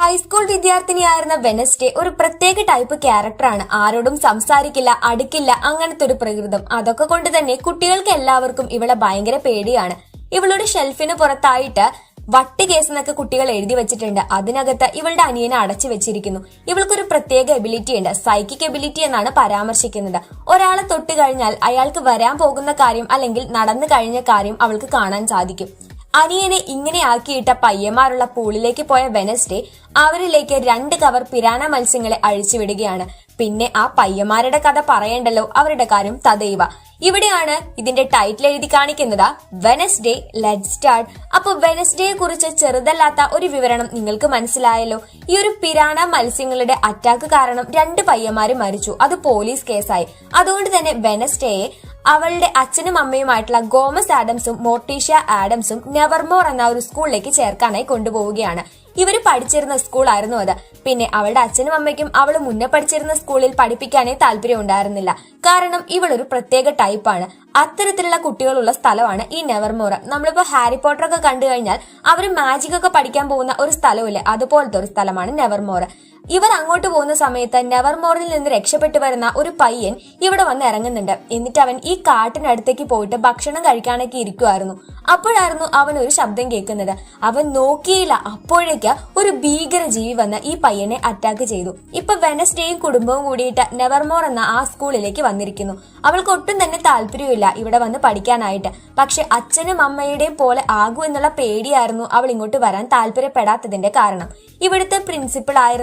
High school വിദ്യാർത്ഥിനിയായിരുന്ന Wednesday ഒരു പ്രത്യേക type ക്യാരക്ടറാണ്. ആരോടും സംസാരിക്കില്ല, അടുക്കില്ല, അങ്ങനത്തെ ഒരു പ്രകൃതം. അതൊക്കെ കൊണ്ട് തന്നെ കുട്ടികൾക്ക് എല്ലാവർക്കും ഇവളെ ഭയങ്കര പേടിയാണ്. ഇവളുടെ ഷെൽഫിന് പുറത്തായിട്ട് വട്ടി കേസ് എന്നൊക്കെ കുട്ടികൾ എഴുതി വെച്ചിട്ടുണ്ട്. അതിനകത്ത് ഇവളുടെ അനിയനെ അടച്ചു വെച്ചിരിക്കുന്നു. ഇവൾക്കൊരു പ്രത്യേക എബിലിറ്റി ഉണ്ട്, സൈക്കിക് എബിലിറ്റി എന്നാണ് പരാമർശിക്കുന്നത്. ഒരാളെ തൊട്ട് കഴിഞ്ഞാൽ അയാൾക്ക് വരാൻ പോകുന്ന കാര്യം അല്ലെങ്കിൽ നടന്നു കഴിഞ്ഞ കാര്യം അവൾക്ക് കാണാൻ സാധിക്കും. അനിയനെ ഇങ്ങനെ ആക്കിയിട്ട പയ്യന്മാരുള്ള പൂളിലേക്ക് പോയ വെനസ്ഡേ അവരിലേക്ക് 2 കവർ പിരാന മത്സ്യങ്ങളെ അഴിച്ചുവിടുകയാണ്. പിന്നെ ആ പയ്യന്മാരുടെ കഥ പറയണ്ടല്ലോ, അവരുടെ കാര്യം തദൈവ. ഇവിടെയാണ് ഇതിന്റെ ടൈറ്റിൽ എഴുതി കാണിക്കുന്നത് വെനസ്ഡേ ലെറ്റ്സ് സ്റ്റാർട്ട്. അപ്പൊ വെനസ്ഡേയെ കുറിച്ച് ചെറുതല്ലാത്ത ഒരു വിവരണം നിങ്ങൾക്ക് മനസ്സിലായല്ലോ. ഈ ഒരു പിരാന മത്സ്യങ്ങളുടെ അറ്റാക്ക് കാരണം 2 പയ്യന്മാര് മരിച്ചു. അത് പോലീസ് കേസായി. അതുകൊണ്ട് തന്നെ വെനസ്ഡേയെ അവളുടെ അച്ഛനും അമ്മയുമായിട്ടുള്ള ഗോമസ് ആഡംസും മോർട്ടീഷ്യ ആഡംസും നെവർമോർ എന്ന ഒരു സ്കൂളിലേക്ക് ചേർക്കാനായി കൊണ്ടുപോവുകയാണ്. ഇവര് പഠിച്ചിരുന്ന സ്കൂളായിരുന്നു അത്. പിന്നെ അവളുടെ അച്ഛനും അമ്മയ്ക്കും അവള് മുന്നേ പഠിച്ചിരുന്ന സ്കൂളിൽ പഠിപ്പിക്കാനേ താല്പര്യം ഉണ്ടായിരുന്നില്ല. കാരണം ഇവളൊരു പ്രത്യേക ടൈപ്പാണ്. അത്തരത്തിലുള്ള കുട്ടികളുള്ള സ്ഥലമാണ് ഈ നെവർമോർ. നമ്മളിപ്പോ ഹാരി പോട്ടർ ഒക്കെ കണ്ടു കഴിഞ്ഞാൽ അവര് മാജിക് ഒക്കെ പഠിക്കാൻ പോകുന്ന ഒരു സ്ഥലമില്ലേ, അതുപോലത്തെ ഒരു സ്ഥലമാണ് നെവർമോർ. ഇവർ അങ്ങോട്ട് പോകുന്ന സമയത്ത് നെവർമോറിൽ നിന്ന് രക്ഷപ്പെട്ടു വരുന്ന ഒരു പയ്യൻ ഇവിടെ വന്ന് ഇറങ്ങുന്നുണ്ട്. എന്നിട്ട് അവൻ ഈ കാട്ടിനടുത്തേക്ക് പോയിട്ട് ഭക്ഷണം കഴിക്കാനൊക്കെ ഇരിക്കുമായിരുന്നു. അപ്പോഴായിരുന്നു അവൻ ഒരു ശബ്ദം കേൾക്കുന്നത്. അവൻ നോക്കിയില്ല, അപ്പോഴേക്ക് ഒരു ഭീകര ജീവി വന്ന് ഈ പയ്യനെ അറ്റാക്ക് ചെയ്തു. ഇപ്പൊ വെനസ്ഡേയും കുടുംബവും കൂടിയിട്ട് നെവർമോർ എന്ന ആ സ്കൂളിലേക്ക് വന്നിരിക്കുന്നു. അവൾക്ക് ഒട്ടും തന്നെ താല്പര്യമില്ല ഇവിടെ വന്ന് പഠിക്കാനായിട്ട്. പക്ഷെ അച്ഛനും അമ്മയുടെയും പോലെ ആകൂ എന്നുള്ള പേടിയായിരുന്നു അവൾ ഇങ്ങോട്ട് വരാൻ താല്പര്യപ്പെടാത്തതിന്റെ കാരണം. ഇവിടുത്തെ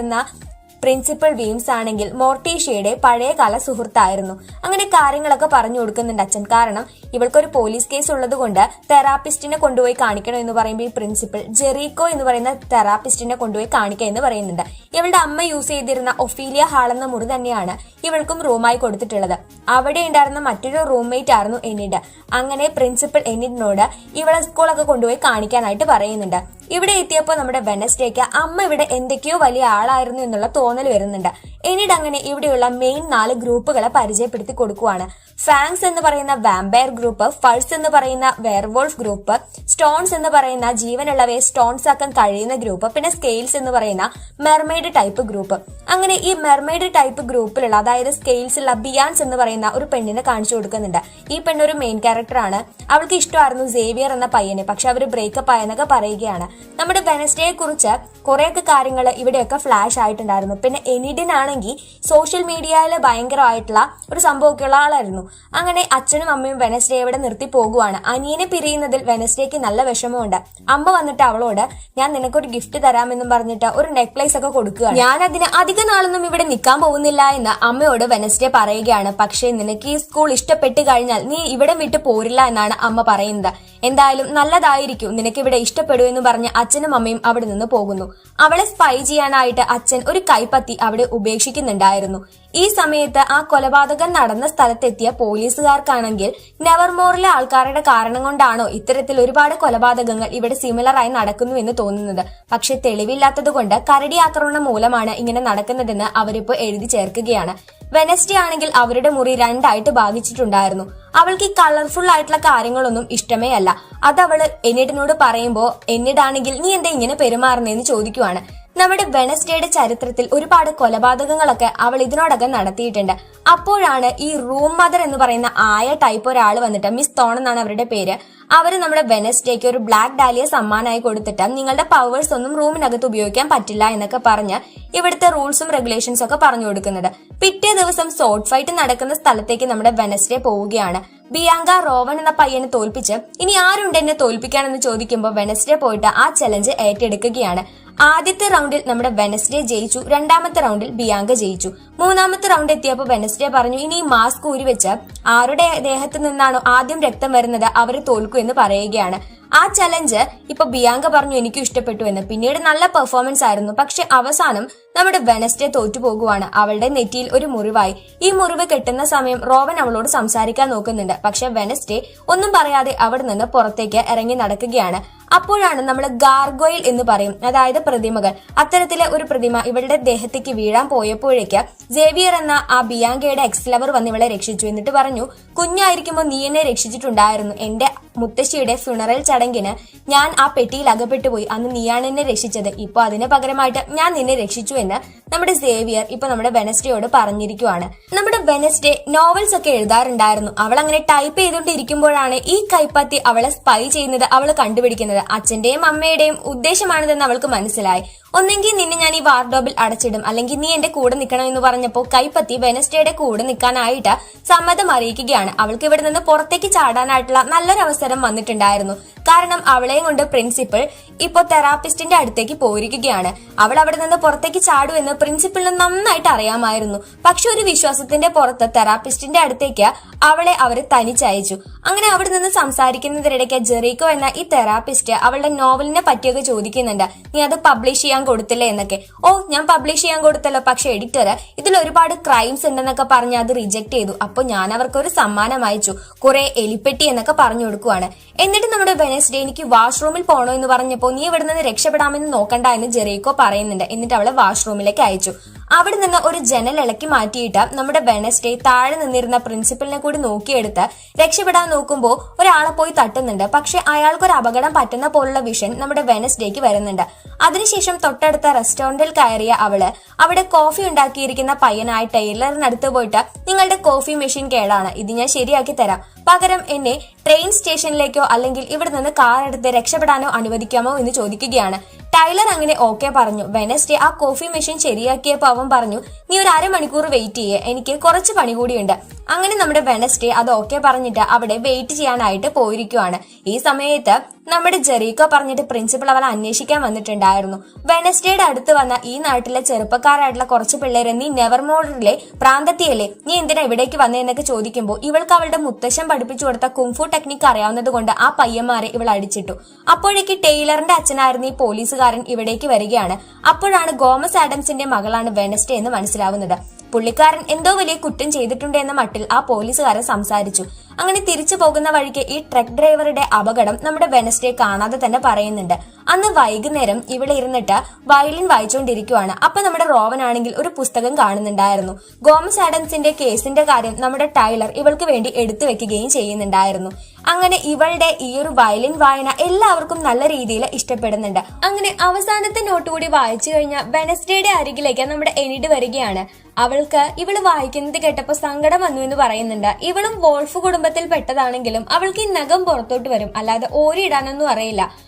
പ്രിൻസിപ്പൽ വീംസ് ആണെങ്കിൽ മോർട്ടീഷ്യയുടെ പഴയകാല സുഹൃത്തായിരുന്നു. അങ്ങനെ കാര്യങ്ങളൊക്കെ പറഞ്ഞു കൊടുക്കുന്നുണ്ട് അച്ഛൻ. കാരണം ഇവൾക്കൊരു പോലീസ് കേസ് ഉള്ളത് കൊണ്ട് തെറാപ്പിസ്റ്റിനെ കൊണ്ടുപോയി കാണിക്കണം എന്ന് പറയുമ്പോൾ ഈ പ്രിൻസിപ്പൽ ജെറീക്കോ എന്ന് പറയുന്ന തെറാപ്പിസ്റ്റിനെ കൊണ്ടുപോയി കാണിക്കുക എന്ന് പറയുന്നുണ്ട്. ഇവളുടെ അമ്മ യൂസ് ചെയ്തിരുന്ന ഒഫീലിയ ഹാൾ എന്ന മുറി തന്നെയാണ് ഇവൾക്കും റൂമായി കൊടുത്തിട്ടുള്ളത്. അവിടെ ഉണ്ടായിരുന്ന മറ്റൊരു റൂംമേറ്റ് ആയിരുന്നു എനിഡ്. അങ്ങനെ പ്രിൻസിപ്പൽ എനിഡിനോട് ഇവളെ സ്കൂളൊക്കെ കൊണ്ടുപോയി കാണിക്കാനായിട്ട് പറയുന്നുണ്ട്. ഇവിടെ എത്തിയപ്പോൾ നമ്മുടെ വെനസ്ഡേക്ക് അമ്മ ഇവിടെ എന്തൊക്കെയോ വലിയ ആളായിരുന്നു എന്നുള്ള തോന്നൽ വരുന്നുണ്ട്. എന്നിട്ട് അങ്ങനെ ഇവിടെയുള്ള മെയിൻ 4 ഗ്രൂപ്പുകളെ പരിചയപ്പെടുത്തി കൊടുക്കുവാണ്. ഫാങ്സ് എന്ന് പറയുന്ന വാമ്പയർ ഗ്രൂപ്പ്, ഫൾസ് എന്ന് പറയുന്ന വെയർവോൾഫ് ഗ്രൂപ്പ്, സ്റ്റോൺസ് എന്ന് പറയുന്ന ജീവനുള്ളവയെ സ്റ്റോൺസ് ആക്കാൻ കഴിയുന്ന ഗ്രൂപ്പ്, പിന്നെ സ്കെയിൽസ് എന്ന് പറയുന്ന മെർമെയ്ഡ് ടൈപ്പ് ഗ്രൂപ്പ്. അങ്ങനെ ഈ മെർമെയ്ഡ് ടൈപ്പ് ഗ്രൂപ്പിലുള്ള, അതായത് സ്കെയിൽസ് ഉള്ള ബിയാൻസ് എന്ന് പറയുന്ന ഒരു പെണ്ണിനെ കാണിച്ചു കൊടുക്കുന്നുണ്ട്. ഈ പെണ്ണൊരു മെയിൻ ക്യാരക്ടറാണ്. അവൾക്ക് ഇഷ്ടമായിരുന്നു സേവിയർ എന്ന പയ്യനെ, പക്ഷെ അവര് ബ്രേക്കപ്പ് ആയെന്നൊക്കെ പറയുകയാണ്. നമ്മുടെ വെനസ്ഡേയെ കുറിച്ച് കുറെയൊക്കെ കാര്യങ്ങൾ ഇവിടെയൊക്കെ ഫ്ലാഷ് ആയിട്ടുണ്ടായിരുന്നു. പിന്നെ എനിഡിനാണെങ്കിൽ സോഷ്യൽ മീഡിയയിൽ ഭയങ്കരമായിട്ടുള്ള ഒരു സംഭവമൊക്കെയുള്ള ആളായിരുന്നു. അങ്ങനെ അച്ഛനും അമ്മയും വെനസ്ഡേ ഇവിടെ നിർത്തി പോകുവാണ്. അനിയനെ പിരിയുന്നതിൽ വെനസ്ഡേക്ക് നല്ല വിഷമമുണ്ട്. അമ്മ വന്നിട്ട് അവളോട് ഞാൻ നിനക്കൊരു ഗിഫ്റ്റ് തരാമെന്നും പറഞ്ഞിട്ട് ഒരു നെക്ലേസ് ഒക്കെ കൊടുക്കുകയാണ്. ഞാൻ അതിന് അധിക നാളൊന്നും ഇവിടെ നിൽക്കാൻ പോകുന്നില്ല എന്ന് അമ്മയോട് വെനസ്ഡേ പറയുകയാണ്. പക്ഷേ നിനക്ക് ഈ സ്കൂൾ ഇഷ്ടപ്പെട്ട് കഴിഞ്ഞാൽ നീ ഇവിടെ വിട്ട് പോരില്ല എന്നാണ് അമ്മ പറയുന്നത്. എന്തായാലും നല്ലതായിരിക്കും, നിനക്ക് ഇവിടെ ഇഷ്ടപ്പെടൂ എന്ന് പറഞ്ഞ് അച്ഛനും അമ്മയും അവിടെ നിന്ന് പോകുന്നു. അവളെ സ്പൈ ചെയ്യാനായിട്ട് അച്ഛൻ ഒരു കൈപ്പത്തി അവിടെ ഉപേക്ഷിക്കുന്നുണ്ടായിരുന്നു. ഈ സമയത്ത് ആ കൊലപാതകം നടന്ന സ്ഥലത്തെത്തിയ പോലീസുകാർക്കാണെങ്കിൽ നെവർമോറിലെ ആൾക്കാരുടെ കാരണം കൊണ്ടാണോ ഇത്തരത്തിൽ ഒരുപാട് കൊലപാതകങ്ങൾ ഇവിടെ സിമിലർ ആയി നടക്കുന്നു എന്ന് തോന്നുന്നത്. പക്ഷെ തെളിവില്ലാത്തത് കൊണ്ട് കരടി ആക്രമണം മൂലമാണ് ഇങ്ങനെ നടക്കുന്നതെന്ന് അവരിപ്പോ എഴുതി ചേർക്കുകയാണ്. വെനസ്ഡേ ആണെങ്കിൽ അവരുടെ മുറി 2 ആയിട്ട് ഭാഗിച്ചിട്ടുണ്ടായിരുന്നു. അവൾക്ക് ഈ കളർഫുൾ ആയിട്ടുള്ള കാര്യങ്ങളൊന്നും ഇഷ്ടമേ അല്ല. അതവള് എന്നിഡിനോട് പറയുമ്പോ എന്നിഡാണെങ്കിൽ നീ എന്താ ഇങ്ങനെ പെരുമാറുന്നതെന്ന് ചോദിക്കുവാണ്. നമ്മുടെ വെനസ്ഡേയുടെ ചരിത്രത്തിൽ ഒരുപാട് കൊലപാതകങ്ങളൊക്കെ അവൾ ഇതിനോടകം നടത്തിയിട്ടുണ്ട്. അപ്പോഴാണ് ഈ റൂം മദർ എന്ന് പറയുന്ന ആയ ടൈപ്പ് ഒരാൾ വന്നിട്ട്, മിസ് തോൺ എന്നാണ് അവരുടെ പേര്, അവര് നമ്മുടെ വെനസ്ഡേക്ക് ഒരു ബ്ലാക്ക് ഡാലിയ സമ്മാനമായി കൊടുത്തിട്ട് നിങ്ങളുടെ പവേഴ്സ് ഒന്നും റൂമിനകത്ത് ഉപയോഗിക്കാൻ പറ്റില്ല എന്നൊക്കെ പറഞ്ഞ് ഇവിടുത്തെ റൂൾസും റെഗുലേഷൻസും ഒക്കെ പറഞ്ഞു കൊടുക്കുന്നത്. പിറ്റേ ദിവസം സോർട്ട് ഫൈറ്റ് നടക്കുന്ന സ്ഥലത്തേക്ക് നമ്മുടെ വെനസ്ഡേ പോവുകയാണ്. ബിയാങ്ക റോവൻ എന്ന പയ്യനെ തോൽപ്പിച്ച് ഇനി ആരുണ്ട് എന്നെ തോൽപ്പിക്കാനെന്ന് ചോദിക്കുമ്പോൾ വെനസ്ഡേ പോയിട്ട് ആ ചലഞ്ച് ഏറ്റെടുക്കുകയാണ്. ആദ്യത്തെ റൗണ്ടിൽ നമ്മുടെ വെനസ്ഡേ ജയിച്ചു. 2ാമത്തെ റൗണ്ടിൽ ബിയാങ്ക ജയിച്ചു. 3ാമത്തെ റൗണ്ട് എത്തിയപ്പോൾ വെനസ്ഡേ പറഞ്ഞു ഇനി ഈ മാസ്ക് ഊരി വെച്ച് ആരുടെ ദേഹത്ത് നിന്നാണോ ആദ്യം രക്തം വരുന്നത് അവരെ തോൽക്കൂ എന്ന് പറയുകയാണ്. ആ ചലഞ്ച് ഇപ്പൊ ബിയാങ്ക പറഞ്ഞു എനിക്കും ഇഷ്ടപ്പെട്ടു എന്ന്. പിന്നീട് നല്ല പെർഫോമൻസ് ആയിരുന്നു. പക്ഷെ അവസാനം നമ്മുടെ വെനസ്ഡേ തോറ്റുപോകുവാണ്. അവളുടെ നെറ്റിയിൽ ഒരു മുറിവായി. ഈ മുറിവ് കെട്ടുന്ന സമയം റോവൻ അവളോട് സംസാരിക്കാൻ നോക്കുന്നുണ്ട്. പക്ഷെ വെനസ്ഡേ ഒന്നും പറയാതെ അവിടെ നിന്ന് പുറത്തേക്ക് ഇറങ്ങി നടക്കുകയാണ്. അപ്പോഴാണ് നമ്മൾ ഗാർഗോയിൽ എന്ന് പറയും, അതായത് പ്രതിമകൾ, അത്തരത്തിലെ ഒരു പ്രതിമ ഇവളുടെ ദേഹത്തേക്ക് വീഴാൻ പോയപ്പോഴേക്ക് സേവിയർ എന്ന ആ ബിയാങ്കയുടെ എക്സ് ലവർ വന്ന് ഇവളെ രക്ഷിച്ചു. എന്നിട്ട് പറഞ്ഞു, കുഞ്ഞായിരിക്കുമ്പോൾ നീ എന്നെ രക്ഷിച്ചിട്ടുണ്ടായിരുന്നു. എന്റെ മുത്തശ്ശിയുടെ ഫ്യൂണറൽ ചടങ്ങിന് ഞാൻ ആ പെട്ടിയിൽ അകപ്പെട്ടു പോയി. അന്ന് നീയാണ് എന്നെ രക്ഷിച്ചത്. ഇപ്പൊ അതിന് പകരമായിട്ട് ഞാൻ നിന്നെ രക്ഷിച്ചു എന്ന് നമ്മുടെ സേവിയർ ഇപ്പൊ നമ്മുടെ വെനസ്ഡേയോട് പറഞ്ഞിരിക്കുവാണ്. നമ്മുടെ വെനസ്ഡേ നോവൽസ് ഒക്കെ എഴുതാറുണ്ടായിരുന്നു. അവൾ അങ്ങനെ ടൈപ്പ് ചെയ്തുകൊണ്ടിരിക്കുമ്പോഴാണ് ഈ കൈപ്പത്തി അവളെ സ്പൈ ചെയ്യുന്നത് അവൾ കണ്ടുപിടിക്കുന്നത്. അച്ഛന്റെയും അമ്മയുടെയും ഉദ്ദേശമാണിതെന്ന് അവൾക്ക് മനസ്സിലായി. ഒന്നെങ്കിൽ നിന്നെ ഞാൻ ഈ വാർഡോബിൽ അടച്ചിടും, അല്ലെങ്കിൽ നീ എന്റെ കൂടെ നിൽക്കണം എന്ന് പറഞ്ഞപ്പോൾ കൈപ്പത്തി വെനസ്ഡേയുടെ കൂടെ നിൽക്കാനായിട്ട് സമ്മതം അറിയിക്കുകയാണ്. അവൾക്ക് ഇവിടെ നിന്ന് പുറത്തേക്ക് ചാടാനായിട്ടുള്ള നല്ലൊരു അവസരം വന്നിട്ടുണ്ടായിരുന്നു. കാരണം അവളെയും കൊണ്ട് പ്രിൻസിപ്പൽ ഇപ്പൊ തെറാപ്പിസ്റ്റിന്റെ അടുത്തേക്ക് പോയിരിക്കുകയാണ്. അവൾ അവിടെ നിന്ന് പുറത്തേക്ക് ചാടുമെന്ന് പ്രിൻസിപ്പലിന് നന്നായിട്ട് അറിയാമായിരുന്നു. പക്ഷെ ഒരു വിശ്വാസത്തിന്റെ പുറത്ത് തെറാപ്പിസ്റ്റിന്റെ അടുത്തേക്ക് അവളെ അവർ തനിച്ചയച്ചു. അങ്ങനെ അവിടെ നിന്ന് സംസാരിക്കുന്നതിനിടയ്ക്ക് ജെറീക്കോ എന്ന ഈ തെറാപ്പിസ്റ്റ് അവളുടെ നോവലിനെ പറ്റിയൊക്കെ ചോദിക്കുന്നുണ്ട്. നീ അത് പബ്ലിഷ് ചെയ്യാൻ കൊടുത്തില്ലേ എന്നൊക്കെ. ഓ, ഞാൻ പബ്ലിഷ് ചെയ്യാൻ കൊടുത്തല്ലോ, പക്ഷെ എഡിറ്റർ ഇതിൽ ഒരുപാട് ക്രൈംസ് ഉണ്ടെന്നൊക്കെ പറഞ്ഞ് അത് റിജക്ട് ചെയ്തു. അപ്പൊ ഞാൻ അവർക്ക് ഒരു സമ്മാനം അയച്ചു, കുറെ എലിപ്പെട്ടി എന്നൊക്കെ പറഞ്ഞു കൊടുക്കുവാണ്. എന്നിട്ട് നമ്മുടെ വെനസ്ഡേ എനിക്ക് വാഷ്റൂമിൽ പോണോ എന്ന് പറഞ്ഞപ്പോ നീ ഇവിടെ നിന്ന് രക്ഷപ്പെടാമെന്ന് നോക്കണ്ട എന്ന് ജെറീക്കോ പറയുന്നുണ്ട്. എന്നിട്ട് അവളെ വാഷ്റൂമിലേക്ക് അയച്ചു. അവിടെ നിന്ന് ഒരു ജനൽ ഇളക്കി മാറ്റിയിട്ട് നമ്മുടെ വെനസ്ഡേ താഴെ നിന്നിരുന്ന പ്രിൻസിപ്പലിനെ കൂടി നോക്കിയെടുത്ത് രക്ഷപ്പെടാൻ നോക്കുമ്പോ ഒരാളെ പോയി തട്ടുന്നുണ്ട്. പക്ഷെ അയാൾക്കൊരു അപകടം പറ്റുന്ന പോലുള്ള വിഷൻ നമ്മുടെ വെനസ്ഡേക്ക് വരുന്നുണ്ട്. അതിനുശേഷം തൊട്ടടുത്ത റെസ്റ്റോറന്റിൽ കയറിയ അവള് അവിടെ കോഫി ഉണ്ടാക്കിയിരിക്കുന്ന പയ്യനായ ടൈലറിനടുത്ത് പോയിട്ട്, നിങ്ങളുടെ കോഫി മെഷീൻ കേടാണ്, ഇത് ഞാൻ ശരിയാക്കി തരാം, പകരം എന്നെ ട്രെയിൻ സ്റ്റേഷനിലേക്കോ അല്ലെങ്കിൽ ഇവിടെ നിന്ന് കാർ എടുത്ത് രക്ഷപ്പെടാനോ അനുവദിക്കാമോ എന്ന് ചോദിക്കുകയാണ്. ടൈലർ അങ്ങനെ ഓക്കെ പറഞ്ഞു. വെനസ്ഡേ ആ കോഫി മെഷീൻ ശരിയാക്കിയപ്പോൾ അവൻ പറഞ്ഞു, നീ ഒരു അരമണിക്കൂർ വെയിറ്റ് ചെയ്യേ, എനിക്ക് കുറച്ച് പണി കൂടിയുണ്ട്. അങ്ങനെ നമ്മുടെ വെനസ്ഡേ അത് ഓക്കെ പറഞ്ഞിട്ട് അവിടെ വെയിറ്റ് ചെയ്യാനായിട്ട് പോയിരിക്കുവാണ്. ഈ സമയത്ത് നമ്മുടെ ജെറീക്കോ പറഞ്ഞിട്ട് പ്രിൻസിപ്പൽ അവളെ അന്വേഷിക്കാൻ വന്നിട്ടുണ്ടായിരുന്നു. വെനസ്ഡേയുടെ അടുത്ത് വന്ന ഈ നാട്ടിലെ ചെറുപ്പക്കാരായിട്ടുള്ള കുറച്ച് പിള്ളേരെ, നീ നെവർമോറിലെ പ്രാന്തത്തിയല്ലേ, നീ എന്തിനാ ഇവിടേക്ക് വന്നതെന്നൊക്കെ ചോദിക്കുമ്പോൾ ഇവൾക്ക് അവളുടെ മുത്തശ്ശൻ പഠിപ്പിച്ചു കൊടുത്ത കുംഫു ടെക്നിക്ക് അറിയാവുന്നത് കൊണ്ട് ആ പയ്യന്മാരെ ഇവൾ അടിച്ചിട്ടു. അപ്പോഴേക്ക് ടൈലറിന്റെ അച്ഛനായിരുന്ന ഈ പോലീസുകാരൻ ഇവിടേക്ക് വരികയാണ്. അപ്പോഴാണ് ഗോമസ് ആഡംസിന്റെ മകളാണ് വെനസ്ഡേ എന്ന് മനസ്സിലാവുന്നത്. പുള്ളിക്കാരൻ എന്തോ വലിയ കുറ്റം ചെയ്തിട്ടുണ്ട് എന്ന മട്ടിൽ ആ പോലീസുകാരൻ സംസാരിച്ചു. അങ്ങനെ തിരിച്ചു പോകുന്ന വഴിക്ക് ഈ ട്രക്ക് ഡ്രൈവറുടെ അപകടം നമ്മുടെ വെനസ്ഡേ കാണാതെ തന്നെ പറയുന്നുണ്ട്. അന്ന് വൈകുന്നേരം ഇവിടെ ഇരുന്നിട്ട് വയലിൻ വായിച്ചുകൊണ്ടിരിക്കുവാണ്. അപ്പൊ നമ്മുടെ റോവൻ ആണെങ്കിൽ ഒരു പുസ്തകം കാണുന്നുണ്ടായിരുന്നു. ഗോമസ് ആഡംസിന്റെ കേസിന്റെ കാര്യം നമ്മുടെ ടൈലർ ഇവൾക്ക് വേണ്ടി എടുത്തു വെക്കുകയും ചെയ്യുന്നുണ്ടായിരുന്നു. അങ്ങനെ ഇവളുടെ ഈ ഒരു വയലിൻ വായന എല്ലാവർക്കും നല്ല രീതിയിൽ ഇഷ്ടപ്പെടുന്നുണ്ട്. അങ്ങനെ അവസാനത്തെ നോട്ട് കൂടി വായിച്ചു കഴിഞ്ഞാൽ വെനസ്ഡേയുടെ അരികിലേക്ക് നമ്മുടെ എനിഡ് വരികയാണ്. അവൾക്ക് ഇവള് വായിക്കുന്നത് കേട്ടപ്പോ സങ്കടം വന്നു എന്ന് പറയുന്നുണ്ട്. ഇവളും വോൾഫ് കുടുംബത്തിൽ പെട്ടതാണെങ്കിലും അവൾക്ക് ഈ നഖം പുറത്തോട്ട് വരും, അല്ലാതെ ഓരിയിടാനൊന്നും അറിയില്ല.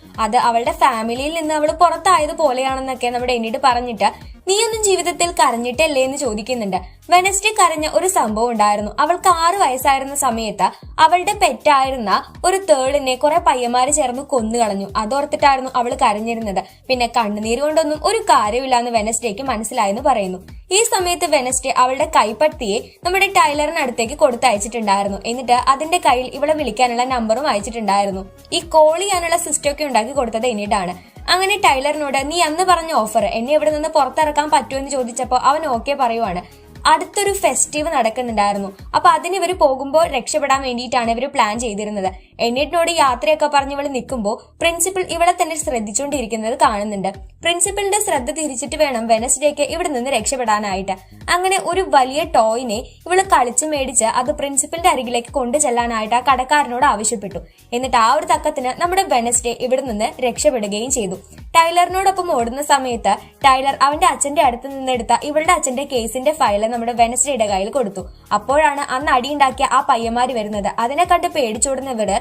അത് അവളുടെ ഫാമിലിയിൽ നിന്ന് അവള് പുറത്തായത് പോലെയാണെന്നൊക്കെ നമ്മുടെ എനിഡ് പറഞ്ഞിട്ട്, നീയൊന്നും ജീവിതത്തിൽ കരഞ്ഞിട്ടല്ലേ എന്ന് ചോദിക്കുന്നുണ്ട്. വെനസ്ഡേ കരഞ്ഞ ഒരു സംഭവം ഉണ്ടായിരുന്നു. അവൾക്ക് 6 വയസ്സായിരുന്ന സമയത്ത് അവളുടെ പെറ്റായിരുന്ന ഒരു തേളിനെ കുറെ പയ്യന്മാര് ചേർന്ന് കൊന്നുകളഞ്ഞു. അതോർത്തിട്ടായിരുന്നു അവൾ കരഞ്ഞിരുന്നത്. പിന്നെ കണ്ണുനീര് കൊണ്ടൊന്നും ഒരു കാര്യമില്ലാന്ന് വെനസ്ഡേക്ക് മനസ്സിലായെന്ന് പറയുന്നു. ഈ സമയത്ത് വെനസ്ഡേ അവളുടെ കൈപ്പത്തിയെ നമ്മുടെ ടൈലറിനടുത്തേക്ക് കൊടുത്തയച്ചിട്ടുണ്ടായിരുന്നു. എന്നിട്ട് അതിന്റെ കയ്യിൽ ഇവളെ വിളിക്കാനുള്ള നമ്പറും അയച്ചിട്ടുണ്ടായിരുന്നു. ഈ കോൾ ചെയ്യാനുള്ള സിസ്റ്റം ഒക്കെ ഉണ്ടാക്കി കൊടുത്തത് എനിടാണ്. അങ്ങനെ ടൈലറിനോട്, നീ അന്ന് പറഞ്ഞ ഓഫർ എന്നെ ഇവിടെ നിന്ന് പുറത്തിറക്കാൻ പറ്റുമെന്ന് ചോദിച്ചപ്പോൾ അവൻ ഓക്കെ പറയുവാണ്. അടുത്തൊരു ഫെസ്റ്റീവ് നടക്കുന്നുണ്ടായിരുന്നു. അപ്പൊ അതിന് ഇവര് പോകുമ്പോൾ രക്ഷപ്പെടാൻ വേണ്ടിയിട്ടാണ് ഇവര് പ്ലാൻ ചെയ്തിരുന്നത്. എന്നിട്ടിനോട് യാത്രയൊക്കെ പറഞ്ഞ് ഇവള് നിൽക്കുമ്പോൾ പ്രിൻസിപ്പൽ ഇവളെ തന്നെ ശ്രദ്ധിച്ചുകൊണ്ടിരിക്കുന്നത് കാണുന്നുണ്ട്. പ്രിൻസിപ്പലിന്റെ ശ്രദ്ധ തിരിച്ചിട്ട് വേണം വെനസ്ഡേക്ക് ഇവിടെ നിന്ന് രക്ഷപ്പെടാനായിട്ട്. അങ്ങനെ ഒരു വലിയ ടോയിനെ ഇവള് കളിച്ച് മേടിച്ച് അത് പ്രിൻസിപ്പലിന്റെ അരികിലേക്ക് കൊണ്ടു ചെല്ലാനായിട്ട് ആ കടക്കാരനോട് ആവശ്യപ്പെട്ടു. എന്നിട്ട് ആ ഒരു തക്കത്തിന് നമ്മുടെ വെനസ്ഡേ ഇവിടെ നിന്ന് രക്ഷപ്പെടുകയും ചെയ്തു. ടൈലറിനോടൊപ്പം ഓടുന്ന സമയത്ത് ടൈലർ അവന്റെ അച്ഛന്റെ അടുത്ത് നിന്നെടുത്ത ഇവളുടെ അച്ഛന്റെ കേസിന്റെ ഫയല് നമ്മുടെ വെനസ്ഡേയുടെ കയ്യിൽ കൊടുത്തു. അപ്പോഴാണ് അന്ന് അടിയുണ്ടാക്കിയ ആ പയ്യന്മാര് വരുന്നത്. അതിനെ കണ്ട് പേടിച്ചോടുന്നവര്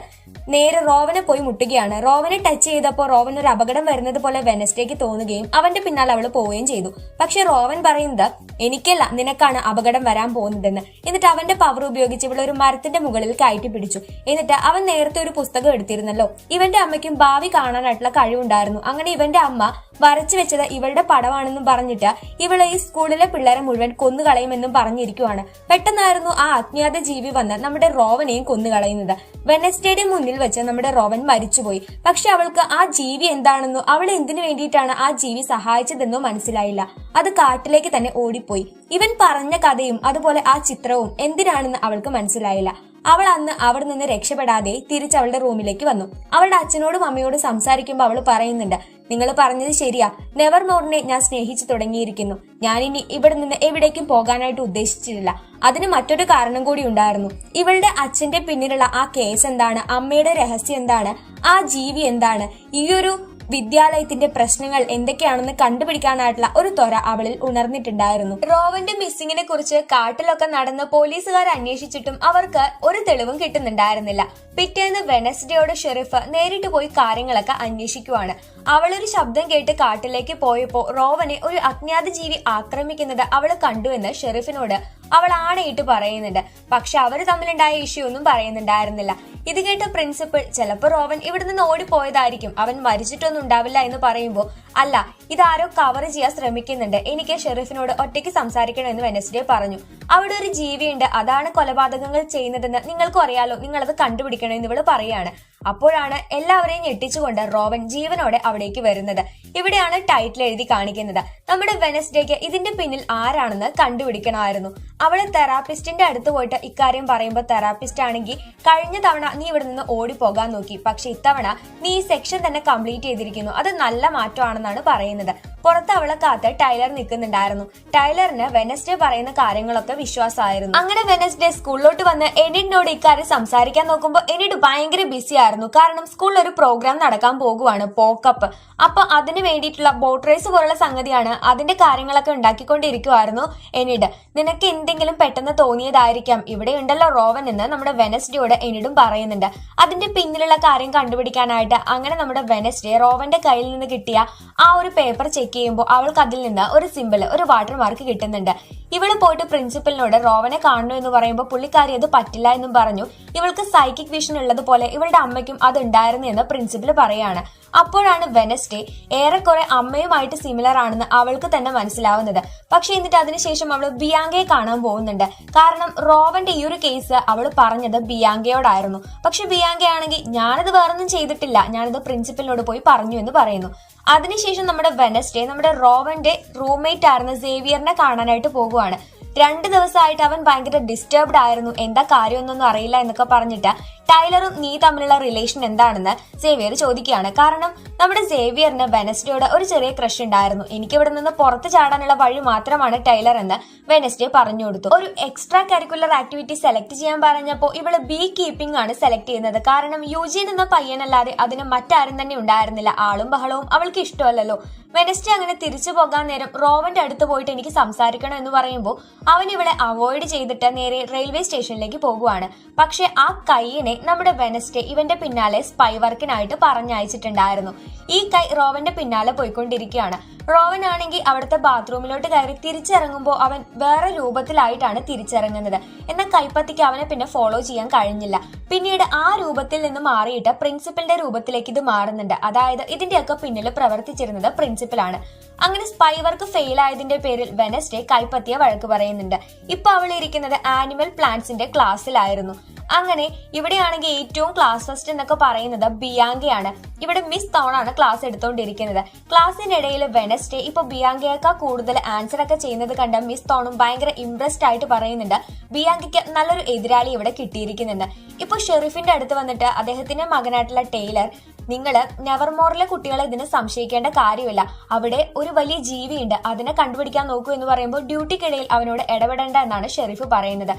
നേരെ റോവനെ പോയി മുട്ടുകയാണ്. റോവനെ ടച്ച് ചെയ്തപ്പോൾ റോവൻ ഒരു അപകടം വരുന്നത് പോലെ വെനസ്ഡേക്ക് തോന്നുകയും അവന്റെ പിന്നാലെ അവള് പോവുകയും ചെയ്തു. പക്ഷെ റോവൻ പറയുന്നത്, എനിക്കല്ല നിനക്കാണ് അപകടം വരാൻ പോകുന്നതെന്ന്. എന്നിട്ട് അവന്റെ പവർ ഉപയോഗിച്ച് ഇവളൊരു മരത്തിന്റെ മുകളിൽ കയറ്റി പിടിച്ചു. എന്നിട്ട് അവൻ നേരത്തെ ഒരു പുസ്തകം എടുത്തിരുന്നല്ലോ, ഇവന്റെ അമ്മയ്ക്കും ഭാവി കാണാനായിട്ടുള്ള കഴിവുണ്ടായിരുന്നു. അങ്ങനെ ഇവന്റെ അമ്മ വരച്ചു വെച്ചത് ഇവളുടെ പടമാണെന്നും പറഞ്ഞിട്ട് ഇവളെ ഈ സ്കൂളിലെ പിള്ളേരെ മുഴുവൻ കൊന്നുകളയുമെന്നും പറഞ്ഞിരിക്കുവാണ്. പെട്ടെന്നായിരുന്നു ആ അജ്ഞാത ജീവി വന്ന് നമ്മുടെ റോവനെയും കൊന്നുകളയുന്നത്. വെനസ്ഡേയുടെ മുന്നിൽ വെച്ച് നമ്മുടെ റോവൻ മരിച്ചുപോയി. പക്ഷെ അവൾക്ക് ആ ജീവി എന്താണെന്നോ അവൾ എന്തിനു വേണ്ടിയിട്ടാണ് ആ ജീവി സഹായിച്ചതെന്നോ മനസ്സിലായില്ല. അത് കാട്ടിലേക്ക് തന്നെ ഓടിപ്പോയി. ഇവൻ പറഞ്ഞ കഥയും അതുപോലെ ആ ചിത്രവും എന്തിനാണെന്ന് അവൾക്ക് മനസ്സിലായില്ല. അവൾ അന്ന് അവിടെ നിന്ന് രക്ഷപ്പെടാതെ തിരിച്ച് അവളുടെ റൂമിലേക്ക് വന്നു. അവളുടെ അച്ഛനോടും അമ്മയോടും സംസാരിക്കുമ്പോൾ അവൾ പറയുന്നുണ്ട്, നിങ്ങൾ പറഞ്ഞത് ശരിയാ, നെവർ മോറിനെ ഞാൻ സ്നേഹിച്ചു തുടങ്ങിയിരിക്കുന്നു. ഞാനിനി ഇവിടെ നിന്ന് എവിടേക്കും പോകാനായിട്ട് ഉദ്ദേശിച്ചിട്ടില്ല. അതിന് മറ്റൊരു കാരണം കൂടി ഉണ്ടായിരുന്നു. ഇവളുടെ അച്ഛന്റെ പിന്നിലുള്ള ആ കേസ് എന്താണ്, അമ്മയുടെ രഹസ്യം എന്താണ്, ആ ജീവി എന്താണ്, ഈയൊരു വിദ്യാലയത്തിന്റെ പ്രശ്നങ്ങൾ എന്തൊക്കെയാണെന്ന് കണ്ടുപിടിക്കാനായിട്ടുള്ള ഒരു ത്വര അവളിൽ ഉണർന്നിട്ടുണ്ടായിരുന്നു. റോവന്റെ മിസ്സിങ്ങിനെ കുറിച്ച് കാട്ടിലൊക്കെ നടന്ന് പോലീസുകാർ അന്വേഷിച്ചിട്ടും അവർക്ക് ഒരു തെളിവും കിട്ടുന്നുണ്ടായിരുന്നില്ല. പിറ്റേന്ന് വെനസ്ഡേയോട് ഷെറിഫ് നേരിട്ട് പോയി കാര്യങ്ങളൊക്കെ അന്വേഷിക്കുവാണ്. അവളൊരു ശബ്ദം കേട്ട് കാട്ടിലേക്ക് പോയപ്പോ റോവനെ ഒരു അജ്ഞാത ജീവി ആക്രമിക്കുന്നത് അവള് കണ്ടുവെന്ന് ഷെറിഫിനോട് അവൾ ആണയിട്ട് പറയുന്നുണ്ട്. പക്ഷെ അവര് തമ്മിലുണ്ടായ ഇഷ്യൂ ഒന്നും പറയുന്നുണ്ടായിരുന്നില്ല. ഇത് കേട്ട പ്രിൻസിപ്പൽ ചിലപ്പോ റോവൻ ഇവിടെ നിന്ന് ഓടിപ്പോയതായിരിക്കും, അവൻ മരിച്ചിട്ടൊന്നും ഉണ്ടാവില്ല എന്ന് പറയുമ്പോൾ അല്ല, ഇതാരോ കവർ ചെയ്യാൻ ശ്രമിക്കുന്നുണ്ട്, എനിക്ക് ഷെറിഫിനോട് ഒറ്റയ്ക്ക് സംസാരിക്കണമെന്ന് വെനസ്ഡേ പറഞ്ഞു. അവിടെ ഒരു ജീവിയുണ്ട്, അതാണ് കൊലപാതകങ്ങൾ ചെയ്യുന്നതെന്ന് നിങ്ങൾക്കും അറിയാലോ, നിങ്ങളത് കണ്ടുപിടിക്കണമെന്ന് ഇവള് പറയാണ്. അപ്പോഴാണ് എല്ലാവരെയും ഞെട്ടിച്ചുകൊണ്ട് റോവൻ ജീവനോടെ അവിടേക്ക് വരുന്നത്. ഇവിടെയാണ് ടൈറ്റിൽ എഴുതി കാണിക്കുന്നത്. നമ്മുടെ വെനസ്ഡേക്ക് ഇതിന്റെ പിന്നിൽ ആരാണെന്ന് കണ്ടുപിടിക്കണമായിരുന്നു. അവള് തെറാപ്പിസ്റ്റിന്റെ അടുത്ത് പോയിട്ട് ഇക്കാര്യം പറയുമ്പോൾ തെറാപ്പിസ്റ്റ് ആണെങ്കിൽ കഴിഞ്ഞ തവണ നീ ഇവിടെ നിന്ന് ഓടിപ്പോകാൻ നോക്കി, പക്ഷെ ഇത്തവണ നീ ഈ സെക്ഷൻ തന്നെ കംപ്ലീറ്റ് ചെയ്തിരിക്കുന്നു, അത് നല്ല മാറ്റമാണെന്നാണ് പറയുന്നത്. പുറത്ത് അവളെ കാത്ത് ടൈലർ നിൽക്കുന്നുണ്ടായിരുന്നു. ടൈലറിന് വെനസ്ഡേ പറയുന്ന കാര്യങ്ങളൊക്കെ വിശ്വാസമായിരുന്നു. അങ്ങനെ വെനസ്ഡേ സ്കൂളിലോട്ട് വന്ന് എനിഡിനോട് ഇക്കാര്യം സംസാരിക്കാൻ നോക്കുമ്പോൾ എനിഡ് ഭയങ്കര ബിസി ആയിരുന്നു. കാരണം സ്കൂളിൽ ഒരു പ്രോഗ്രാം നടക്കാൻ പോകുവാണ്, പോക്കപ്പ്. അപ്പൊ അതിന് വേണ്ടിയിട്ടുള്ള ബോട്ട് റേസ് പോലുള്ള സംഗതിയാണ്. അതിന്റെ കാര്യങ്ങളൊക്കെ ഉണ്ടാക്കിക്കൊണ്ടിരിക്കുവായിരുന്നു എനിഡ്. നിനക്ക് എന്തെങ്കിലും പെട്ടെന്ന് തോന്നിയതായിരിക്കാം, ഇവിടെ ഉണ്ടല്ലോ റോവൻ എന്ന് നമ്മുടെ വെനസ്ഡേയോട് എനിഡും പറയുന്നുണ്ട്. അതിന്റെ പിന്നിലുള്ള കാര്യം കണ്ടുപിടിക്കാനായിട്ട് അങ്ങനെ നമ്മുടെ വെനസ്ഡേ റോവന്റെ കയ്യിൽ നിന്ന് കിട്ടിയ ആ ഒരു പേപ്പർ ചെക്ക് ചെയ്യുമ്പോൾ അവൾക്ക് അതിൽ നിന്ന് ഒരു സിമ്പിൾ, ഒരു വാട്ടർ മാർക്ക് കിട്ടുന്നുണ്ട്. ഇവള് പോയിട്ട് പ്രിൻസിപ്പലിനോട് റോവനെ കാണണു എന്ന് പറയുമ്പോൾ പുള്ളിക്കാരി അത് പറ്റില്ല എന്നും പറഞ്ഞു. ഇവൾക്ക് സൈക്കിക് വിഷൻ ഉള്ളതുപോലെ ഇവളുടെ അമ്മയ്ക്കും അത് ഉണ്ടായിരുന്നു എന്ന് പ്രിൻസിപ്പൽ പറയാണ്. അപ്പോഴാണ് വെനസ്ഡേ ഏറെക്കുറെ അമ്മയുമായിട്ട് സിമിലർ ആണെന്ന് അവൾക്ക് തന്നെ മനസ്സിലാവുന്നത്. പക്ഷെ എന്നിട്ട് അതിനുശേഷം അവൾ ബിയാങ്കയെ കാണാൻ പോകുന്നുണ്ട്. കാരണം റോവന്റെ ഈ ഒരു കേസ് അവൾ പറഞ്ഞത് ബിയാങ്കയോടായിരുന്നു. പക്ഷെ ബിയാങ്കയാണെങ്കിൽ ഞാനത് വേറൊന്നും ചെയ്തിട്ടില്ല, ഞാനത് പ്രിൻസിപ്പലിനോട് പോയി പറഞ്ഞു എന്ന് പറയുന്നു. അതിനുശേഷം നമ്മുടെ വെനസ്ഡേ നമ്മുടെ റോവന്റെ റൂംമേറ്റ് ആയിരുന്ന സേവിയറിനെ കാണാനായിട്ട് പോകുവാണ്. 2 ദിവസമായിട്ട് അവൻ ഭയങ്കര ഡിസ്റ്റർബ്ഡ് ആയിരുന്നു, എന്താ കാര്യമൊന്നും അറിയില്ല എന്നൊക്കെ പറഞ്ഞിട്ട് ടൈലറും നീ തമ്മിലുള്ള റിലേഷൻ എന്താണെന്ന് സേവിയർ ചോദിക്കുകയാണ്. കാരണം നമ്മുടെ സേവിയറിന് വെനസ്ഡേയോട് ഒരു ചെറിയ ക്രഷ് ഉണ്ടായിരുന്നു. എനിക്കിവിടെ നിന്ന് പുറത്ത് ചാടാനുള്ള വഴി മാത്രമാണ് ടൈലർ എന്ന് വെനസ്ഡേ പറഞ്ഞു കൊടുത്തു. ഒരു എക്സ്ട്രാ കരിക്കുലർ ആക്ടിവിറ്റി സെലക്ട് ചെയ്യാൻ പറഞ്ഞപ്പോൾ ഇവള് ബീ കീപ്പിംഗ് ആണ് സെലക്ട് ചെയ്യുന്നത്. കാരണം യുജീൻ എന്ന പയ്യനല്ലാതെ അതിന് മറ്റാരും തന്നെ ഉണ്ടായിരുന്നില്ല. ആളും ബഹളവും അവൾക്ക് ഇഷ്ടമല്ലല്ലോ. വെനസ്ഡേ അങ്ങനെ തിരിച്ചു പോകാൻ നേരം റോവന്റെ അടുത്ത് പോയിട്ട് എനിക്ക് സംസാരിക്കണം എന്ന് പറയുമ്പോൾ അവൻ ഇവളെ അവോയ്ഡ് ചെയ്തിട്ട് നേരെ റെയിൽവേ സ്റ്റേഷനിലേക്ക് പോകുവാണ്. പക്ഷെ ആ കൈയിനെ നമ്മുടെ വെനസ്ഡേ ഇവന്റെ പിന്നാലെ സ്പൈ വർക്കിനായിട്ട് പറഞ്ഞയച്ചിട്ടുണ്ടായിരുന്നു. ഈ കൈ റോവന്റെ പിന്നാലെ പോയിക്കൊണ്ടിരിക്കുകയാണ്. റോവൻ ആണെങ്കിൽ അവിടുത്തെ ബാത്റൂമിലോട്ട് കയറി തിരിച്ചിറങ്ങുമ്പോൾ അവൻ വേറെ രൂപത്തിലായിട്ടാണ് തിരിച്ചിറങ്ങുന്നത്. എന്നാൽ കൈപ്പത്തിക്ക് അവനെ പിന്നെ ഫോളോ ചെയ്യാൻ കഴിഞ്ഞില്ല. പിന്നീട് ആ രൂപത്തിൽ നിന്ന് മാറിയിട്ട് പ്രിൻസിപ്പലിന്റെ രൂപത്തിലേക്ക് ഇത് മാറുന്നുണ്ട്. അതായത് ഇതിന്റെയൊക്കെ പിന്നിൽ പ്രവർത്തിച്ചിരുന്നത് പ്രിൻസിപ്പലാണ്. അങ്ങനെ സ്പൈ വർക്ക് ഫെയിൽ ആയതിന്റെ പേരിൽ വെനസ്ഡേ കൈപ്പത്തിയെ വഴക്ക് പറയുന്നുണ്ട്. ഇപ്പൊ അവൾ ഇരിക്കുന്നത് ആനിമൽ പ്ലാന്റ്സിന്റെ ക്ലാസ്സിലായിരുന്നു. അങ്ങനെ ഇവിടെയാണെങ്കിൽ ഏറ്റവും ക്ലാസ് ഫസ്റ്റ് എന്നൊക്കെ പറയുന്നത് ബിയാങ്കയാണ്. ഇവിടെ മിസ് തോണാണ് ക്ലാസ് എടുത്തോണ്ടിരിക്കുന്നത്. ക്ലാസ്സിനിടയിൽ വെനസ്ഡേ ഇപ്പൊ ബിയാങ്കയേക്കാൾ കൂടുതൽ ആൻസർ ഒക്കെ ചെയ്യുന്നത് കണ്ട മിസ് തോണും ഭയങ്കര ഇംപ്രസ്ഡ് ആയിട്ട് പറയുന്നുണ്ട് ബിയാങ്കയ്ക്ക് നല്ലൊരു എതിരാളി ഇവിടെ കിട്ടിയിരിക്കുന്നുണ്ട്. ഇപ്പൊ ഷെറിഫിന്റെ അടുത്ത് വന്നിട്ട് അദ്ദേഹത്തിന്റെ മകനായിട്ടുള്ള ടൈലർ, നിങ്ങള് നെവർമോറിലെ കുട്ടികളെ ഇതിന് സംശയിക്കേണ്ട കാര്യമില്ല, അവിടെ ഒരു വലിയ ജീവിയുണ്ട്, അതിനെ കണ്ടുപിടിക്കാൻ നോക്കൂ എന്ന് പറയുമ്പോൾ ഡ്യൂട്ടിക്കിടയിൽ അവനോട് ഇടപെടേണ്ട എന്നാണ് ഷെറിഫ് പറയുന്നത്.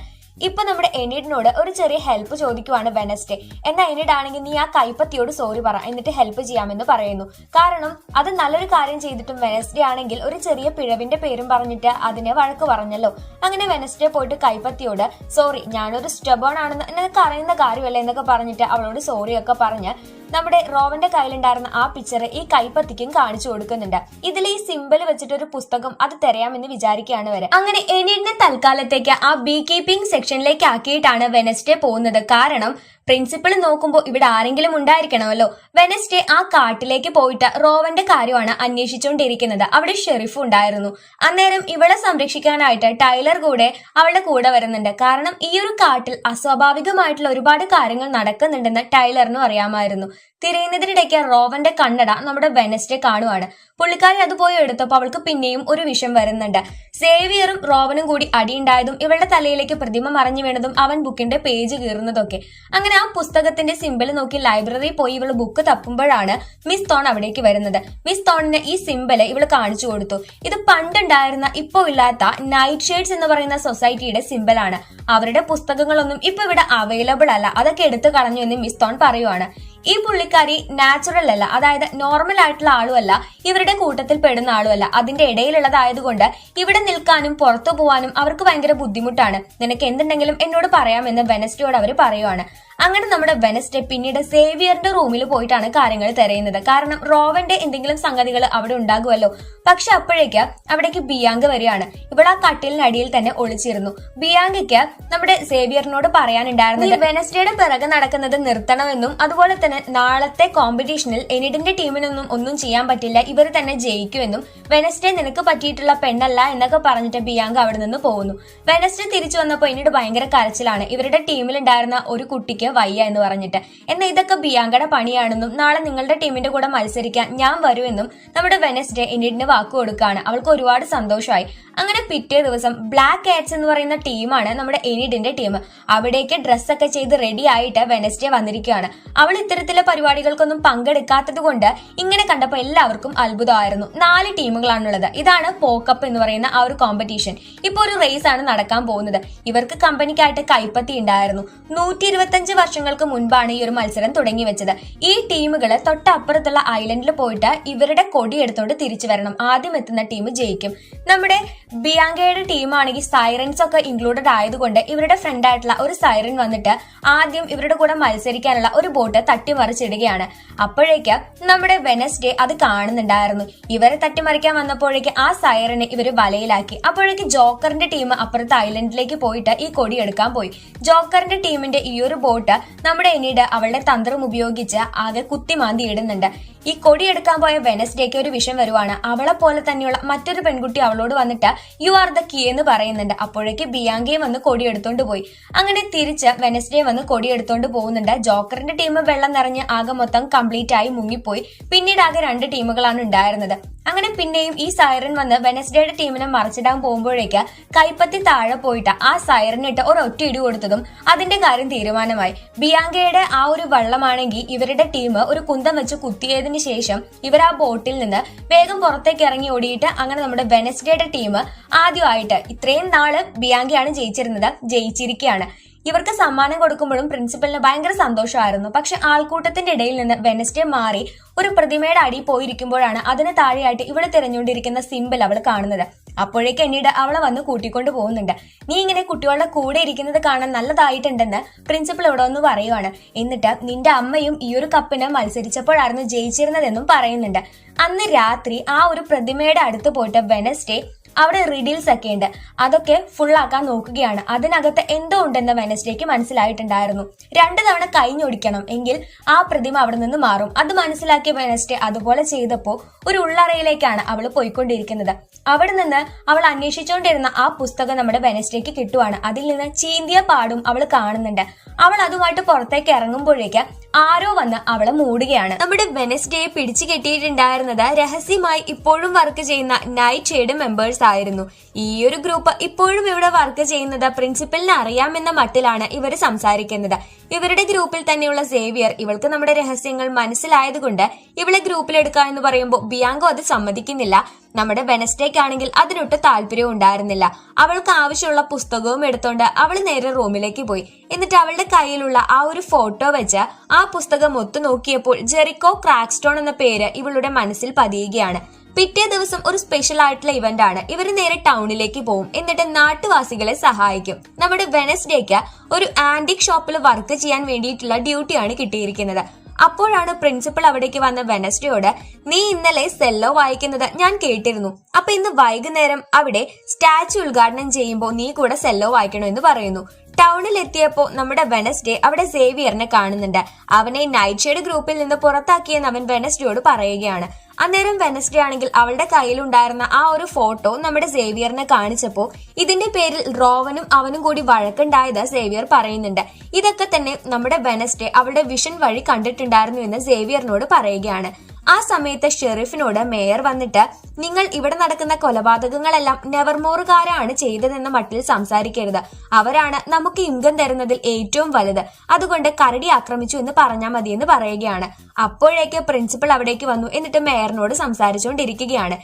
ഇപ്പൊ നമ്മുടെ എനിഡിനോട് ഒരു ചെറിയ ഹെൽപ്പ് ചോദിക്കുവാണ് വെനസ്ഡേ. എന്നാൽ എനിഡ് ആണെങ്കിൽ നീ ആ കൈപ്പത്തിയോട് സോറി പറ, എന്നിട്ട് ഹെൽപ്പ് ചെയ്യാമെന്ന് പറയുന്നു. കാരണം അത് നല്ലൊരു കാര്യം ചെയ്തിട്ടും വെനസ്ഡേ ആണെങ്കിൽ ഒരു ചെറിയ പിഴവിന്റെ പേരും പറഞ്ഞിട്ട് അതിനെ വഴക്ക് പറഞ്ഞല്ലോ. അങ്ങനെ വെനസ്ഡേ പോയിട്ട് കൈപ്പത്തിയോട് സോറി, ഞാനൊരു സ്റ്റബേൺ ആണെന്ന് നിനക്ക് അറിയുന്ന കാര്യമല്ല എന്നൊക്കെ പറഞ്ഞിട്ട് അവളോട് സോറി ഒക്കെ പറഞ്ഞ് നമ്മുടെ റോവന്റെ കയ്യിലുണ്ടായിരുന്ന ആ പിക്ചർ ഈ കൈപ്പത്തിക്കും കാണിച്ചു കൊടുക്കുന്നുണ്ട്. ഇതിൽ ഈ സിമ്പിൾ വെച്ചിട്ട് ഒരു പുസ്തകം അത് തിരയാമെന്ന് വിചാരിക്കുകയാണ് വരെ. അങ്ങനെ എനീഡിനെ തൽക്കാലത്തേക്ക് ആ ബീ കീപ്പിംഗ് സെക്ഷനിലേക്ക് ആക്കിയിട്ടാണ് വെനസ്ഡേ പോകുന്നത്. കാരണം പ്രിൻസിപ്പൾ നോക്കുമ്പോൾ ഇവിടെ ആരെങ്കിലും ഉണ്ടായിരിക്കണമല്ലോ. വെനസ്ഡേ ആ കാട്ടിലേക്ക് പോയിട്ട് റോവന്റെ കാര്യമാണ് അന്വേഷിച്ചുകൊണ്ടിരിക്കുന്നത്. അവിടെ ഷെറിഫ് ഉണ്ടായിരുന്നു. അന്നേരം ഇവളെ സംരക്ഷിക്കാനായിട്ട് ടൈലർ കൂടെ അവളുടെ കൂടെ വരുന്നുണ്ട്. കാരണം ഈ ഒരു കാട്ടിൽ അസ്വാഭാവികമായിട്ടുള്ള ഒരുപാട് കാര്യങ്ങൾ നടക്കുന്നുണ്ടെന്ന് ടൈലറിനും അറിയാമായിരുന്നു. തിരയുന്നതിനിടയ്ക്ക് റോവന്റെ കണ്ണട നമ്മുടെ വെനസ്ഡേ കാണുവാണ്. പുള്ളിക്കാരി അത് പോയി എടുത്തപ്പോൾ അവൾക്ക് പിന്നെയും ഒരു വിഷം വരുന്നുണ്ട്. സേവിയറും റോവനും കൂടി അടിയുണ്ടായതും ഇവളുടെ തലയിലേക്ക് പ്രതിമ മറഞ്ഞു വീണതും അവൻ ബുക്കിന്റെ പേജ് കീറുന്നതൊക്കെ. അങ്ങനെ ആ പുസ്തകത്തിന്റെ സിമ്പിൾ നോക്കി ലൈബ്രറിയിൽ പോയി ഇവള് ബുക്ക് തപ്പുമ്പോഴാണ് മിസ് തോൺ അവിടേക്ക് വരുന്നത്. മിസ് തോണിന് ഈ സിമ്പിള് ഇവള് കാണിച്ചു കൊടുത്തു. ഇത് പണ്ടുണ്ടായിരുന്ന ഇപ്പോ ഇല്ലാത്ത നൈറ്റ് ഷെയ്ഡ്സ് എന്ന് പറയുന്ന സൊസൈറ്റിയുടെ സിമ്പിൾ ആണ്. അവരുടെ പുസ്തകങ്ങളൊന്നും ഇപ്പൊ ഇവിടെ അവൈലബിൾ അല്ല, അതൊക്കെ എടുത്തു കളഞ്ഞു എന്ന് മിസ് തോൺ പറയുവാണ്. ഈ പുള്ളിക്കാരി നാച്ചുറൽ അല്ല, അതായത് നോർമൽ ആയിട്ടുള്ള ആളുമല്ല, ഇവരുടെ കൂട്ടത്തിൽ പെടുന്ന ആളുമല്ല. അതിന്റെ ഇടയിലുള്ളതായതുകൊണ്ട് ഇവിടെ നിൽക്കാനും പുറത്തു പോവാനും അവർക്ക് ഭയങ്കര ബുദ്ധിമുട്ടാണ്. നിനക്ക് എന്തുണ്ടെങ്കിലും എന്നോട് പറയാമെന്ന് വെനസ്ഡേയോട് അവർ പറയുവാണ്. അങ്ങനെ നമ്മുടെ വെനസ്ഡേ പിന്നീട് സേവിയറിന്റെ റൂമിൽ പോയിട്ടാണ് കാര്യങ്ങൾ തിരയുന്നത്. കാരണം റോവന്റെ എന്തെങ്കിലും സംഗതികൾ അവിടെ ഉണ്ടാകുമല്ലോ. പക്ഷെ അപ്പോഴേക്ക് അവിടേക്ക് ബിയാങ്ക വരികയാണ്. ഇവിടെ ആ കട്ടിലിനടിയിൽ തന്നെ ഒളിച്ചിരുന്നു. ബിയാങ്കയ്ക്ക് നമ്മുടെ സേവിയറിനോട് പറയാനുണ്ടായിരുന്നത് വെനസ്ഡേയുടെ പിറകെ നടക്കുന്നത് നിർത്തണമെന്നും അതുപോലെ തന്നെ നാളത്തെ കോമ്പറ്റീഷനിൽ എനിഡിന്റെ ടീമിനൊന്നും ഒന്നും ചെയ്യാൻ പറ്റില്ല, ഇവർ തന്നെ ജയിക്കുമെന്നും വെനസ്ഡേ നിനക്ക് പറ്റിയിട്ടുള്ള പെണ്ണല്ല എന്നൊക്കെ പറഞ്ഞിട്ട് ബിയാങ്ക അവിടെ നിന്ന് പോകുന്നു. വെനസ്ഡേ തിരിച്ചു വന്നപ്പോൾ എനിഡ് ഭയങ്കര കരച്ചിലാണ്. ഇവരുടെ ടീമിലുണ്ടായിരുന്ന ഒരു കുട്ടിക്ക് വയ്യ എന്ന് പറഞ്ഞിട്ട്. എന്നാൽ ഇതൊക്കെ ബിയാങ്കയുടെ പണിയാണെന്നും നാളെ നിങ്ങളുടെ ടീമിന്റെ കൂടെ മത്സരിക്കാൻ ഞാൻ വരുമെന്നും നമ്മുടെ വെനസ്ഡേ എനിഡിന് വാക്ക് കൊടുക്കുകയാണ്. അവൾക്ക് ഒരുപാട് സന്തോഷമായി. അങ്ങനെ പിറ്റേ ദിവസം ബ്ലാക്ക് കാറ്റ്സ് എന്ന് പറയുന്ന ടീമാണ് നമ്മുടെ എനിഡിന്റെ ടീം. അവിടേക്ക് ഡ്രസ്സൊക്കെ ചെയ്ത് റെഡി ആയിട്ട് വെനസ്ഡേ വന്നിരിക്കുകയാണ്. അവൾ ഇത്തരത്തിലെ പരിപാടികൾക്കൊന്നും പങ്കെടുക്കാത്തത് കൊണ്ട് ഇങ്ങനെ കണ്ടപ്പോൾ എല്ലാവർക്കും അത്ഭുതമായിരുന്നു. 4 ടീമുകളാണുള്ളത്. ഇതാണ് പോക്കപ്പ് എന്ന് പറയുന്ന ആ ഒരു കോമ്പറ്റീഷൻ. ഇപ്പൊ ഒരു റേസ് ആണ് നടക്കാൻ പോകുന്നത്. ഇവർക്ക് കമ്പനിക്കായിട്ട് കൈപ്പത്തി ഉണ്ടായിരുന്നു. 125 വർഷങ്ങൾക്ക് മുൻപാണ് ഈ ഒരു മത്സരം തുടങ്ങി വെച്ചത്. ഈ ടീമുകൾ തൊട്ടപ്പുറത്തുള്ള ഐലൻഡിൽ പോയിട്ട് ഇവരുടെ കൊടി എടുത്തോണ്ട് തിരിച്ചു വരണം. ആദ്യം എത്തുന്ന ടീം ജയിക്കും. നമ്മുടെ ബിയാങ്കയുടെ ടീമാണെങ്കിൽ സൈറൻസ് ഒക്കെ ഇൻക്ലൂഡഡ് ആയതുകൊണ്ട് ഇവരുടെ ഫ്രണ്ട് ആയിട്ടുള്ള ഒരു സൈറൻ വന്നിട്ട് ആദ്യം ഇവരുടെ കൂടെ മത്സരിക്കാനുള്ള ഒരു ബോട്ട് തട്ടിമറിച്ചിടുകയാണ്. അപ്പോഴേക്ക് നമ്മുടെ വെനസ്ഡേ അത് കാണുന്നുണ്ടായിരുന്നു. ഇവരെ തട്ടിമറിക്കാൻ വന്നപ്പോഴേക്ക് ആ സൈറനെ ഇവര് വലയിലാക്കി. അപ്പോഴേക്ക് ജോക്കറിന്റെ ടീം അപ്പുറത്തെ ഐലൻഡിലേക്ക് പോയിട്ട് ഈ കൊടി എടുക്കാൻ പോയി. ജോക്കറിന്റെ ടീമിന്റെ ഈ ഒരു ബോട്ട് നമ്മുടെ എനീഡ് അവളുടെ തന്ത്രം ഉപയോഗിച്ച് ആകെ കുത്തിമാന്തി ഇടുന്നുണ്ട്. ഈ കൊടി എടുക്കാൻ പോയ വെനസ്ഡേക്ക് ഒരു വിഷം വരുവാണ്. അവളെ പോലെ തന്നെയുള്ള മറ്റൊരു പെൺകുട്ടി അവളോട് വന്നിട്ട് യു ആർ ദ കീ എന്ന് പറയുന്നുണ്ട്. അപ്പോഴേക്ക് ബിയാങ്കയും വന്ന് കൊടി എടുത്തോണ്ട് പോയി. അങ്ങനെ തിരിച്ച് വെനസ്ഡേ വന്ന് കൊടി എടുത്തോണ്ട് പോകുന്നുണ്ട്. ജോക്കറിന്റെ ടീം വെള്ളം നിറഞ്ഞ് ആകെ മൊത്തം കംപ്ലീറ്റ് ആയി മുങ്ങിപ്പോയി. പിന്നീട് ആകെ 2 ടീമുകളാണ് ഉണ്ടായിരുന്നത്. അങ്ങനെ പിന്നെയും ഈ സൈറൻ വന്ന് വെനസ്ഡേയുടെ ടീമിനെ മറിച്ചിടാൻ പോകുമ്പോഴേക്ക് കൈപ്പത്തി താഴെ പോയിട്ട് ആ സൈറനിട്ട് ഒരൊറ്റ ഇടി കൊടുത്തതും അതിന്റെ കാര്യം തീരുമാനമായി. ബിയാങ്കയുടെ ആ ഒരു വള്ളമാണെങ്കിൽ ഇവരുടെ ടീം ഒരു കുന്തം വെച്ച് കുത്തിയതിന് ശേഷം ഇവർ ആ ബോട്ടിൽ നിന്ന് വേഗം പുറത്തേക്ക് ഇറങ്ങി ഓടിയിട്ട് അങ്ങനെ നമ്മുടെ വെനസ്ഡേയുടെ ടീം ആദ്യമായിട്ട് ഇത്രയും നാള് ബിയാങ്കയാണ് ജയിച്ചിരുന്നത്, ജയിച്ചിരിക്കുകയാണ്. ഇവർക്ക് സമ്മാനം കൊടുക്കുമ്പോഴും പ്രിൻസിപ്പലിന് ഭയങ്കര സന്തോഷമായിരുന്നു. പക്ഷെ ആൾക്കൂട്ടത്തിന്റെ ഇടയിൽ നിന്ന് വെനസ്ഡേ മാറി ഒരു പ്രതിമയുടെ അടി പോയിരിക്കുമ്പോഴാണ് അതിന് താഴെയായിട്ട് ഇവള് തിരഞ്ഞുകൊണ്ടിരിക്കുന്ന സിമ്പിൾ അവൾ കാണുന്നത്. അപ്പോഴേക്ക് എന്നീട് അവളെ വന്ന് കൂട്ടിക്കൊണ്ട് പോകുന്നുണ്ട്. നീ ഇങ്ങനെ കുട്ടികളുടെ കൂടെ ഇരിക്കുന്നത് കാണാൻ നല്ലതായിട്ടുണ്ടെന്ന് പ്രിൻസിപ്പൽ ഇവിടെ ഒന്ന് പറയുവാണ്. എന്നിട്ട് നിന്റെ അമ്മയും ഈ ഒരു കപ്പിന് മത്സരിച്ചപ്പോഴായിരുന്നു ജയിച്ചിരുന്നതെന്നും പറയുന്നുണ്ട്. അന്ന് രാത്രി ആ ഒരു പ്രതിമയുടെ അടുത്ത് പോയിട്ട് വെനസ്ഡേ അവിടെ റിഡിൽസ് ഒക്കെ ഉണ്ട്, അതൊക്കെ ഫുള്ളാക്കാൻ നോക്കുകയാണ്. അതിനകത്ത് എന്തോ ഉണ്ടെന്ന് വെനസ്ഡേക്ക് മനസ്സിലായിട്ടുണ്ടായിരുന്നു. 2 തവണ കൈഞ്ഞൊടിക്കണം എങ്കിൽ ആ പ്രതിമ അവിടെ നിന്ന് മാറും. അത് മനസ്സിലാക്കിയ വെനസ്ഡേ അതുപോലെ ചെയ്തപ്പോൾ ഒരു ഉള്ളറയിലേക്കാണ് അവൾ പോയിക്കൊണ്ടിരിക്കുന്നത്. അവിടെ നിന്ന് അവൾ അന്വേഷിച്ചുകൊണ്ടിരുന്ന ആ പുസ്തകം നമ്മുടെ വെനസ്ഡേക്ക് കിട്ടുവാണ്. അതിൽ നിന്ന് ചീന്തിയ പാടും അവൾ കാണുന്നുണ്ട്. അവൾ അതുമായിട്ട് പുറത്തേക്ക് ഇറങ്ങുമ്പോഴേക്ക് ആരോ വന്ന് അവളെ മൂടുകയാണ്. നമ്മുടെ വെനസ്ഡേയെ പിടിച്ചു കെട്ടിയിട്ടുണ്ടായിരുന്നത് രഹസ്യമായി ഇപ്പോഴും വർക്ക് ചെയ്യുന്ന നൈറ്റ് ഷെയ്ഡ് മെമ്പേഴ്സ് ആയിരുന്നു. ഈ ഒരു ഗ്രൂപ്പ് ഇപ്പോഴും ഇവിടെ വർക്ക് ചെയ്യുന്നത് പ്രിൻസിപ്പലിന് അറിയാമെന്ന മട്ടിലാണ് ഇവർ സംസാരിക്കുന്നത്. ഇവരുടെ ഗ്രൂപ്പിൽ തന്നെയുള്ള സേവിയർ ഇവൾക്ക് നമ്മുടെ രഹസ്യങ്ങൾ മനസ്സിലായതുകൊണ്ട് ഇവളെ ഗ്രൂപ്പിലെടുക്കുക എന്ന് പറയുമ്പോൾ ബിയാങ്കോ അത് സമ്മതിക്കുന്നില്ല. നമ്മുടെ വെനസ്ഡേക്കാണെങ്കിൽ അതിനൊട്ട് താല്പര്യവും ഉണ്ടായിരുന്നില്ല. അവൾക്ക് ആവശ്യമുള്ള പുസ്തകവും എടുത്തോണ്ട് അവൾ നേരെ റൂമിലേക്ക് പോയി. എന്നിട്ട് അവളുടെ കയ്യിലുള്ള ആ ഒരു ഫോട്ടോ വെച്ച് ആ പുസ്തകം ഒത്തു നോക്കിയപ്പോൾ ജെറിക്കോ ക്രാക്സ്റ്റോൺ എന്ന പേര് ഇവളുടെ മനസ്സിൽ പതിയുകയാണ്. പിറ്റേ ദിവസം ഒരു സ്പെഷ്യൽ ആയിട്ടുള്ള ഇവന്റ് ആണ്. ഇവർ നേരെ ടൗണിലേക്ക് പോകും. എന്നിട്ട് നാട്ടുവാസികളെ സഹായിക്കും. നമ്മുടെ വെനസ്ഡേക്ക് ഒരു ആന്റിക് ഷോപ്പിൽ വർക്ക് ചെയ്യാൻ വേണ്ടിയിട്ടുള്ള ഡ്യൂട്ടിയാണ് കിട്ടിയിരിക്കുന്നത്. അപ്പോഴാണ് പ്രിൻസിപ്പൽ അവിടേക്ക് വന്ന വെനസ്ഡേയോട് നീ ഇന്നലെ സെല്ലോ വായിക്കുന്നത് ഞാൻ കേട്ടിരുന്നു, അപ്പൊ ഇന്ന് വൈകുന്നേരം അവിടെ സ്റ്റാച്യു ഉദ്ഘാടനം ചെയ്യുമ്പോൾ നീ കൂടെ സെല്ലോ വായിക്കണമെന്ന് പറയുന്നു. ടൗണിൽ എത്തിയപ്പോ നമ്മുടെ വെനസ്ഡേ അവിടെ സേവിയറിനെ കാണുന്നുണ്ട്. അവനെ നൈറ്റ് ഷെയ്ഡ് ഗ്രൂപ്പിൽ നിന്ന് പുറത്താക്കിയെന്ന് അവൻ വെനസ്ഡേയോട് പറയുകയാണ്. അന്നേരം വെനസ്ഡേ ആണെങ്കിൽ അവളുടെ കയ്യിലുണ്ടായിരുന്ന ആ ഒരു ഫോട്ടോ നമ്മുടെ സേവിയറിനെ കാണിച്ചപ്പോ ഇതിന്റെ പേരിൽ റോവനും അവനും കൂടി വഴക്കുണ്ടായത് സേവിയർ പറയുന്നുണ്ട്. ഇതൊക്കെ തന്നെ നമ്മുടെ വെനസ്ഡേ അവളുടെ വിഷൻ വഴി കണ്ടിട്ടുണ്ടായിരുന്നു എന്ന് സേവിയറിനോട് പറയുകയാണ്. ആ സമയത്ത് ഷെറിഫിനോട് മേയർ വന്നിട്ട് നിങ്ങൾ ഇവിടെ നടക്കുന്ന കൊലപാതകങ്ങളെല്ലാം നെവർമോറുകാരാണ് ചെയ്തതെന്ന മട്ടിൽ സംസാരിക്കരുത്, അവരാണ് നമുക്ക് ഇൻകം തരുന്നതിൽ ഏറ്റവും വലുത്, അതുകൊണ്ട് കരടി ആക്രമിച്ചു എന്ന് പറഞ്ഞാൽ മതി എന്ന് പറയുകയാണ്. അപ്പോഴേക്ക് പ്രിൻസിപ്പൽ അവിടേക്ക് വന്നു. എന്നിട്ട് മേയറിനോട് സംസാരിച്ചുകൊണ്ടിരിക്കുകയാണ്.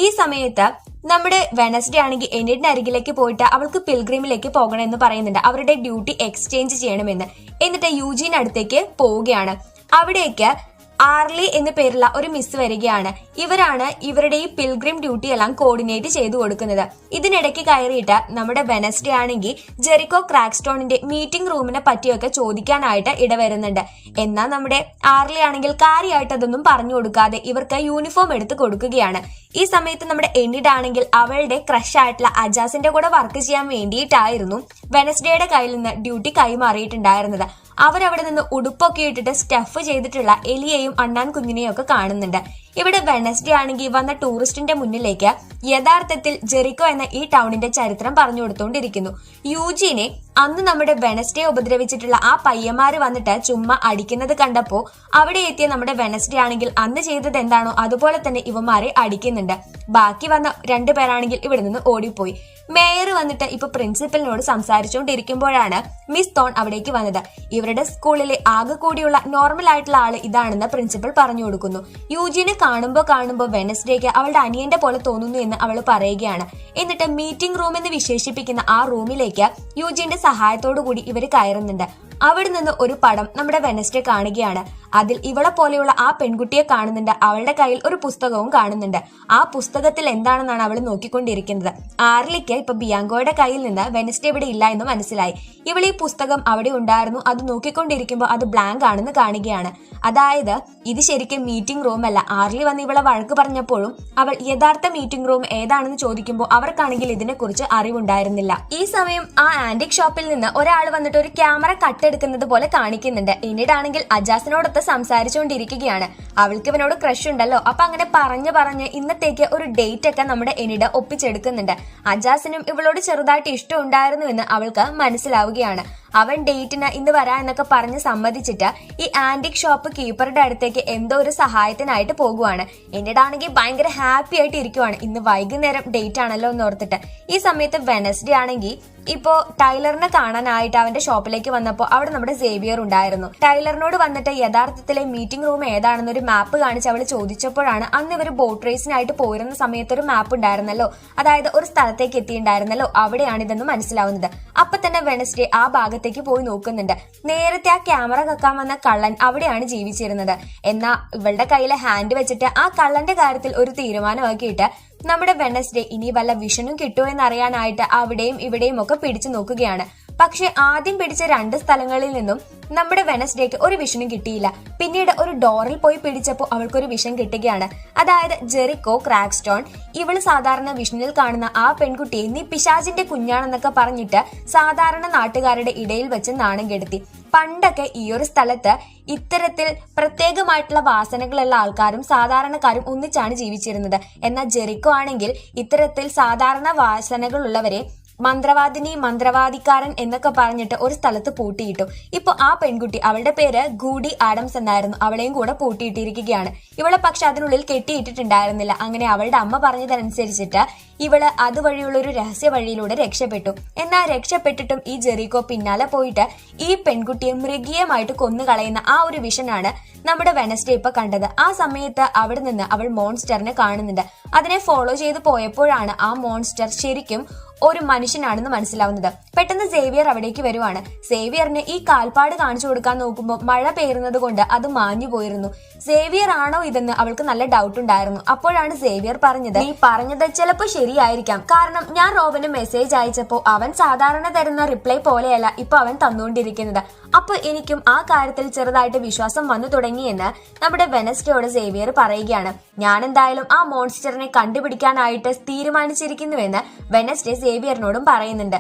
ഈ സമയത്ത് നമ്മുടെ വെനസ്ഡേ ആണെങ്കിൽ എനിഡിന്റെ അരികിലേക്ക് പോയിട്ട് അവൾക്ക് പിൽഗ്രിമിലേക്ക് പോകണമെന്ന് പറയുന്നുണ്ട്. അവരുടെ ഡ്യൂട്ടി എക്സ്ചേഞ്ച് ചെയ്യണമെന്ന്. എന്നിട്ട് യൂജീൻ അടുത്തേക്ക് പോവുകയാണ്. അവിടേക്ക് ആർലി എന്ന പേരുള്ള ഒരു മിസ് വരികയാണ്. ഇവരാണ് ഇവരുടെ ഈ പിൽഗ്രിം ഡ്യൂട്ടി എല്ലാം കോർഡിനേറ്റ് ചെയ്തു കൊടുക്കുന്നത്. ഇതിനിടയ്ക്ക് കയറിയിട്ട് നമ്മുടെ വെനസ്ഡേ ആണെങ്കിൽ ജെറിക്കോ ക്രാക്സ്റ്റോണിന്റെ മീറ്റിംഗ് റൂമിനെ പറ്റിയൊക്കെ ചോദിക്കാനായിട്ട് ഇടവരുന്നുണ്ട്. എന്നാൽ നമ്മുടെ ആർലി ആണെങ്കിൽ കാര്യമായിട്ട് അതൊന്നും പറഞ്ഞു കൊടുക്കാതെ ഇവർക്ക് യൂണിഫോം എടുത്ത് കൊടുക്കുകയാണ്. ഈ സമയത്ത് നമ്മുടെ എനിഡ് ആണെങ്കിൽ അവളുടെ ക്രഷ് ആയിട്ടുള്ള അജാസിന്റെ കൂടെ വർക്ക് ചെയ്യാൻ വേണ്ടിയിട്ടായിരുന്നു വെനസ്ഡേയുടെ കയ്യിൽ നിന്ന് ഡ്യൂട്ടി കൈമാറിയിട്ടുണ്ടായിരുന്നത്. അവരവിടെ നിന്ന് ഉടുപ്പൊക്കെ ഇട്ടിട്ട് സ്റ്റഫ് ചെയ്തിട്ടുള്ള എലിയെയും അണ്ണാൻ കുഞ്ഞിനെയും ഒക്കെ കാണുന്നുണ്ട്. ഇവിടെ വെനസ്ഡേ ആണെങ്കിൽ വന്ന ടൂറിസ്റ്റിന്റെ മുന്നിലേക്ക് യഥാർത്ഥത്തിൽ ജെറിക്കോ എന്ന ഈ ടൗണിന്റെ ചരിത്രം പറഞ്ഞു കൊടുത്തുകൊണ്ടിരിക്കുന്നു. യൂജീനെ അന്ന് നമ്മുടെ വെനസ്ഡേ ഉപദ്രവിച്ചിട്ടുള്ള ആ പയ്യന്മാര് വന്നിട്ട് ചുമ്മാ അടിക്കുന്നത് കണ്ടപ്പോ അവിടെ എത്തിയ നമ്മുടെ വെനസ്ഡേ ആണെങ്കിൽ അന്ന് ചെയ്തത് എന്താണോ അതുപോലെ തന്നെ ഇവന്മാരെ അടിക്കുന്നുണ്ട്. ബാക്കി വന്ന രണ്ടുപേരാണെങ്കിൽ ഇവിടെ നിന്ന് ഓടിപ്പോയി. മേയർ വന്നിട്ട് ഇപ്പൊ പ്രിൻസിപ്പലിനോട് സംസാരിച്ചുകൊണ്ടിരിക്കുമ്പോഴാണ് മിസ് തോൺ അവിടേക്ക് വന്നത്. ഇവരുടെ സ്കൂളിലെ ആകെ കൂടിയുള്ള നോർമൽ ആയിട്ടുള്ള ആള് ഇതാണെന്ന് പ്രിൻസിപ്പൽ പറഞ്ഞു കൊടുക്കുന്നു. യൂജീനെ കാണുമ്പോ വെനസ്ഡേക്ക് അവളുടെ അനിയന്റെ പോലെ തോന്നുന്നു എന്ന് അവൾ പറയുകയാണ്. എന്നിട്ട് മീറ്റിംഗ് റൂം എന്ന് വിശേഷിപ്പിക്കുന്ന ആ റൂമിലേക്ക് യൂജീന്റെ സഹായത്തോടു കൂടി ഇവർ കയറുന്നുണ്ട്. അവിടെ നിന്ന് ഒരു പടം നമ്മുടെ വെനസ്ഡേ കാണുകയാണ്. അതിൽ ഇവളെ പോലെയുള്ള ആ പെൺകുട്ടിയെ കാണുന്നുണ്ട്. അവളുടെ കയ്യിൽ ഒരു പുസ്തകവും കാണുന്നുണ്ട്. ആ പുസ്തകത്തിൽ എന്താണെന്നാണ് അവൾ നോക്കിക്കൊണ്ടിരിക്കുന്നത്. ആർലിക്ക് ഇപ്പൊ ബിയാങ്കോയുടെ കയ്യിൽ നിന്ന് വെനസ്ഡേ ഇവിടെ ഇല്ല എന്ന് മനസ്സിലായി. ഇവൾ ഈ പുസ്തകം അവിടെ ഉണ്ടായിരുന്നു, അത് നോക്കിക്കൊണ്ടിരിക്കുമ്പോൾ അത് ബ്ലാങ്ക് ആണെന്ന് കാണുകയാണ്. അതായത് ഇത് ശരിക്കും മീറ്റിംഗ് റൂം അല്ല. ആർലി വന്ന് ഇവളെ വഴക്ക് പറഞ്ഞപ്പോഴും അവൾ യഥാർത്ഥ മീറ്റിംഗ് റൂം ഏതാണെന്ന് ചോദിക്കുമ്പോൾ അവർക്കാണെങ്കിൽ ഇതിനെക്കുറിച്ച് അറിവുണ്ടായിരുന്നില്ല. ഈ സമയം ആ ആന്റിക് ഷോപ്പിൽ നിന്ന് ഒരാൾ വന്നിട്ട് ഒരു ക്യാമറ കട്ടെടുക്കുന്നത് പോലെ കാണിക്കുന്നുണ്ട്. എന്നിട്ടാണെങ്കിൽ അജാസിനോടൊത്ത് സംസാരിച്ചുകൊണ്ടിരിക്കുകയാണ്. അവൾക്ക് ഇവനോട് ക്രഷ് ഉണ്ടല്ലോ. അപ്പൊ അങ്ങനെ പറഞ്ഞ് ഇന്നത്തേക്ക് ഒരു ഡേറ്റ് ഒക്കെ നമ്മുടെ എനിഡ് ഒപ്പിച്ചെടുക്കുന്നുണ്ട്. അജാസിനും ഇവളോട് ചെറുതായിട്ട് ഇഷ്ടം ഉണ്ടായിരുന്നു എന്ന് അവൾക്ക് മനസ്സിലാവുകയാണ്. അവൻ ഡേറ്റിന് ഇന്ന് വരാ എന്നൊക്കെ പറഞ്ഞ് സമ്മതിച്ചിട്ട് ഈ ആന്റിക് ഷോപ്പ് കീപ്പറുടെ അടുത്തേക്ക് എന്തോ ഒരു സഹായത്തിനായിട്ട് പോകുവാണ്. എന്നിട്ടാണെങ്കിൽ ഭയങ്കര ഹാപ്പി ആയിട്ട് ഇരിക്കുവാണ്. ഇന്ന് വൈകുന്നേരം ഡേറ്റ് ആണല്ലോ എന്ന് ഓർത്തിട്ട്. ഈ സമയത്ത് വെനസ്ഡേ ആണെങ്കിൽ ഇപ്പോ ടൈലറിനെ കാണാനായിട്ട് അവന്റെ ഷോപ്പിലേക്ക് വന്നപ്പോൾ അവിടെ നമ്മുടെ സേവിയർ ഉണ്ടായിരുന്നു. ടൈലറിനോട് വന്നിട്ട് യഥാർത്ഥത്തിലെ മീറ്റിംഗ് റൂം ഏതാണെന്ന് ഒരു മാപ്പ് കാണിച്ച് അവൾ ചോദിച്ചപ്പോഴാണ് അന്ന് ഇവർ ബോട്ട് റേസിനായിട്ട് പോയിരുന്ന സമയത്ത് ഒരു മാപ്പ് ഉണ്ടായിരുന്നല്ലോ, അതായത് ഒരു സ്ഥലത്തേക്ക് എത്തിയിട്ടുണ്ടായിരുന്നല്ലോ, അവിടെയാണിതെന്ന് മനസ്സിലാവുന്നത്. അപ്പൊ തന്നെ വെനസ്ഡേ ആ ഭാഗത്തേക്ക് പോയി നോക്കുന്നുണ്ട്. നേരത്തെ ആ ക്യാമറ കക്കാൻ വന്ന കള്ളൻ അവിടെയാണ് ജീവിച്ചിരുന്നത്. എന്നാൽ ഇവളുടെ കയ്യിലെ ഹാൻഡ് വെച്ചിട്ട് ആ കള്ളന്റെ കാര്യത്തിൽ ഒരു തീരുമാനമാക്കിയിട്ട് നമ്മുടെ വെനസ്ഡേ ഇനി വല്ല വിഷനും കിട്ടുമോ എന്നറിയാനായിട്ട് അവിടെയും ഇവിടെയും ഒക്കെ പിടിച്ചു നോക്കുകയാണ്. പക്ഷെ ആദ്യം പിടിച്ച 2 സ്ഥലങ്ങളിൽ നിന്നും നമ്മുടെ വെനസ്ഡേക്ക് ഒരു വിഷനും കിട്ടിയില്ല. പിന്നീട് ഒരു ഡോറിൽ പോയി പിടിച്ചപ്പോൾ അവൾക്കൊരു വിഷൻ കിട്ടുകയാണ്. അതായത് ജെറിക്കോ ക്രാക്സ്റ്റോൺ ഇവള് സാധാരണ വിഷനിൽ കാണുന്ന ആ പെൺകുട്ടിയെ നീ പിശാചിന്റെ കുഞ്ഞാണെന്നൊക്കെ പറഞ്ഞിട്ട് സാധാരണ നാട്ടുകാരുടെ ഇടയിൽ വെച്ച് നാണം കെടുത്തി. പണ്ടൊക്കെ ഈ ഒരു സ്ഥലത്ത് ഇത്തരത്തിൽ പ്രത്യേകമായിട്ടുള്ള വാസനകളുള്ള ആൾക്കാരും സാധാരണക്കാരും ഒന്നിച്ചാണ് ജീവിച്ചിരുന്നത്. എന്നാൽ ജെറിക്കോ ആണെങ്കിൽ ഇത്തരത്തിൽ സാധാരണ വാസനകളുള്ളവരെ മന്ത്രവാദിനി, മന്ത്രവാദിക്കാരൻ എന്നൊക്കെ പറഞ്ഞിട്ട് ഒരു സ്ഥലത്ത് പൂട്ടിയിട്ടു. ഇപ്പൊ ആ പെൺകുട്ടി, അവളുടെ പേര് ഗൂഡി ആഡംസ് എന്നായിരുന്നു, അവളെയും കൂടെ പൂട്ടിയിട്ടിരിക്കുകയാണ്. ഇവളെ പക്ഷെ അതിനുള്ളിൽ കെട്ടിയിട്ടിട്ടുണ്ടായിരുന്നില്ല. അങ്ങനെ അവളുടെ അമ്മ പറഞ്ഞതനുസരിച്ചിട്ട് ഇവള് അതുവഴിയുള്ള ഒരു രഹസ്യ വഴിയിലൂടെ രക്ഷപ്പെട്ടു. എന്നാൽ രക്ഷപ്പെട്ടിട്ടും ഈ ജെറിക്കോ പിന്നാലെ പോയിട്ട് ഈ പെൺകുട്ടിയെ മൃഗീയമായിട്ട് കൊന്നുകളയുന്ന ആ ഒരു വിഷനാണ് നമ്മുടെ വെനസ്ഡേ ഇപ്പൊ കണ്ടത്. ആ സമയത്ത് അവിടെ നിന്ന് അവൾ മോൺസ്റ്ററിനെ കാണുന്നുണ്ട്. അതിനെ ഫോളോ ചെയ്ത് പോയപ്പോഴാണ് ആ മോൺസ്റ്റർ ശരിക്കും ഒരു മനുഷ്യനാണെന്ന് മനസ്സിലാവുന്നത്. പെട്ടെന്ന് സേവിയർ അവിടേക്ക് വരുവാണ്. സേവിയറിന് ഈ കാൽപ്പാട് കാണിച്ചു കൊടുക്കാൻ നോക്കുമ്പോൾ മഴ പെയ്യുന്നത് കൊണ്ട് അത് മാഞ്ഞു പോയിരുന്നു. സേവിയർ ആണോ ഇതെന്ന് അവൾക്ക് നല്ല ഡൗട്ട് ഉണ്ടായിരുന്നു. അപ്പോഴാണ് സേവിയർ പറഞ്ഞത്, നീ പറഞ്ഞത് ചിലപ്പോൾ ശരിയായിരിക്കാം. കാരണം ഞാൻ റോബിന് മെസ്സേജ് അയച്ചപ്പോൾ അവൻ സാധാരണ തരുന്ന റിപ്ലൈ പോലെയല്ല ഇപ്പൊ അവൻ തന്നുകൊണ്ടിരിക്കുന്നത്. അപ്പൊ എനിക്കും ആ കാര്യത്തിൽ ചെറുതായിട്ട് വിശ്വാസം വന്നു തുടങ്ങിയെന്ന് നമ്മുടെ വെനസ്ഡേയോട് സേവിയർ പറയുകയാണ്. ഞാൻ എന്തായാലും ആ മോൺസ്റ്ററിനെ കണ്ടുപിടിക്കാനായിട്ട് തീരുമാനിച്ചിരിക്കുന്നുവെന്ന് വെനസ്ഡേ സേവിയറിനോടും പറയുന്നുണ്ട്.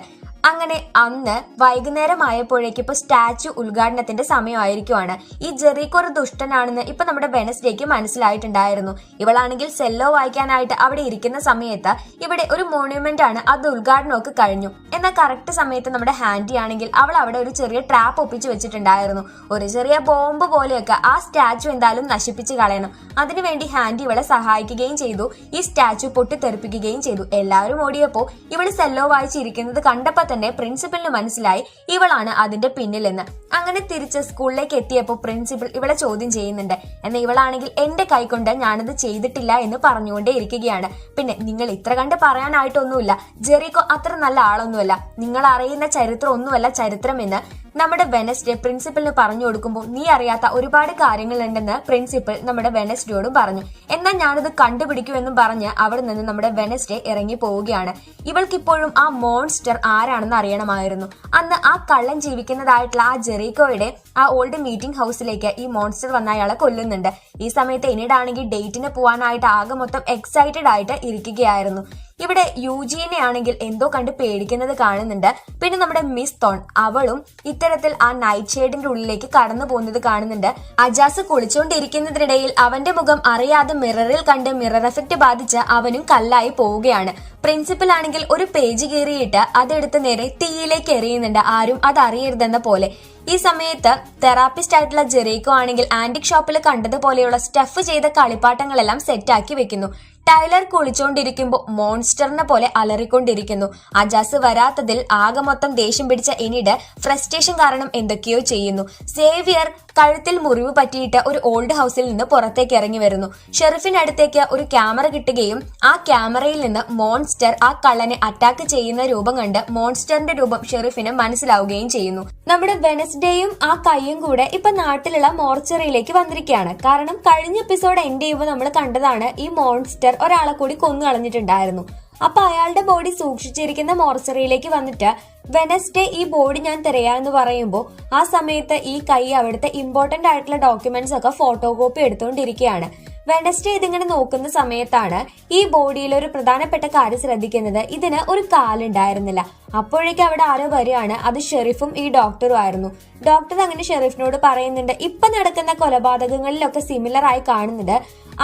അങ്ങനെ അന്ന് വൈകുന്നേരമായപ്പോഴേക്ക് ഇപ്പൊ സ്റ്റാച്യു ഉദ്ഘാടനത്തിന്റെ സമയമായിരിക്കുവാണ്. ഈ ജെറീക്കോ ഒരു ദുഷ്ടനാണെന്ന് ഇപ്പൊ നമ്മുടെ വെനസ്ഡേക്ക് മനസ്സിലായിട്ടുണ്ടായിരുന്നു. ഇവളാണെങ്കിൽ സെല്ലോ വായിക്കാനായിട്ട് അവിടെ ഇരിക്കുന്ന സമയത്ത് ഇവിടെ ഒരു മോണ്യുമെന്റ് ആണ്, അത് ഉദ്ഘാടനമൊക്കെ കഴിഞ്ഞു. എന്നാൽ കറക്റ്റ് സമയത്ത് നമ്മുടെ ഹാൻഡി ആണെങ്കിൽ അവൾ അവിടെ ഒരു ചെറിയ ട്രാപ്പ് ഒപ്പിച്ചു വെച്ചിട്ടുണ്ടായിരുന്നു. ഒരു ചെറിയ ബോംബ് പോലെയൊക്കെ ആ സ്റ്റാച്യു എന്തായാലും നശിപ്പിച്ച് കളയണം. അതിനുവേണ്ടി ഹാൻഡി ഇവളെ സഹായിക്കുകയും ചെയ്തു. ഈ സ്റ്റാച്യു പൊട്ടിത്തെറിപ്പിക്കുകയും ചെയ്തു. എല്ലാവരും ഓടിയപ്പോ ഇവള് സെല്ലോ വായിച്ചിരിക്കുന്നത് കണ്ടപ്പോ തന്നെ പ്രിൻസിപ്പലിന് മനസ്സിലായി ഇവളാണ് അതിന്റെ പിന്നിലെന്ന്. അങ്ങനെ തിരിച്ച് സ്കൂളിലേക്ക് എത്തിയപ്പോൾ പ്രിൻസിപ്പൽ ഇവളെ ചോദ്യം ചെയ്യുന്നുണ്ട്. എന്നാൽ ഇവളാണെങ്കിൽ എന്റെ കൈകൊണ്ട് ഞാനത് ചെയ്തിട്ടില്ല എന്ന് പറഞ്ഞുകൊണ്ടേ ഇരിക്കുകയാണ്. പിന്നെ നിങ്ങൾ ഇത്ര കണ്ട് പറയാനായിട്ടൊന്നുമില്ല, ജെറീക്കോ അത്ര നല്ല ആളൊന്നുമല്ല, നിങ്ങൾ അറിയുന്ന ചരിത്രം ഒന്നുമല്ല ചരിത്രം എന്ന് നമ്മുടെ വെനസ്ഡേ പ്രിൻസിപ്പലിന് പറഞ്ഞു കൊടുക്കുമ്പോൾ നീ അറിയാത്ത ഒരുപാട് കാര്യങ്ങളുണ്ടെന്ന് പ്രിൻസിപ്പൽ നമ്മുടെ വെനസ്ഡേയോടും പറഞ്ഞു. എന്നാൽ ഞാനത് കണ്ടുപിടിക്കുമെന്നും പറഞ്ഞ് അവിടെ നിന്ന് നമ്മുടെ വെനസ്ഡേ ഇറങ്ങി പോവുകയാണ്. ഇവൾക്കിപ്പോഴും ആ മോൺസ്റ്റർ ആരാണെന്ന് അറിയണമായിരുന്നു. അന്ന് ആ കള്ളൻ ജീവിക്കുന്നതായിട്ടുള്ള ആ ജെറീക്കോയുടെ ആ ഓൾഡ് മീറ്റിംഗ് ഹൗസിലേക്ക് ഈ മോൺസ്റ്റർ വന്ന അയാളെ കൊല്ലുന്നുണ്ട്. ഈ സമയത്ത് എനിടാണെങ്കിൽ ഡേറ്റിന് പോവാനായിട്ട് ആകെ മൊത്തം എക്സൈറ്റഡ് ആയിട്ട് ഇരിക്കുകയായിരുന്നു. ഇവിടെ യൂജീനെ ആണെങ്കിൽ എന്തോ കണ്ട് പേടിക്കുന്നത് കാണുന്നുണ്ട്. പിന്നെ നമ്മുടെ മിസ് തോൺ അവളും ഇത്തരത്തിൽ ആ നൈറ്റ് ഷെയ്ഡിന്റെ ഉള്ളിലേക്ക് കടന്നു പോകുന്നത് കാണുന്നുണ്ട്. അജാസ് കുളിച്ചുകൊണ്ടിരിക്കുന്നതിനിടയിൽ അവന്റെ മുഖം അറിയാതെ മിററിൽ കണ്ട് മിറർ എഫക്ട് ബാധിച്ച് അവനും കല്ലായി പോവുകയാണ്. പ്രിൻസിപ്പൽ ആണെങ്കിൽ ഒരു പേജ് കീറിയിട്ട് അതെടുത്ത് നേരെ തീയിലേക്ക് എറിയുന്നുണ്ട്, ആരും അത് അറിയരുതെന്ന പോലെ. ഈ സമയത്ത് തെറാപ്പിസ്റ്റ് ആയിട്ടുള്ള ജെറീക്കോ ആണെങ്കിൽ ആന്റിക് ഷോപ്പിൽ കണ്ടതുപോലെയുള്ള സ്റ്റഫ് ചെയ്ത കളിപ്പാട്ടങ്ങളെല്ലാം സെറ്റാക്കി വെക്കുന്നു. ടൈലർ കുളിച്ചോണ്ടിരിക്കുമ്പോൾ മോൺസ്റ്ററിനെ പോലെ അലറിക്കൊണ്ടിരിക്കുന്നു. അജാസ് വരാത്തതിൽ ആകെ മൊത്തം ദേഷ്യം പിടിച്ച എനിഡ് ഫ്രസ്ട്രേഷൻ കാരണം എന്തൊക്കെയോ ചെയ്യുന്നു. സേവിയർ കഴുത്തിൽ മുറിവ് പറ്റിയിട്ട് ഒരു ഓൾഡ് ഹൗസിൽ നിന്ന് പുറത്തേക്ക് ഇറങ്ങി വരുന്നു. ഷെറിഫിനടുത്തേക്ക് ഒരു ക്യാമറ കിട്ടുകയും ആ ക്യാമറയിൽ നിന്ന് മോൺസ്റ്റർ ആ കള്ളനെ അറ്റാക്ക് ചെയ്യുന്ന രൂപം കണ്ട് മോൺസ്റ്ററിന്റെ രൂപം ഷെറിഫിന് മനസ്സിലാവുകയും ചെയ്യുന്നു. നമ്മുടെ വെനസ്ഡേയും ആ കൈയും കൂടെ ഇപ്പൊ നാട്ടിലുള്ള മോർച്ചറിയിലേക്ക് വന്നിരിക്കുകയാണ്. കാരണം കഴിഞ്ഞ എപ്പിസോഡ് എൻഡ് ചെയ്യുമ്പോൾ നമ്മൾ കണ്ടതാണ് ഈ മോൺസ്റ്റർ ഒരാളെ കൂടി കൊന്നു കളഞ്ഞിട്ടുണ്ടായിരുന്നു. അപ്പൊ അയാളുടെ ബോഡി സൂക്ഷിച്ചിരിക്കുന്ന മോർച്ചറിയിലേക്ക് വന്നിട്ട് വെനസ്ഡേ ഈ ബോഡി ഞാൻ തിരയാന്ന് പറയുമ്പോൾ ആ സമയത്ത് ഈ കൈ അവിടുത്തെ ഇമ്പോർട്ടന്റ് ആയിട്ടുള്ള ഡോക്യുമെന്റ്സ് ഒക്കെ ഫോട്ടോ കോപ്പി എടുത്തുകൊണ്ടിരിക്കുകയാണ്. വെനസ്ഡേ ഇതിങ്ങനെ നോക്കുന്ന സമയത്താണ് ഈ ബോഡിയിൽ ഒരു പ്രധാനപ്പെട്ട കാര്യം ശ്രദ്ധിക്കുന്നത്. ഇതിന് ഒരു കാലുണ്ടായിരുന്നില്ല. അപ്പോഴേക്കും അവിടെ ആരോ വരികയാണ്. അത് ഷെറിഫും ഈ ഡോക്ടറും ആയിരുന്നു. ഡോക്ടർ അങ്ങനെ ഷെറിഫിനോട് പറയുന്നുണ്ട്, ഇപ്പൊ നടക്കുന്ന കൊലപാതകങ്ങളിലൊക്കെ സിമിലർ ആയി കാണുന്നത്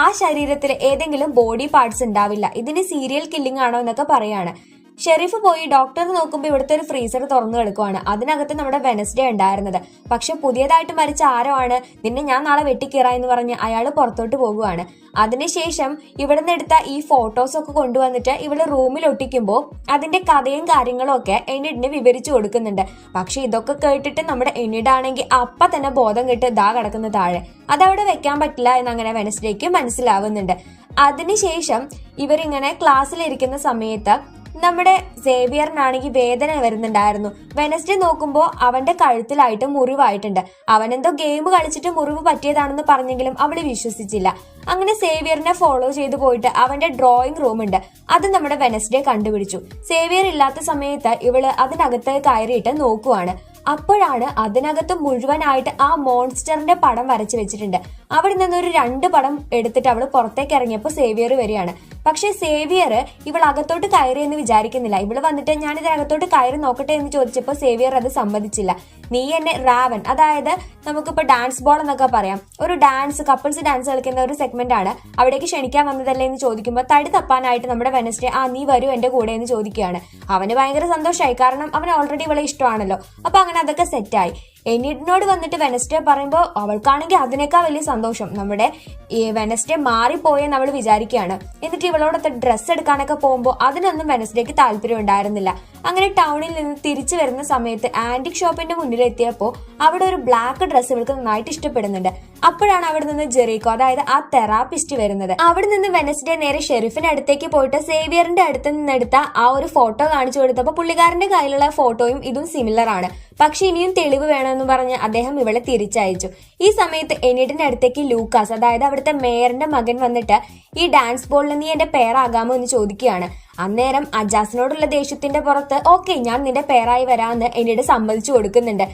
ആ ശരീരത്തിൽ ഏതെങ്കിലും ബോഡി പാർട്സ് ഉണ്ടാവില്ല, ഇതിന് സീരിയൽ കില്ലിംഗ് ആണോ എന്നൊക്കെ പറയാണ്. ഷെരീഫ് പോയി ഡോക്ടർ നോക്കുമ്പോൾ ഇവിടുത്തെ ഒരു ഫ്രീസർ തുറന്നു കിടക്കുവാണ്. അതിനകത്ത് നമ്മുടെ വെനസ്ഡേ ഉണ്ടായിരുന്നത്. പക്ഷെ പുതിയതായിട്ട് മരിച്ച ആരോ ആണ്, നിന്നെ ഞാൻ നാളെ വെട്ടിക്കീറാ എന്ന് പറഞ്ഞ് അയാൾ പുറത്തോട്ട് പോകുവാണ്. അതിനുശേഷം ഇവിടുന്ന് എടുത്ത ഈ ഫോട്ടോസ് ഒക്കെ കൊണ്ടുവന്നിട്ട് ഇവള് റൂമിൽ ഒട്ടിക്കുമ്പോൾ അതിന്റെ കഥയും കാര്യങ്ങളും ഒക്കെ എനിഡിന് വിവരിച്ചു കൊടുക്കുന്നുണ്ട്. പക്ഷെ ഇതൊക്കെ കേട്ടിട്ട് നമ്മുടെ എനിഡാണെങ്കിൽ അപ്പ തന്നെ ബോധം കെട്ട് ദാ കിടക്കുന്ന താഴെ. അതവിടെ വെക്കാൻ പറ്റില്ല എന്നങ്ങനെ വെനസ്ഡേക്ക് മനസ്സിലാവുന്നുണ്ട്. അതിനുശേഷം ഇവരിങ്ങനെ ക്ലാസ്സിലിരിക്കുന്ന സമയത്ത് നമ്മുടെ സേവിയറിനാണെങ്കിൽ വേദന വരുന്നുണ്ടായിരുന്നു. വെനസ്ഡേ നോക്കുമ്പോൾ അവന്റെ കഴുത്തിലായിട്ട് മുറിവായിട്ടുണ്ട്. അവനെന്തോ ഗെയിം കളിച്ചിട്ട് മുറിവ് പറ്റിയതാണെന്ന് പറഞ്ഞെങ്കിലും അവള് വിശ്വസിച്ചില്ല. അങ്ങനെ സേവിയറിനെ ഫോളോ ചെയ്തു പോയിട്ട് അവന്റെ ഡ്രോയിങ് റൂം ഉണ്ട്, അത് നമ്മുടെ വെനസ്ഡേ കണ്ടുപിടിച്ചു. സേവിയർ ഇല്ലാത്ത സമയത്ത് ഇവള് അതിനകത്ത് കയറിയിട്ട് നോക്കുവാണ്. അപ്പോഴാണ് അതിനകത്ത് മുഴുവനായിട്ട് ആ മോൺസ്റ്ററിന്റെ പടം വരച്ചു വെച്ചിട്ടുണ്ട്. അവിടെ നിന്നൊരു 2 പടം എടുത്തിട്ട് അവള് പുറത്തേക്ക് ഇറങ്ങിയപ്പോൾ സേവിയർ വരികയാണ്. പക്ഷെ സേവിയർ ഇവൾ അകത്തോട്ട് കയറി എന്ന് വിചാരിക്കുന്നില്ല. ഇവള് വന്നിട്ട് ഞാൻ ഇതിനകത്തോട്ട് കയറി നോക്കട്ടെ എന്ന് ചോദിച്ചപ്പോൾ സേവിയർ അത് സമ്മതിച്ചില്ല. നീ എന്നെ റാവൻ, അതായത് നമുക്കിപ്പോ ഡാൻസ് ബോൾ എന്നൊക്കെ പറയാം, ഒരു ഡാൻസ് കപ്പിൾസ് ഡാൻസ് കളിക്കുന്ന ഒരു സെഗ്മെന്റ് ആണ്, അവിടേക്ക് ക്ഷണിക്കാൻ വന്നതല്ലേ എന്ന് ചോദിക്കുമ്പോൾ തടി തപ്പാനായിട്ട് നമ്മുടെ വെനസ്ഡേ നീ വരൂ എന്റെ കൂടെ എന്ന് ചോദിക്കുകയാണ്. അവന് ഭയങ്കര സന്തോഷമായി, കാരണം അവന് ഓൾറെഡി ഇവളെ ഇഷ്ടമാണല്ലോ. അപ്പൊ അങ്ങനെ അതൊക്കെ സെറ്റായി. എനിഡിനോട് വന്നിട്ട് വെനസ്ഡേ പറയുമ്പോൾ അവൾക്കാണെങ്കിൽ അതിനേക്കാൾ വലിയ സന്തോഷം. നമ്മുടെ ഈ വെനസ്ഡേ മാറിപ്പോയെന്ന് അവൾ വിചാരിക്കുകയാണ്. എന്നിട്ട് ഇവളോടൊത്ത് ഡ്രസ്സ് എടുക്കാനൊക്കെ പോകുമ്പോൾ അതിനൊന്നും വെനസ്ഡേക്ക് താല്പര്യം ഉണ്ടായിരുന്നില്ല. അങ്ങനെ ടൗണിൽ നിന്ന് തിരിച്ചു വരുന്ന സമയത്ത് ആന്റിക് ഷോപ്പിന്റെ മുന്നിലെത്തിയപ്പോൾ അവിടെ ഒരു ബ്ലാക്ക് ഡ്രസ്സ് ഇവൾക്ക് നന്നായിട്ട് ഇഷ്ടപ്പെടുന്നുണ്ട്. അപ്പോഴാണ് അവിടെ നിന്ന് ജെറീക്കോ, അതായത് ആ തെറാപ്പിസ്റ്റ് വരുന്നത്. അവിടെ നിന്ന് വെനസ്ഡേ നേരെ ഷെരീഫിന്റെ അടുത്തേക്ക് പോയിട്ട് സേവിയറിന്റെ അടുത്ത് നിന്നെടുത്ത ആ ഒരു ഫോട്ടോ കാണിച്ചു കൊടുത്തപ്പോൾ പുള്ളിക്കാരന്റെ കയ്യിലുള്ള ഫോട്ടോയും ഇതും സിമിലർ ആണ്. പക്ഷെ ഇനിയും തെളിവ് വേണമെന്ന് പറഞ്ഞ് അദ്ദേഹം ഇവളെ തിരിച്ചയച്ചു. ഈ സമയത്ത് എനിഡിന്റെ അടുത്തേക്ക് ലൂക്കാസ്, അതായത് അവിടുത്തെ മേയറിന്റെ മകൻ വന്നിട്ട് ഈ ഡാൻസ് ബോളിൽ നീ എന്റെ പേരാകാമോ എന്ന് ചോദിക്കുകയാണ്. അന്നേരം അജാസിനോടുള്ള ദേഷ്യത്തിന്റെ പുറത്ത് ഓക്കെ ഞാൻ നിന്റെ പേരായി വരാമെന്ന് എനിഡ് സമ്മതിച്ചു കൊടുക്കുന്നുണ്ട്.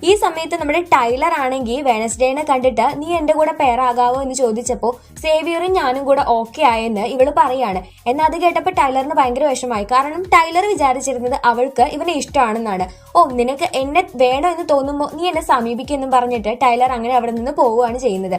ഈ സമയത്ത് നമ്മുടെ ടൈലർ ആണെങ്കിൽ വെനസ്ഡേനെ കണ്ടിട്ട് നീ എന്റെ കൂടെ പേരാകാവോ എന്ന് ചോദിച്ചപ്പോൾ സേവിയറും ഞാനും കൂടെ ഓക്കെ ആയെന്ന് ഇവള് പറയാണ്. എന്നാൽ അത് കേട്ടപ്പോൾ ടൈലറിന് ഭയങ്കര വിഷമായി. കാരണം ടൈലർ വിചാരിച്ചിരുന്നത് അവൾക്ക് ഇവനെ ഇഷ്ടമാണെന്നാണ്. ഓ നിനക്ക് എന്നെ വേണോ എന്ന് തോന്നുമ്പോൾ നീ എന്നെ സമീപിക്കുമെന്നും പറഞ്ഞിട്ട് ടൈലർ അങ്ങനെ അവിടെ നിന്ന് പോവുകയാണ് ചെയ്യുന്നത്.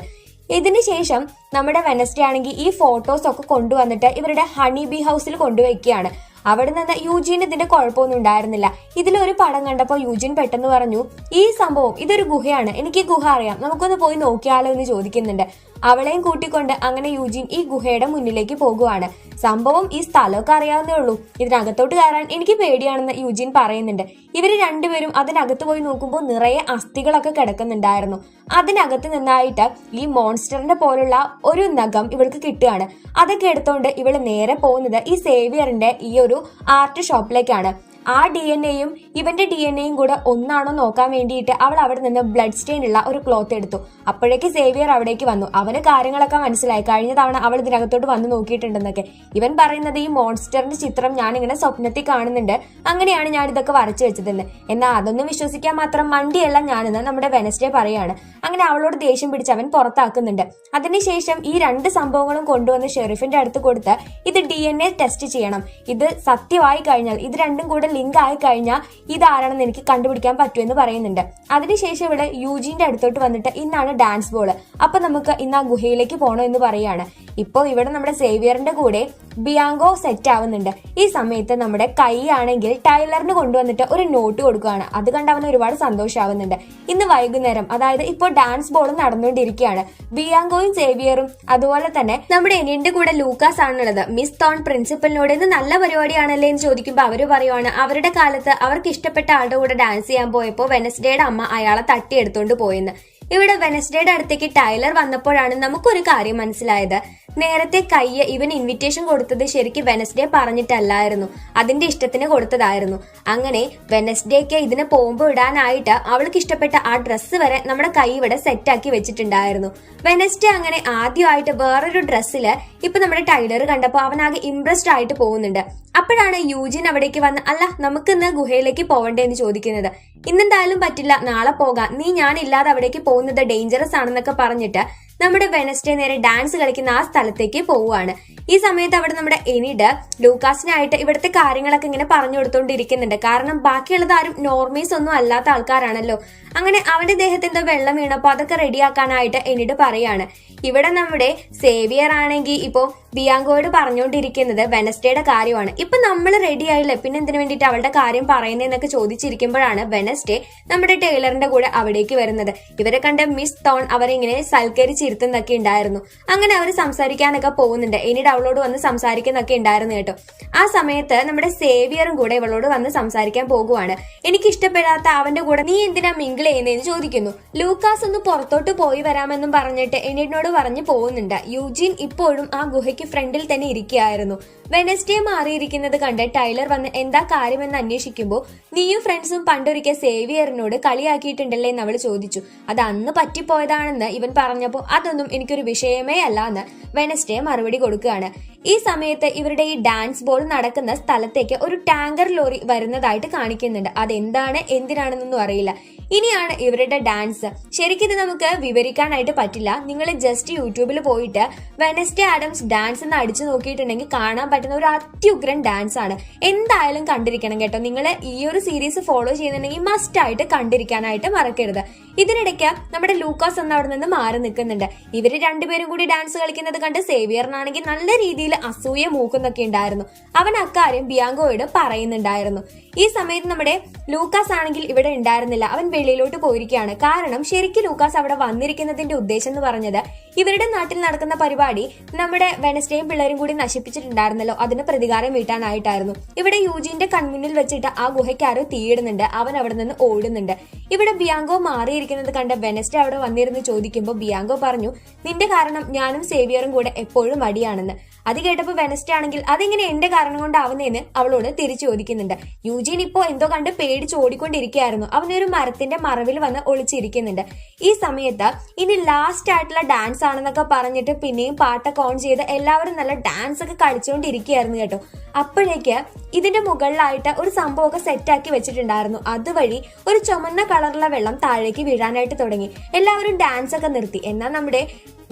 ഇതിന് ശേഷം നമ്മുടെ വെനസ്ഡേ ആണെങ്കിൽ ഈ ഫോട്ടോസ് ഒക്കെ കൊണ്ടുവന്നിട്ട് ഇവരുടെ ഹണി ബി ഹൗസിൽ കൊണ്ടുവയ്ക്കുകയാണ്. അവിടെ നിന്ന് യൂജീന് ഇതിന്റെ കുഴപ്പമൊന്നും ഉണ്ടായിരുന്നില്ല. ഇതിലൊരു പടം കണ്ടപ്പോൾ യൂജീൻ പെട്ടെന്ന് പറഞ്ഞു, ഈ സംഭവം ഇതൊരു ഗുഹയാണ്, എനിക്ക് ഗുഹ അറിയാം, നമുക്കൊന്ന് പോയി നോക്കിയാലോ എന്ന് ചോദിക്കുന്നുണ്ട്. അവളെയും കൂട്ടിക്കൊണ്ട് അങ്ങനെ യൂജീൻ ഈ ഗുഹയുടെ മുന്നിലേക്ക് പോകുവാണ്. സംഭവം ഈ സ്ഥലമൊക്കെ അറിയാവുന്നേ ഉള്ളൂ, ഇതിനകത്തോട്ട് കയറാൻ എനിക്ക് പേടിയാണെന്ന് യൂജീൻ പറയുന്നുണ്ട്. ഇവര് രണ്ടുപേരും അതിനകത്ത് പോയി നോക്കുമ്പോൾ നിറയെ അസ്ഥികളൊക്കെ കിടക്കുന്നുണ്ടായിരുന്നു. അതിനകത്ത് നിന്നായിട്ട് ഈ മോൺസ്റ്ററിന്റെ പോലുള്ള ഒരു നഖം ഇവൾക്ക് കിട്ടുകയാണ്. അതൊക്കെ എടുത്തോണ്ട് ഇവള് നേരെ പോകുന്നത് ഈ സേവിയറിന്റെ ഈ ഒരു ആർട്ട് ഷോപ്പിലേക്കാണ്. ആ DNA-യും ഇവന്റെ DNA-യും കൂടെ ഒന്നാണോ നോക്കാൻ വേണ്ടിയിട്ട് അവൾ അവിടെ നിന്ന് ബ്ലഡ് സ്റ്റെയിൻ ഉള്ള ഒരു ക്ലോത്ത് എടുത്തു. അപ്പോഴേക്ക് സേവിയർ അവിടേക്ക് വന്നു. അവന് കാര്യങ്ങളൊക്കെ മനസ്സിലായി. കഴിഞ്ഞ തവണ അവൾ ഇതിനകത്തോട്ട് വന്ന് നോക്കിയിട്ടുണ്ടെന്നൊക്കെ. ഇവൻ പറയുന്നത് ഈ മോൺസ്റ്ററിന്റെ ചിത്രം ഞാൻ ഇങ്ങനെ സ്വപ്നത്തിൽ കാണുന്നുണ്ട്, അങ്ങനെയാണ് ഞാൻ ഇതൊക്കെ വരച്ചു വെച്ചതെന്ന്. എന്നാൽ അതൊന്നും വിശ്വസിക്കാൻ മാത്രം മണ്ടിയല്ല ഞാനെന്ന് നമ്മുടെ വെനസ്ഡേ പറയാണ്. അങ്ങനെ അവളോട് ദേഷ്യം പിടിച്ച് അവൻ പുറത്താക്കുന്നുണ്ട്. അതിനുശേഷം ഈ രണ്ട് സംഭവങ്ങളും കൊണ്ടുവന്ന് ഷെരീഫിന്റെ അടുത്ത് കൊടുത്ത് ഇത് DNA ടെസ്റ്റ് ചെയ്യണം, ഇത് സത്യമായി കഴിഞ്ഞാൽ ഇത് രണ്ടും കൂടെ ലിങ്ക് ആയി കഴിഞ്ഞാൽ ഇതാരാണെന്ന് എനിക്ക് കണ്ടുപിടിക്കാൻ പറ്റുമെന്ന് പറയുന്നുണ്ട്. അതിനുശേഷം ഇവിടെ യൂജീന്റെ അടുത്തോട്ട് വന്നിട്ട് ഇന്നാണ് ഡാൻസ് ബോള്, അപ്പൊ നമുക്ക് ഇന്ന് ആ ഗുഹയിലേക്ക് പോകണം എന്ന് പറയാണ്. ഇപ്പോൾ ഇവിടെ നമ്മുടെ സേവിയറിന്റെ കൂടെ ബിയാങ്കോ സെറ്റ് ആവുന്നുണ്ട്. ഈ സമയത്ത് നമ്മുടെ കൈ ആണെങ്കിൽ ടൈലറിന് കൊണ്ടുവന്നിട്ട് ഒരു നോട്ട് കൊടുക്കുകയാണ്. അത് കണ്ട് അവന് ഒരുപാട് സന്തോഷമാവുന്നുണ്ട്. ഇന്ന് വൈകുന്നേരം, അതായത് ഇപ്പോൾ ഡാൻസ് ബോൾ നടന്നുകൊണ്ടിരിക്കുകയാണ്. ബിയാങ്കോയും സേവിയറും അതുപോലെ തന്നെ നമ്മുടെ എനിന്റെ കൂടെ ലൂക്കാസ് ആണുള്ളത്. മിസ് തോൺ പ്രിൻസിപ്പലിനോട് ഇന്ന് നല്ല പരിപാടിയാണല്ലേ എന്ന് ചോദിക്കുമ്പോൾ അവര് പറയുവാണ് അവരുടെ കാലത്ത് അവർക്ക് ഇഷ്ടപ്പെട്ട ആളുടെ കൂടെ ഡാൻസ് ചെയ്യാൻ പോയപ്പോൾ വെനസ്ഡേയുടെ അമ്മ അയാളെ തട്ടിയെടുത്തോണ്ട് പോയെന്ന്. ഇവിടെ വെനസ്ഡേയുടെ അടുത്തേക്ക് ടൈലർ വന്നപ്പോഴാണ് നമുക്കൊരു കാര്യം മനസ്സിലായത്. നേരത്തെ കയ്യ് ഇവൻ ഇൻവിറ്റേഷൻ കൊടുത്തത് ശരിക്കും വെനസ്ഡേ പറഞ്ഞിട്ടല്ലായിരുന്നു, അതിന്റെ ഇഷ്ടത്തിന് കൊടുത്തതായിരുന്നു. അങ്ങനെ വെനസ്ഡേക്ക് ഇതിനെ പോകുമ്പോൾ ഇടാനായിട്ട് അവൾക്ക് ഇഷ്ടപ്പെട്ട ആ ഡ്രസ്സ് വരെ നമ്മുടെ കൈ ഇവിടെ സെറ്റാക്കി വെച്ചിട്ടുണ്ടായിരുന്നു. വെനസ്ഡേ അങ്ങനെ ആദ്യമായിട്ട് വേറൊരു ഡ്രസ്സില് ഇപ്പൊ നമ്മുടെ ടൈലർ കണ്ടപ്പോൾ അവനാകെ ഇംപ്രസ്ഡ് ആയിട്ട് പോകുന്നുണ്ട്. അപ്പോഴാണ് യൂജിൻ അവിടേക്ക് വന്ന് അല്ല നമുക്ക് ഇന്ന് ഗുഹയിലേക്ക് പോവണ്ടേ എന്ന് ചോദിക്കുന്നത്. ഇന്നെന്തായാലും പറ്റില്ല, നാളെ പോകാം, നീ ഞാനില്ലാതെ അവിടേക്ക് പോകുന്നത് ഡേഞ്ചറസ് ആണെന്നൊക്കെ പറഞ്ഞിട്ട് നമ്മുടെ വെനസ്ഡേ നേരെ ഡാൻസ് കളിക്കുന്ന ആ സ്ഥലത്തേക്ക് പോവുകയാണ്. ഈ സമയത്ത് അവിടെ നമ്മുടെ എനിഡ് ലൂക്കാസിനായിട്ട് ഇവിടുത്തെ കാര്യങ്ങളൊക്കെ ഇങ്ങനെ പറഞ്ഞു കൊടുത്തോണ്ടിരിക്കുന്നുണ്ട്. കാരണം ബാക്കിയുള്ളത് ആരും നോർമീസ് ഒന്നും അല്ലാത്ത ആൾക്കാരാണല്ലോ. അങ്ങനെ അവന്റെ ദേഹത്ത് എന്തോ വെള്ളം വീണപ്പോ അതൊക്കെ റെഡിയാക്കാനായിട്ട് എനിഡ് പറയാണ്. ഇവിടെ നമ്മുടെ സേവിയർ ആണെങ്കിൽ ഇപ്പോ ബിയാങ്കോയോട് പറഞ്ഞുകൊണ്ടിരിക്കുന്നത് വെനസ്ഡേയുടെ കാര്യമാണ്. ഇപ്പൊ നമ്മൾ റെഡി ആയില്ലേ, പിന്നെ എന്തിനു വേണ്ടിയിട്ട് അവളുടെ കാര്യം പറയുന്നതെന്നൊക്കെ ചോദിച്ചിരിക്കുമ്പോഴാണ് വെനസ്ഡേ നമ്മുടെ ടൈലറിന്റെ കൂടെ അവിടേക്ക് വരുന്നത്. ഇവരെ കണ്ട മിസ് തോൺ അവരിങ്ങനെ സൽക്കരിച്ചിരുത്തുന്നൊക്കെ ഉണ്ടായിരുന്നു. അങ്ങനെ അവർ സംസാരിക്കാനൊക്കെ പോകുന്നുണ്ട്. എനിഡ് അവളോട് വന്ന് സംസാരിക്കുന്നൊക്കെ ഉണ്ടായിരുന്നു കേട്ടോ. ആ സമയത്ത് നമ്മുടെ സേവിയറും കൂടെ ഇവളോട് വന്ന് സംസാരിക്കാൻ പോകുവാണ്. എനിക്ക് ഇഷ്ടപ്പെടാത്ത അവന്റെ കൂടെ നീ എന്തിനാ മിങ്കിൾ ചെയ്യുന്നതെന്ന് ചോദിക്കുന്നു. ലൂക്കാസ് ഒന്ന് പുറത്തോട്ട് പോയി വരാമെന്നും പറഞ്ഞിട്ട് എനിഡിനോട് പറഞ്ഞു പോകുന്നുണ്ട്. യൂജിൻ ഇപ്പോഴും ആ ഗുഹയ്ക്ക് ഫ്രണ്ടിൽ തന്നെ ഇരിക്കുകയായിരുന്നു. വെനസ്ഡേ മാറിയിരിക്കുന്നത് കണ്ട് ടൈലർ വന്ന് എന്താ കാര്യമെന്ന് അന്വേഷിക്കുമ്പോൾ നീയും ഫ്രണ്ട്സും പണ്ടൊരിക്കൽ സേവിയറിനോട് കളിയാക്കിയിട്ടുണ്ടല്ലേ എന്ന് അവൾ ചോദിച്ചു. അത് അന്ന് പറ്റിപ്പോയതാണെന്ന് ഇവൻ പറഞ്ഞപ്പോൾ അതൊന്നും എനിക്കൊരു വിഷയമേ അല്ല എന്ന് വെനസ്ഡേ മറുപടി കൊടുക്കുകയാണ്. ഈ സമയത്ത് ഇവരുടെ ഈ ഡാൻസ് ബോൾ നടക്കുന്ന സ്ഥലത്തേക്ക് ഒരു ടാങ്കർ ലോറി വരുന്നതായിട്ട് കാണിക്കുന്നുണ്ട്. അതെന്താണ് എന്തിനാണെന്നൊന്നും അറിയില്ല. ഇനിയാണ് ഇവരുടെ ഡാൻസ്. ശരിക്കും ഇത് നമുക്ക് വിവരിക്കാനായിട്ട് പറ്റില്ല. നിങ്ങൾ ജസ്റ്റ് യൂട്യൂബിൽ പോയിട്ട് വെനസ്ഡേ ആഡംസ് ഡാൻസ് എന്ന് അടിച്ചു നോക്കിയിട്ടുണ്ടെങ്കിൽ കാണാൻ പറ്റുന്ന ഒരു അത്യുഗ്രൻ ഡാൻസ് ആണ്. എന്തായാലും കണ്ടിരിക്കണം കേട്ടോ. നിങ്ങൾ ഈ ഒരു സീരീസ് ഫോളോ ചെയ്യുന്നുണ്ടെങ്കിൽ മസ്റ്റ് ആയിട്ട് കണ്ടിരിക്കാനായിട്ട് മറക്കരുത്. ഇതിനിടയ്ക്ക് നമ്മുടെ ലൂക്കാസ് ഒന്ന് അവിടെ നിന്ന് മാറി നിൽക്കുന്നുണ്ട്. ഇവര് രണ്ടുപേരും കൂടി ഡാൻസ് കളിക്കുന്നത് കണ്ട് സേവിയറിനാണെങ്കിൽ നല്ല രീതിയിൽ അസൂയ മൂക്കുന്നൊക്കെ ഉണ്ടായിരുന്നു. അവൻ അക്കാര്യം ബിയാങ്കോയോട് പറയുന്നുണ്ടായിരുന്നു. ഈ സമയത്ത് നമ്മുടെ ലൂക്കാസ് ആണെങ്കിൽ ഇവിടെ ഉണ്ടായിരുന്നില്ല. അവൻ വെളിയിലോട്ട് പോയിരിക്കുകയാണ്. കാരണം ശരിക്കും ലൂക്കാസ് അവിടെ വന്നിരിക്കുന്നതിന്റെ ഉദ്ദേശം എന്ന് പറഞ്ഞത് ഇവരുടെ നാട്ടിൽ നടക്കുന്ന പരിപാടി നമ്മുടെ വെനസ്ഡേയും പിള്ളേരും കൂടി നശിപ്പിച്ചിട്ടുണ്ടായിരുന്നല്ലോ, അതിന് പ്രതികാരം വീട്ടാനായിട്ടായിരുന്നു. ഇവിടെ യൂജിന്റെ കൺമുന്നിൽ വെച്ചിട്ട് ആ ഗുഹയ്ക്ക് ആരോ തീയിടുന്നുണ്ട്, അവൻ അവിടെ നിന്ന് ഓടുന്നുണ്ട്. ഇവിടെ ബിയാങ്കോ മാറിയിരിക്കുന്നത് കണ്ട് വെനസ്ഡേ അവിടെ വന്നിരുന്ന് ചോദിക്കുമ്പോൾ ബിയാങ്കോ പറഞ്ഞു, നിന്റെ കാരണം ഞാനും സേവിയറും കൂടെ എപ്പോഴും അടിയാണെന്ന്. അത് കേട്ടപ്പോൾ വെനസ്ഡേ ആണെങ്കിൽ അതെങ്ങനെ എന്റെ കാരണം കൊണ്ടാവുന്നതെന്ന് അവളോട് തിരിച്ചു ചോദിക്കുന്നുണ്ട്. യൂജിൻ ഇപ്പോ എന്തോ കണ്ട് പേടിച്ച് ഓടിക്കൊണ്ടിരിക്കുകയായിരുന്നു. അവനൊരു മരത്തിന്റെ മറവിൽ വന്ന് ഒളിച്ചിരിക്കുന്നുണ്ട്. ഈ സമയത്ത് ഇനി ലാസ്റ്റ് ആയിട്ടുള്ള ഡാൻസ് ആണെന്നൊക്കെ പറഞ്ഞിട്ട് പിന്നെയും പാട്ടൊക്കെ ഓൺ ചെയ്ത് എല്ലാവരും നല്ല ഡാൻസ് ഒക്കെ കളിച്ചുകൊണ്ടിരിക്കുകയായിരുന്നു കേട്ടോ. അപ്പോഴേക്ക് ഇതിന്റെ മുകളിലായിട്ട് ഒരു സംഭവമൊക്കെ സെറ്റാക്കി വെച്ചിട്ടുണ്ടായിരുന്നു. അതുവഴി ഒരു ചുമന്ന കളറുള്ള വെള്ളം താഴേക്ക് വീഴാനായിട്ട് തുടങ്ങി. എല്ലാവരും ഡാൻസ് ഒക്കെ നിർത്തി. എന്നാൽ നമ്മുടെ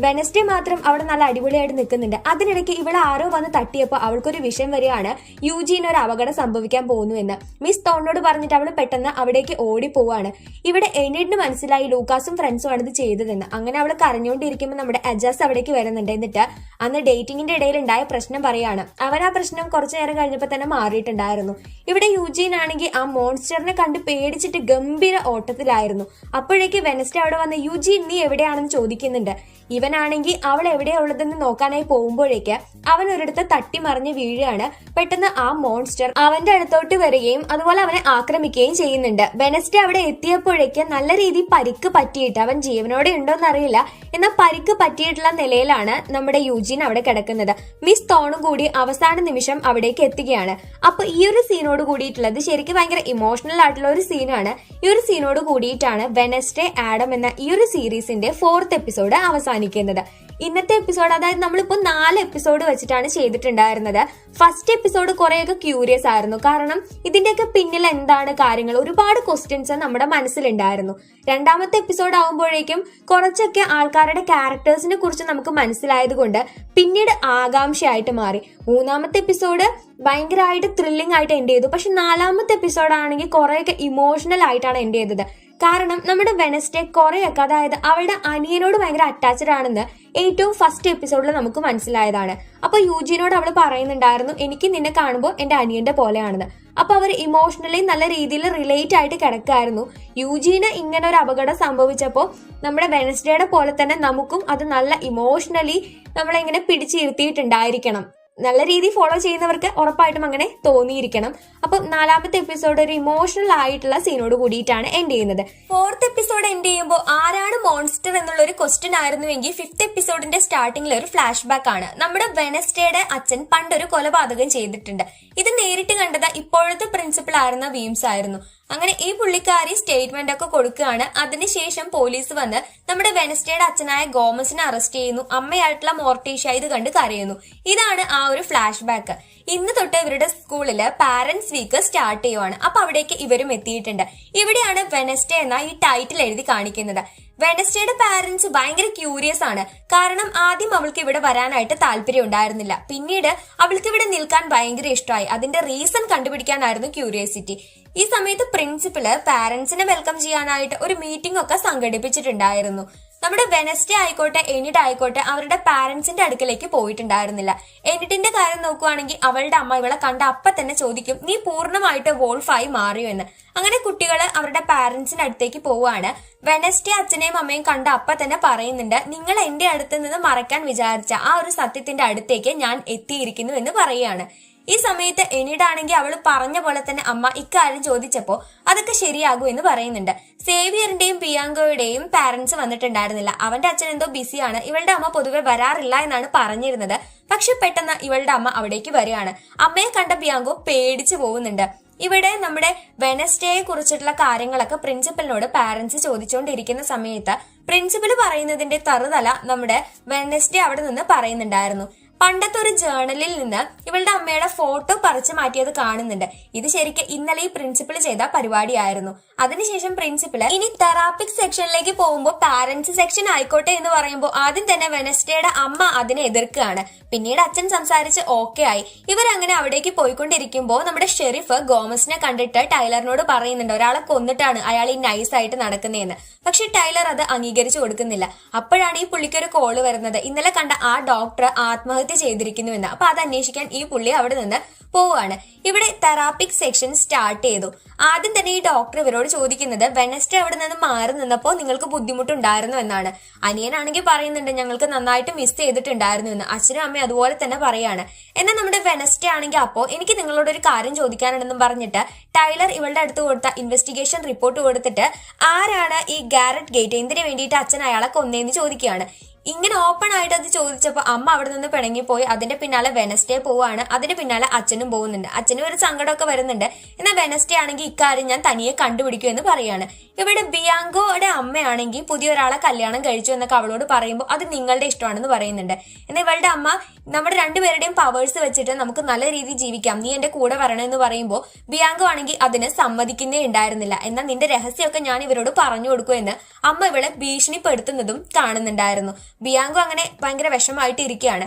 വെനസ്ഡേ മാത്രം അവിടെ നല്ല അടിപൊളിയായിട്ട് നിൽക്കുന്നുണ്ട്. അതിനിടയ്ക്ക് ഇവിടെ ആരോ വന്ന് തട്ടിയപ്പോൾ അവൾക്കൊരു വിഷയം വരികയാണ്, യൂജിന് ഒരു അപകടം സംഭവിക്കാൻ പോകുന്നു എന്ന്. മിസ് തോണിനോട് പറഞ്ഞിട്ട് അവൾ പെട്ടെന്ന് അവിടേക്ക് ഓടിപ്പോവാണ്. ഇവിടെ എനിഡിന് മനസ്സിലായി ലൂക്കാസും ഫ്രണ്ട്സും ആണ് ഇത് ചെയ്തതെന്ന്. അങ്ങനെ അവൾ കരഞ്ഞുകൊണ്ടിരിക്കുമ്പോൾ നമ്മുടെ അജാസ് അവിടേക്ക് വരുന്നുണ്ട്. എന്നിട്ട് അന്ന് ഡേറ്റിംഗിന്റെ ഇടയിൽ ഉണ്ടായ പ്രശ്നം പറയാണ്. അവൻ ആ പ്രശ്നം കുറച്ചു നേരം കഴിഞ്ഞപ്പോൾ തന്നെ മാറിയിട്ടുണ്ടായിരുന്നു. ഇവിടെ യൂജീൻ ആണെങ്കിൽ ആ മോൺസ്റ്ററിനെ കണ്ട് പേടിച്ചിട്ട് ഗംഭീര ഓട്ടത്തിലായിരുന്നു. അപ്പോഴേക്ക് വെനസ്ഡേ അവിടെ വന്ന് യൂജീൻ നീ എവിടെയാണെന്ന് ചോദിക്കുന്നുണ്ട്. ഇവനാണെങ്കിൽ അവൾ എവിടെയാ ഉള്ളതെന്ന് നോക്കാനായി പോകുമ്പോഴേക്ക് അവൻ ഒരിടത്ത് തട്ടിമറിഞ്ഞ് വീഴുകയാണ്. പെട്ടെന്ന് ആ മോൺസ്റ്റർ അവന്റെ അടുത്തോട്ട് വരികയും അതുപോലെ അവനെ ആക്രമിക്കുകയും ചെയ്യുന്നുണ്ട്. വെനസ്ഡേ അവിടെ എത്തിയപ്പോഴേക്ക് നല്ല രീതിയിൽ പരിക്ക് പറ്റിയിട്ട് അവൻ ജീവനോടെ ഉണ്ടോന്ന് അറിയില്ല, എന്നാൽ പരിക്ക് പറ്റിയിട്ടുള്ള നിലയിലാണ് നമ്മുടെ യൂജിൻ അവിടെ കിടക്കുന്നത്. മിസ് തോണും കൂടി അവസാന നിമിഷം അവിടേക്ക് എത്തുകയാണ്. അപ്പൊ ഈ ഒരു സീനോട് കൂടിയിട്ടുള്ളത് ശരിക്കും ഭയങ്കര ഇമോഷണൽ ആയിട്ടുള്ള ഒരു സീനാണ്. ഈ ഒരു സീനോട് കൂടിയിട്ടാണ് വെനസ്ഡേ ആഡം എന്ന ഈ ഒരു സീരീസിന്റെ 4th എപ്പിസോഡ് അവസാനിക്കുന്നത്. ഇന്നത്തെ എപ്പിസോഡ്, അതായത് നമ്മളിപ്പോ 4 എപ്പിസോഡ് വെച്ചിട്ടാണ് ചെയ്തിട്ടുണ്ടായിരുന്നത്. ഫസ്റ്റ് എപ്പിസോഡ് കുറെയൊക്കെ ക്യൂരിയസ് ആയിരുന്നു, കാരണം ഇതിന്റെയൊക്കെ പിന്നിൽ എന്താണ് കാര്യങ്ങൾ, ഒരുപാട് ക്വസ്റ്റ്യൻസ് നമ്മുടെ മനസ്സിലുണ്ടായിരുന്നു. രണ്ടാമത്തെ എപ്പിസോഡ് ആവുമ്പോഴേക്കും കുറച്ചൊക്കെ ആൾക്കാരുടെ ക്യാരക്ടേഴ്സിനെ കുറിച്ച് നമുക്ക് മനസ്സിലായത് കൊണ്ട് പിന്നീട് ആകാംക്ഷയായിട്ട് മാറി. മൂന്നാമത്തെ എപ്പിസോഡ് ഭയങ്കരമായിട്ട് ത്രില്ലിംഗ് ആയിട്ട് എൻഡ് ചെയ്തു. പക്ഷെ 4ാമത്തെ എപ്പിസോഡ് ആണെങ്കിൽ കുറെയൊക്കെ ഇമോഷണൽ ആയിട്ടാണ് എൻഡ് ചെയ്തത്. കാരണം നമ്മുടെ വെനസ്ഡേ കുറെയൊക്കെ, അതായത് അവളുടെ അനിയനോട് ഭയങ്കര അറ്റാച്ച്ഡ് ആണെന്ന് ഏറ്റവും ഫസ്റ്റ് എപ്പിസോഡിൽ നമുക്ക് മനസ്സിലായതാണ്. അപ്പൊ യൂജിനോട് അവൾ പറയുന്നുണ്ടായിരുന്നു, എനിക്ക് നിന്നെ കാണുമ്പോൾ എന്റെ അനിയന്റെ പോലെയാണെന്ന്. അപ്പൊ അവർ ഇമോഷണലി നല്ല രീതിയിൽ റിലേറ്റ് ആയിട്ട് കിടക്കായിരുന്നു. യൂജീന് ഇങ്ങനെ ഒരു അപകടം സംഭവിച്ചപ്പോൾ നമ്മുടെ വെനസ്ഡേയുടെ പോലെ തന്നെ നമുക്കും അത് നല്ല ഇമോഷണലി നമ്മളെങ്ങനെ പിടിച്ചിരുത്തിയിട്ടുണ്ടായിരിക്കണം. നല്ല രീതി ഫോളോ ചെയ്യുന്നവർക്ക് ഉറപ്പായിട്ടും അങ്ങനെ തോന്നിയിരിക്കണം. അപ്പൊ 4ാമത്തെ എപ്പിസോഡ് ഒരു ഇമോഷണൽ ആയിട്ടുള്ള സീനോട് കൂടിയിട്ടാണ് എൻഡ് ചെയ്യുന്നത്. 4th എപ്പിസോഡ് എൻഡ് ചെയ്യുമ്പോൾ ആരാണ് മോൺസ്റ്റർ എന്നുള്ള ഒരു ക്വസ്റ്റ്യൻ ആയിരുന്നുവെങ്കിൽ 5th എപ്പിസോഡിന്റെ സ്റ്റാർട്ടിംഗിൽ ഒരു ഫ്ലാഷ് ബാക്ക് ആണ്. നമ്മുടെ വെനസ്ഡേയുടെ അച്ഛൻ പണ്ടൊരു കൊലപാതകം ചെയ്തിട്ടുണ്ട്. ഇത് നേരിട്ട് കണ്ടത് ഇപ്പോഴത്തെ പ്രിൻസിപ്പൽ ആയിരുന്ന വീംസ് ആയിരുന്നു. അങ്ങനെ ഈ പുള്ളിക്കാരി സ്റ്റേറ്റ്മെന്റ് ഒക്കെ കൊടുക്കുകയാണ്. അതിനുശേഷം പോലീസ് വന്ന് നമ്മുടെ വെനസ്ഡേയുടെ അച്ഛനായ ഗോമസിനെ അറസ്റ്റ് ചെയ്യുന്നു. അമ്മയായിട്ടുള്ള മോർട്ടീഷ്യ ഇത് കണ്ട് കരയുന്നു. ഇതാണ് ആ ഒരു ഫ്ലാഷ് ബാക്ക്. ഇന്ന് തൊട്ട് ഇവരുടെ സ്കൂളില് പാരന്റ്സ് വീക്ക് സ്റ്റാർട്ട് ചെയ്യുവാണ്. അപ്പൊ അവിടേക്ക് ഇവരും എത്തിയിട്ടുണ്ട്. ഇവിടെയാണ് വെനസ്ഡേ എന്ന ഈ ടൈറ്റിൽ എഴുതി കാണിക്കുന്നത്. വെനസ്ഡേയുടെ പാരന്റ്സ് ഭയങ്കര ക്യൂരിയസ് ആണ്. കാരണം ആദ്യം അവൾക്ക് ഇവിടെ വരാനായിട്ട് താല്പര്യം ഉണ്ടായിരുന്നില്ല. പിന്നീട് അവൾക്ക് ഇവിടെ നിൽക്കാൻ ഭയങ്കര ഇഷ്ടമായി. അതിന്റെ റീസൺ കണ്ടുപിടിക്കാനായിരുന്നു ക്യൂരിയോസിറ്റി. ഈ സമയത്ത് പ്രിൻസിപ്പല് പാരന്റ്സിനെ വെൽക്കം ചെയ്യാനായിട്ട് ഒരു മീറ്റിംഗ് ഒക്കെ സംഘടിപ്പിച്ചിട്ടുണ്ടായിരുന്നു. നമ്മുടെ വെനസ്ഡേ ആയിക്കോട്ടെ എനിഡ് ആയിക്കോട്ടെ അവരുടെ പാരന്റ്സിന്റെ അടുക്കലേക്ക് പോയിട്ടുണ്ടായിരുന്നില്ല. എനിഡിന്റെ കാര്യം നോക്കുവാണെങ്കിൽ അവളുടെ അമ്മ ഇവളെ കണ്ട അപ്പൊ തന്നെ ചോദിക്കും, നീ പൂർണ്ണമായിട്ട് വോൾഫായി മാറിയോ എന്ന്. അങ്ങനെ കുട്ടികള് അവരുടെ പാരന്റ്സിന്റെ അടുത്തേക്ക് പോവുകയാണ്. വെനസ്ഡേ അച്ഛനെയും അമ്മയും കണ്ട അപ്പൊ തന്നെ പറയുന്നുണ്ട്, നിങ്ങൾ എന്റെ അടുത്ത് നിന്ന് മറക്കാൻ വിചാരിച്ച ആ ഒരു സത്യത്തിന്റെ അടുത്തേക്ക് ഞാൻ എത്തിയിരിക്കുന്നു എന്ന് പറയുകയാണ്. ഈ സമയത്ത് എനിഡാണെങ്കിൽ അവൾ പറഞ്ഞ പോലെ തന്നെ അമ്മ ഇക്കാര്യം ചോദിച്ചപ്പോ അതൊക്കെ ശരിയാകൂ എന്ന് പറയുന്നുണ്ട്. സേവിയറിന്റെയും ബിയാങ്കോയുടെയും പാരന്റ്സ് വന്നിട്ടുണ്ടായിരുന്നില്ല. അവന്റെ അച്ഛൻ എന്തോ ബിസിയാണ്, ഇവളുടെ അമ്മ പൊതുവെ വരാറില്ല എന്നാണ് പറഞ്ഞിരുന്നത്. പക്ഷെ പെട്ടെന്ന് ഇവളുടെ അമ്മ അവിടേക്ക് വരികയാണ്. അമ്മയെ കണ്ട ബിയാങ്കോ പേടിച്ചു പോകുന്നുണ്ട്. ഇവിടെ നമ്മുടെ വെനസ്ഡേയെ കുറിച്ചിട്ടുള്ള കാര്യങ്ങളൊക്കെ പ്രിൻസിപ്പലിനോട് പാരന്റ്സ് ചോദിച്ചുകൊണ്ടിരിക്കുന്ന സമയത്ത് പ്രിൻസിപ്പൽ പറയുന്നതിന്റെ തറുതല നമ്മുടെ വെനസ്ഡേ അവിടെ നിന്ന് പറയുന്നുണ്ടായിരുന്നു. പണ്ടത്തെ ഒരു ജേർണലിൽ നിന്ന് ഇവളുടെ അമ്മയുടെ ഫോട്ടോ പറിച്ചു മാറ്റിയത് കാണുന്നുണ്ട്. ഇത് ശരിക്കും ഇന്നലെ ഈ പ്രിൻസിപ്പൾ ചെയ്ത പരിപാടിയായിരുന്നു. അതിനുശേഷം പ്രിൻസിപ്പള് ഇനി തെറാപ്പിക് സെക്ഷനിലേക്ക് പോകുമ്പോൾ പാരന്റ്സ് സെക്ഷൻ ആയിക്കോട്ടെ എന്ന് പറയുമ്പോൾ ആദ്യം തന്നെ വെനസ്ഡേയുടെ അമ്മ അതിനെ എതിർക്കുകയാണ്. പിന്നീട് അച്ഛൻ സംസാരിച്ച് ഓക്കെ ആയി. ഇവരങ്ങനെ അവിടേക്ക് പോയിക്കൊണ്ടിരിക്കുമ്പോൾ നമ്മുടെ ഷെരീഫ് ഗോമസിനെ കണ്ടിട്ട് ടൈലറിനോട് പറയുന്നുണ്ട്, ഒരാളെ കൊന്നിട്ടാണ് അയാൾ ഈ നൈസായിട്ട് നടക്കുന്നതെന്ന്. പക്ഷെ ടൈലർ അത് അംഗീകരിച്ചു കൊടുക്കുന്നില്ല. അപ്പോഴാണ് ഈ പുള്ളിക്കൊരു കോള് വരുന്നത്. ഇന്നലെ കണ്ട ആ ഡോക്ടർ ആത്മഹത്യ ആത്മഹത്യ ചെയ്തിരിക്കുന്നുവെന്ന്. അപ്പൊ അത് അന്വേഷിക്കാൻ ഈ പുള്ളി അവിടെ നിന്ന് പോവുകയാണ്. ഇവിടെ തെറാപ്പിക് സെക്ഷൻ സ്റ്റാർട്ട് ചെയ്തു. ആദ്യം തന്നെ ഈ ഡോക്ടർ ഇവരോട് ചോദിക്കുന്നത് വെനസ്ഡേ അവിടെ നിന്ന് മാറി നിന്നപ്പോൾ നിങ്ങൾക്ക് ബുദ്ധിമുട്ടുണ്ടായിരുന്നു എന്നാണ്. അനിയനാണെങ്കിൽ പറയുന്നുണ്ട് ഞങ്ങൾക്ക് നന്നായിട്ട് മിസ് ചെയ്തിട്ടുണ്ടായിരുന്നു എന്ന്. അച്ഛനും അമ്മയും അതുപോലെ തന്നെ പറയാണ്. എന്നാൽ നമ്മുടെ വെനസ്ഡേ ആണെങ്കിൽ അപ്പോൾ എനിക്ക് നിങ്ങളോട് ഒരു കാര്യം ചോദിക്കാനുണ്ടെന്നും പറഞ്ഞിട്ട് ടൈലർ ഇവളുടെ അടുത്ത് കൊടുത്ത ഇൻവെസ്റ്റിഗേഷൻ റിപ്പോർട്ട് കൊടുത്തിട്ട് ആരാണ് ഈ ഗാരറ്റ് ഗേറ്റ്, എന്തിനു വേണ്ടിയിട്ട് അച്ഛൻ അയാളെ കൊന്നേന്ന് ചോദിക്കുകയാണ്. ഇങ്ങനെ ഓപ്പൺ ആയിട്ട് അത് ചോദിച്ചപ്പോൾ അമ്മ അവിടെ നിന്ന് പിണങ്ങിപ്പോയി. അതിന്റെ പിന്നാലെ വെനസ്ഡേ പോവാണ്. അതിന്റെ പിന്നാലെ അച്ഛനും പോകുന്നുണ്ട്. അച്ഛനും ഒരു സങ്കടമൊക്കെ വരുന്നുണ്ട്. എന്നാൽ വെനസ്ഡേ ആണെങ്കിൽ ഇക്കാര്യം ഞാൻ തനിയെ കണ്ടുപിടിക്കും എന്ന് പറയാണ്. ഇവിടെ ബിയാങ്കോയുടെ അമ്മയാണെങ്കിൽ പുതിയൊരാളെ കല്യാണം കഴിച്ചു എന്നൊക്കെ അവളോട് പറയുമ്പോൾ അത് നിങ്ങളുടെ ഇഷ്ടമാണെന്ന് പറയുന്നുണ്ട്. എന്നാൽ ഇവളുടെ അമ്മ നമ്മുടെ രണ്ടുപേരുടെയും പവേഴ്സ് വെച്ചിട്ട് നമുക്ക് നല്ല രീതിയിൽ ജീവിക്കാം, നീ എന്റെ കൂടെ വരണമെന്ന് പറയുമ്പോൾ ബിയാങ്കോ ആണെങ്കിൽ അതിന് സമ്മതിക്കുന്നേ ഉണ്ടായിരുന്നില്ല. എന്നാൽ നിന്റെ രഹസ്യമൊക്കെ ഞാൻ ഇവരോട് പറഞ്ഞു കൊടുക്കുമെന്ന് അമ്മ ഇവളെ ഭീഷണിപ്പെടുത്തുന്നതും കാണുന്നുണ്ടായിരുന്നു. ബിയാങ്കോ അങ്ങനെ ഭയങ്കര വിഷമായിട്ട് ഇരിക്കുകയാണ്.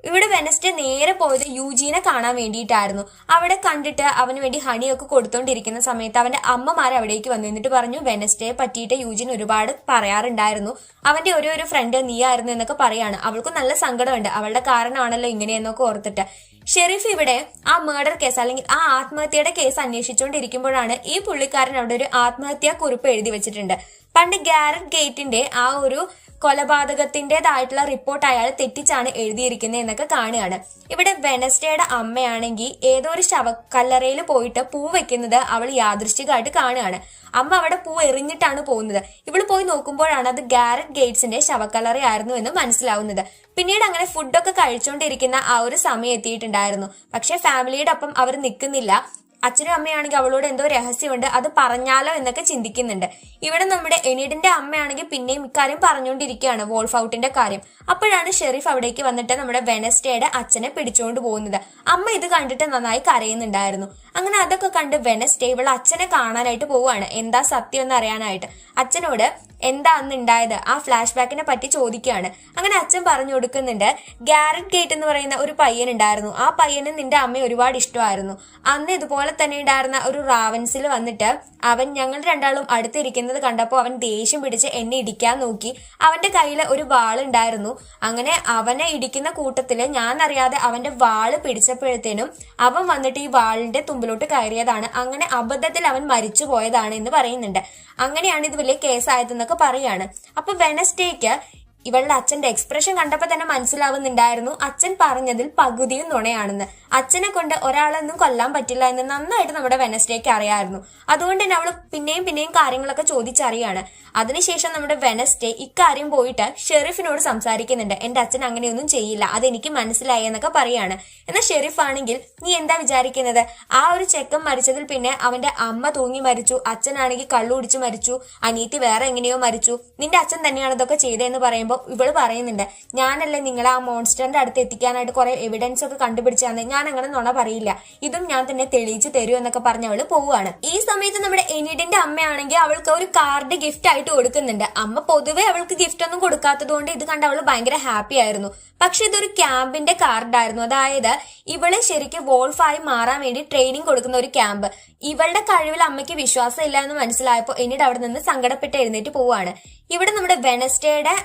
ഇവിടെ വെനസ്ഡേ നേരെ പോയത് യൂജീനെ കാണാൻ വേണ്ടിയിട്ടായിരുന്നു. അവിടെ കണ്ടിട്ട് അവന് വേണ്ടി ഹണിയൊക്കെ കൊടുത്തോണ്ടിരിക്കുന്ന സമയത്ത് അവന്റെ അമ്മമാർ അവിടേക്ക് വന്നു. എന്നിട്ട് പറഞ്ഞു വെനസ്ഡേയെ പറ്റിയിട്ട് യൂജീൻ ഒരുപാട് പറയാറുണ്ടായിരുന്നു, അവന്റെ ഒരു ഫ്രണ്ട് നീയായിരുന്നു എന്നൊക്കെ പറയാണ്. അവൾക്ക് നല്ല സങ്കടമുണ്ട്, അവളുടെ കാരണമാണല്ലോ ഇങ്ങനെയെന്നൊക്കെ ഓർത്തിട്ട്. ഷെരീഫ് ഇവിടെ ആ മേർഡർ കേസ് അല്ലെങ്കിൽ ആ ആത്മഹത്യയുടെ കേസ് അന്വേഷിച്ചുകൊണ്ടിരിക്കുമ്പോഴാണ് ഈ പുള്ളിക്കാരൻ അവിടെ ഒരു ആത്മഹത്യാ കുറിപ്പ് എഴുതി വെച്ചിട്ടുണ്ട്. പണ്ട് ഗാരറ്റ് ഗേറ്റിന്റെ ആ ഒരു കൊലപാതകത്തിൻ്റെതായിട്ടുള്ള റിപ്പോർട്ട് അയാൾ തെറ്റിച്ചാണ് എഴുതിയിരിക്കുന്നത് എന്നൊക്കെ കാണുകയാണ്. ഇവിടെ വെനസ്ഡേയുടെ അമ്മയാണെങ്കിൽ ഏതോ ഒരു ശവക്കല്ലറയിൽ പോയിട്ട് പൂ വെക്കുന്നത് അവൾ യാദൃശ്ചികമായിട്ട് കാണുകയാണ്. അമ്മ അവിടെ പൂ എറിഞ്ഞിട്ടാണ് പോകുന്നത്. ഇവള് പോയി നോക്കുമ്പോഴാണ് അത് ഗാരറ്റ് ഗേറ്റ്സിന്റെ ശവക്കല്ലറയായിരുന്നു എന്ന് മനസ്സിലാവുന്നത്. പിന്നീട് അങ്ങനെ ഫുഡൊക്കെ കഴിച്ചുകൊണ്ടിരിക്കുന്ന ആ ഒരു സമയം എത്തിയിട്ടുണ്ടായിരുന്നു. പക്ഷെ ഫാമിലിയുടെ ഒപ്പം അവർ നിൽക്കുന്നില്ല. അച്ഛനും അമ്മയാണെങ്കിൽ അവളോട് എന്തോ രഹസ്യമുണ്ട്, അത് പറഞ്ഞാലോ എന്നൊക്കെ ചിന്തിക്കുന്നുണ്ട്. ഇവിടെ നമ്മുടെ എനീഡിന്റെ അമ്മയാണെങ്കിൽ പിന്നെയും ഇക്കാര്യം പറഞ്ഞുകൊണ്ടിരിക്കുകയാണ്, വോൾഫ് ഔട്ടിന്റെ കാര്യം. അപ്പോഴാണ് ഷെരീഫ് അവിടേക്ക് വന്നിട്ട് നമ്മുടെ വെനസ്ഡേയുടെ അച്ഛനെ പിടിച്ചുകൊണ്ട് പോകുന്നത്. അമ്മ ഇത് കണ്ടിട്ട് നന്നായി കരയുന്നുണ്ടായിരുന്നു. അങ്ങനെ അതൊക്കെ കണ്ട് വെനസ്ഡേ ഇവളെ അച്ഛനെ കാണാനായിട്ട് പോവുകയാണ്, എന്താ സത്യം എന്ന് അറിയാനായിട്ട്. അച്ഛനോട് എന്താ അന്ന് ഉണ്ടായത് ആ ഫ്ലാഷ് ബാക്കിനെ പറ്റി ചോദിക്കുകയാണ്. അങ്ങനെ അച്ഛൻ പറഞ്ഞു കൊടുക്കുന്നുണ്ട്, ഗാരറ്റ് ഗേറ്റ് എന്ന് പറയുന്ന ഒരു പയ്യൻ ഉണ്ടായിരുന്നു, ആ പയ്യന് നിന്റെ അമ്മയെ ഒരുപാട് ഇഷ്ടമായിരുന്നു. അന്ന് ഇതുപോലെ തന്നെ ഉണ്ടായിരുന്ന ഒരു റാവൻസിൽ വന്നിട്ട് അവൻ ഞങ്ങൾ രണ്ടാളും അടുത്തിരിക്കുന്നത് കണ്ടപ്പോൾ അവൻ ദേഷ്യം പിടിച്ച് എന്നെ ഇടിക്കാൻ നോക്കി. അവന്റെ കയ്യിൽ ഒരു വാള് ഉണ്ടായിരുന്നു. അങ്ങനെ അവനെ ഇടിക്കുന്ന കൂട്ടത്തില് ഞാൻ അറിയാതെ അവന്റെ വാള് പിടിച്ചപ്പോഴത്തേനും അവൻ വന്നിട്ട് ഈ വാളിന്റെ തുമ്പിലോട്ട് കയറിയതാണ്. അങ്ങനെ അബദ്ധത്തിൽ അവൻ മരിച്ചു പോയതാണ് എന്ന് പറയുന്നുണ്ട്. അങ്ങനെയാണ് ഇത് വലിയ കേസായതെന്നൊക്കെ പറയാണ്. അപ്പൊ വെനസ്ഡേക്ക് ഇവളുടെ അച്ഛന്റെ എക്സ്പ്രഷൻ കണ്ടപ്പോൾ തന്നെ മനസ്സിലാവുന്നുണ്ടായിരുന്നു അച്ഛൻ പറഞ്ഞതിൽ പകുതിയും നുണയാണെന്ന്. അച്ഛനെ കൊണ്ട് ഒരാളൊന്നും കൊല്ലാൻ പറ്റില്ല എന്ന് നന്നായിട്ട് നമ്മുടെ വെനസ്ഡേക്ക് അറിയാമായിരുന്നു. അതുകൊണ്ട് തന്നെ അവള് പിന്നെയും കാര്യങ്ങളൊക്കെ ചോദിച്ചറിയാണ്. അതിനുശേഷം നമ്മുടെ വെനസ്ഡേ ഇക്കാര്യം പോയിട്ട് ഷെരീഫിനോട് സംസാരിക്കുന്നുണ്ട്. എന്റെ അച്ഛൻ അങ്ങനെയൊന്നും ചെയ്യില്ല, അതെനിക്ക് മനസ്സിലായി എന്നൊക്കെ പറയാണ്. എന്നാൽ ഷെരീഫ് ആണെങ്കിൽ നീ എന്താ വിചാരിക്കുന്നത്, ആ ഒരു ചെക്കൻ മരിച്ചതിൽ പിന്നെ അവന്റെ അമ്മ തൂങ്ങി മരിച്ചു, അച്ഛനാണെങ്കിൽ കള്ളു കുടിച്ച് മരിച്ചു, അനിയത്തി വേറെ എങ്ങനെയോ മരിച്ചു, നിന്റെ അച്ഛൻ തന്നെയാണ് ഇതൊക്കെ ചെയ്തതെന്ന് പറയുമ്പോൾ ഇവള് പറയുന്നുണ്ട്, ഞാനല്ലേ നിങ്ങളെ ആ മോൺസ്റ്ററിന്റെ അടുത്ത് എത്തിക്കാനായിട്ട് കുറെ എവിഡൻസ് ഒക്കെ കണ്ടുപിടിച്ചാന്ന്, ഞാൻ അങ്ങനെ നുണ പറയില്ല, ഇതും ഞാൻ തന്നെ തെളിയിച്ചു തരൂ എന്നൊക്കെ പറഞ്ഞ് അവള് പോവുകയാണ്. ഈ സമയത്ത് നമ്മുടെ എനീഡിന്റെ അമ്മയാണെങ്കിൽ അവൾക്ക് ഒരു കാർഡ് ഗിഫ്റ്റ് ആയിട്ട് കൊടുക്കുന്നുണ്ട്. അമ്മ പൊതുവെ അവൾക്ക് ഗിഫ്റ്റ് ഒന്നും കൊടുക്കാത്തത് കൊണ്ട് ഇത് കണ്ട് അവള് ഭയങ്കര ഹാപ്പി ആയിരുന്നു. പക്ഷെ ഇതൊരു ക്യാമ്പിന്റെ കാർഡായിരുന്നു. അതായത് ഇവള് ശരിക്കും വോൾഫായി മാറാൻ വേണ്ടി ട്രെയിനിങ് കൊടുക്കുന്ന ഒരു ക്യാമ്പ്. ഇവളുടെ കഴിവിൽ അമ്മയ്ക്ക് വിശ്വാസം ഇല്ല എന്ന് മനസ്സിലായപ്പോൾ എന്നീട് അവിടെ നിന്ന് സങ്കടപ്പെട്ട് എഴുന്നേറ്റ് പോവാണ്. ഇവിടെ നമ്മുടെ വെനസ്ഡേയുടെ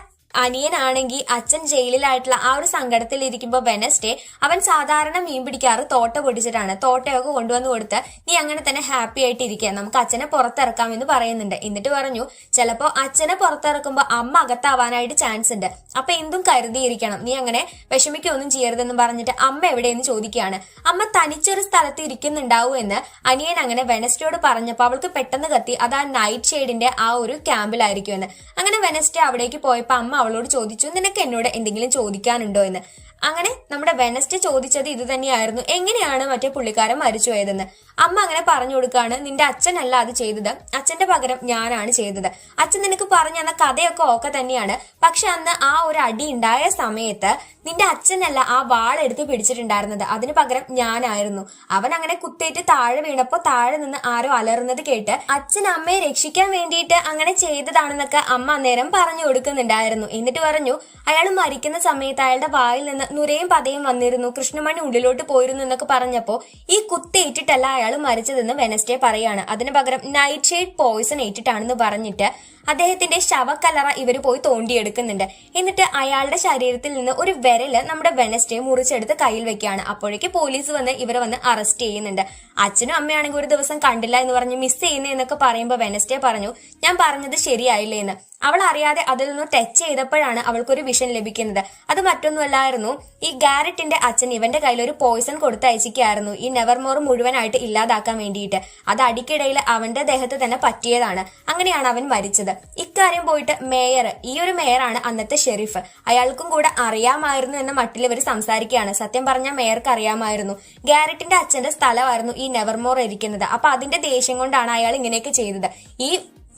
അനിയനാണെങ്കിൽ അച്ഛൻ ജയിലിലായിട്ടുള്ള ആ ഒരു സങ്കടത്തിൽ ഇരിക്കുമ്പോൾ വെനസ്ഡേ അവൻ സാധാരണ മീൻ പിടിക്കാറ് തോട്ട പൊടിച്ചിട്ടാണ്. തോട്ടയൊക്കെ കൊണ്ടുവന്ന് കൊടുത്ത് നീ അങ്ങനെ തന്നെ ഹാപ്പി ആയിട്ട് ഇരിക്കുക, നമുക്ക് അച്ഛനെ പുറത്തിറക്കാം എന്ന് പറയുന്നുണ്ട്. എന്നിട്ട് പറഞ്ഞു ചിലപ്പോ അച്ഛനെ പുറത്തിറക്കുമ്പോൾ അമ്മ അകത്താവാനായിട്ട് ചാൻസ് ഉണ്ട്, അപ്പൊ എന്തും കരുതിയിരിക്കണം, നീ അങ്ങനെ വിഷമിക്കൊന്നും ചെയ്യരുതെന്ന് പറഞ്ഞിട്ട് അമ്മ എവിടെയെന്ന് ചോദിക്കുകയാണ്. അമ്മ തനിച്ചൊരു സ്ഥലത്ത് ഇരിക്കുന്നുണ്ടാവും എന്ന് അനിയൻ അങ്ങനെ വെനസ്ഡേയോട് പറഞ്ഞപ്പോൾ അവൾക്ക് പെട്ടെന്ന് കത്തി അത് ആ നൈറ്റ് ഷെയ്ഡിന്റെ ആ ഒരു ക്യാമ്പിലായിരിക്കുമെന്ന്. അങ്ങനെ വെനസ്ഡേ അവിടേക്ക് പോയപ്പോൾ അമ്മ അവളോട് ചോദിച്ചു നിനക്ക് എന്നോട് എന്തെങ്കിലും ചോദിക്കാനുണ്ടോ എന്ന്. അങ്ങനെ നമ്മുടെ വെനസ്ഡേ ചോദിച്ചത് ഇത് തന്നെയായിരുന്നു, എങ്ങനെയാണ് മറ്റേ പുള്ളിക്കാരൻ മരിച്ചു പോയതെന്ന്. അമ്മ അങ്ങനെ പറഞ്ഞു കൊടുക്കുകയാണ്, നിന്റെ അച്ഛനല്ല അത് ചെയ്തത്, അച്ഛന്റെ പകരം ഞാനാണ് ചെയ്തത്. അച്ഛൻ നിനക്ക് പറഞ്ഞു തന്ന കഥയൊക്കെ ഓക്കെ തന്നെയാണ്, പക്ഷെ അന്ന് ആ ഒരു അടി ഉണ്ടായ സമയത്ത് നിന്റെ അച്ഛനല്ല ആ വാളെടുത്ത് പിടിച്ചിട്ടുണ്ടായിരുന്നത്, അതിന് പകരം ഞാനായിരുന്നു. അവൻ അങ്ങനെ കുത്തേറ്റ് താഴെ വീണപ്പോ താഴെ നിന്ന് ആരോ അലറുന്നത് കേട്ട് അച്ഛൻ അമ്മയെ രക്ഷിക്കാൻ വേണ്ടിയിട്ട് അങ്ങനെ ചെയ്തതാണെന്നൊക്കെ അമ്മ അന്നേരം പറഞ്ഞു കൊടുക്കുന്നുണ്ടായിരുന്നു. എന്നിട്ട് പറഞ്ഞു അയാൾ മരിക്കുന്ന സമയത്ത് അയാളുടെ വായിൽ നിന്ന് നുരയും പതയും വന്നിരുന്നു, കൃഷ്ണമണി ഉള്ളിലോട്ട് പോയിരുന്നു എന്നൊക്കെ പറഞ്ഞപ്പോ ഈ കുത്തേറ്റിട്ടല്ല അയാൾ മരിച്ചതെന്ന് വെനസ്ഡേ പറയാണ്. അതിന് പകരം നൈറ്റ് ഷെയ്ഡ് പോയിസൺ ഏറ്റിട്ടാണെന്ന് പറഞ്ഞിട്ട് അദ്ദേഹത്തിന്റെ ശവക്കല്ലറ ഇവർ പോയി തോണ്ടിയെടുക്കുന്നുണ്ട്. എന്നിട്ട് അയാളുടെ ശരീരത്തിൽ നിന്ന് ഒരു വിരല് നമ്മുടെ വെനസ്ഡേ മുറിച്ചെടുത്ത് കയ്യിൽ വെക്കുകയാണ്. അപ്പോഴേക്ക് പോലീസ് വന്ന് ഇവരെ വന്ന് അറസ്റ്റ് ചെയ്യുന്നുണ്ട്. അച്ഛനും അമ്മയാണെങ്കിൽ ഒരു ദിവസം കണ്ടില്ല എന്ന് പറഞ്ഞ് മിസ് ചെയ്യുന്ന എന്നൊക്കെ പറയുമ്പോൾ വെനസ്ഡേ പറഞ്ഞു, ഞാൻ പറഞ്ഞത് ശരിയായില്ലേ എന്ന്. അവൾ അറിയാതെ അതിൽ നിന്ന് ടച്ച് ചെയ്തപ്പോഴാണ് അവൾക്കൊരു വിഷൻ ലഭിക്കുന്നത്. അത് മറ്റൊന്നുമല്ലായിരുന്നു, ഈ ഗാരറ്റിന്റെ അച്ഛൻ ഇവന്റെ കയ്യിൽ ഒരു പോയിസൺ കൊടുത്തയച്ചിരിക്കുകയായിരുന്നു ഈ നെവർമോർ മുഴുവനായിട്ട് ഇല്ലാതാക്കാൻ വേണ്ടിയിട്ട്. അത് അടിക്കിടയിൽ അവന്റെ ദേഹത്ത് തന്നെ പറ്റിയതാണ്. അങ്ങനെയാണ് അവൻ മരിച്ചത്. ഇക്കാര്യം പോയിട്ട് മേയർ, ഈ ഒരു മേയറാണ് അന്നത്തെ ഷെരീഫ്, അയാൾക്കും കൂടെ അറിയാമായിരുന്നു എന്ന മട്ടിൽ ഇവർ സംസാരിക്കുകയാണ്. സത്യം പറഞ്ഞാൽ മേയർക്ക് അറിയാമായിരുന്നു ഗാരറ്റിന്റെ അച്ഛന്റെ സ്ഥലമായിരുന്നു ഈ നെവർമോർ ഇരിക്കുന്നത്. അപ്പൊ അതിന്റെ ദേഷ്യം കൊണ്ടാണ് അയാൾ ഇങ്ങനെയൊക്കെ ചെയ്തത്. ഈ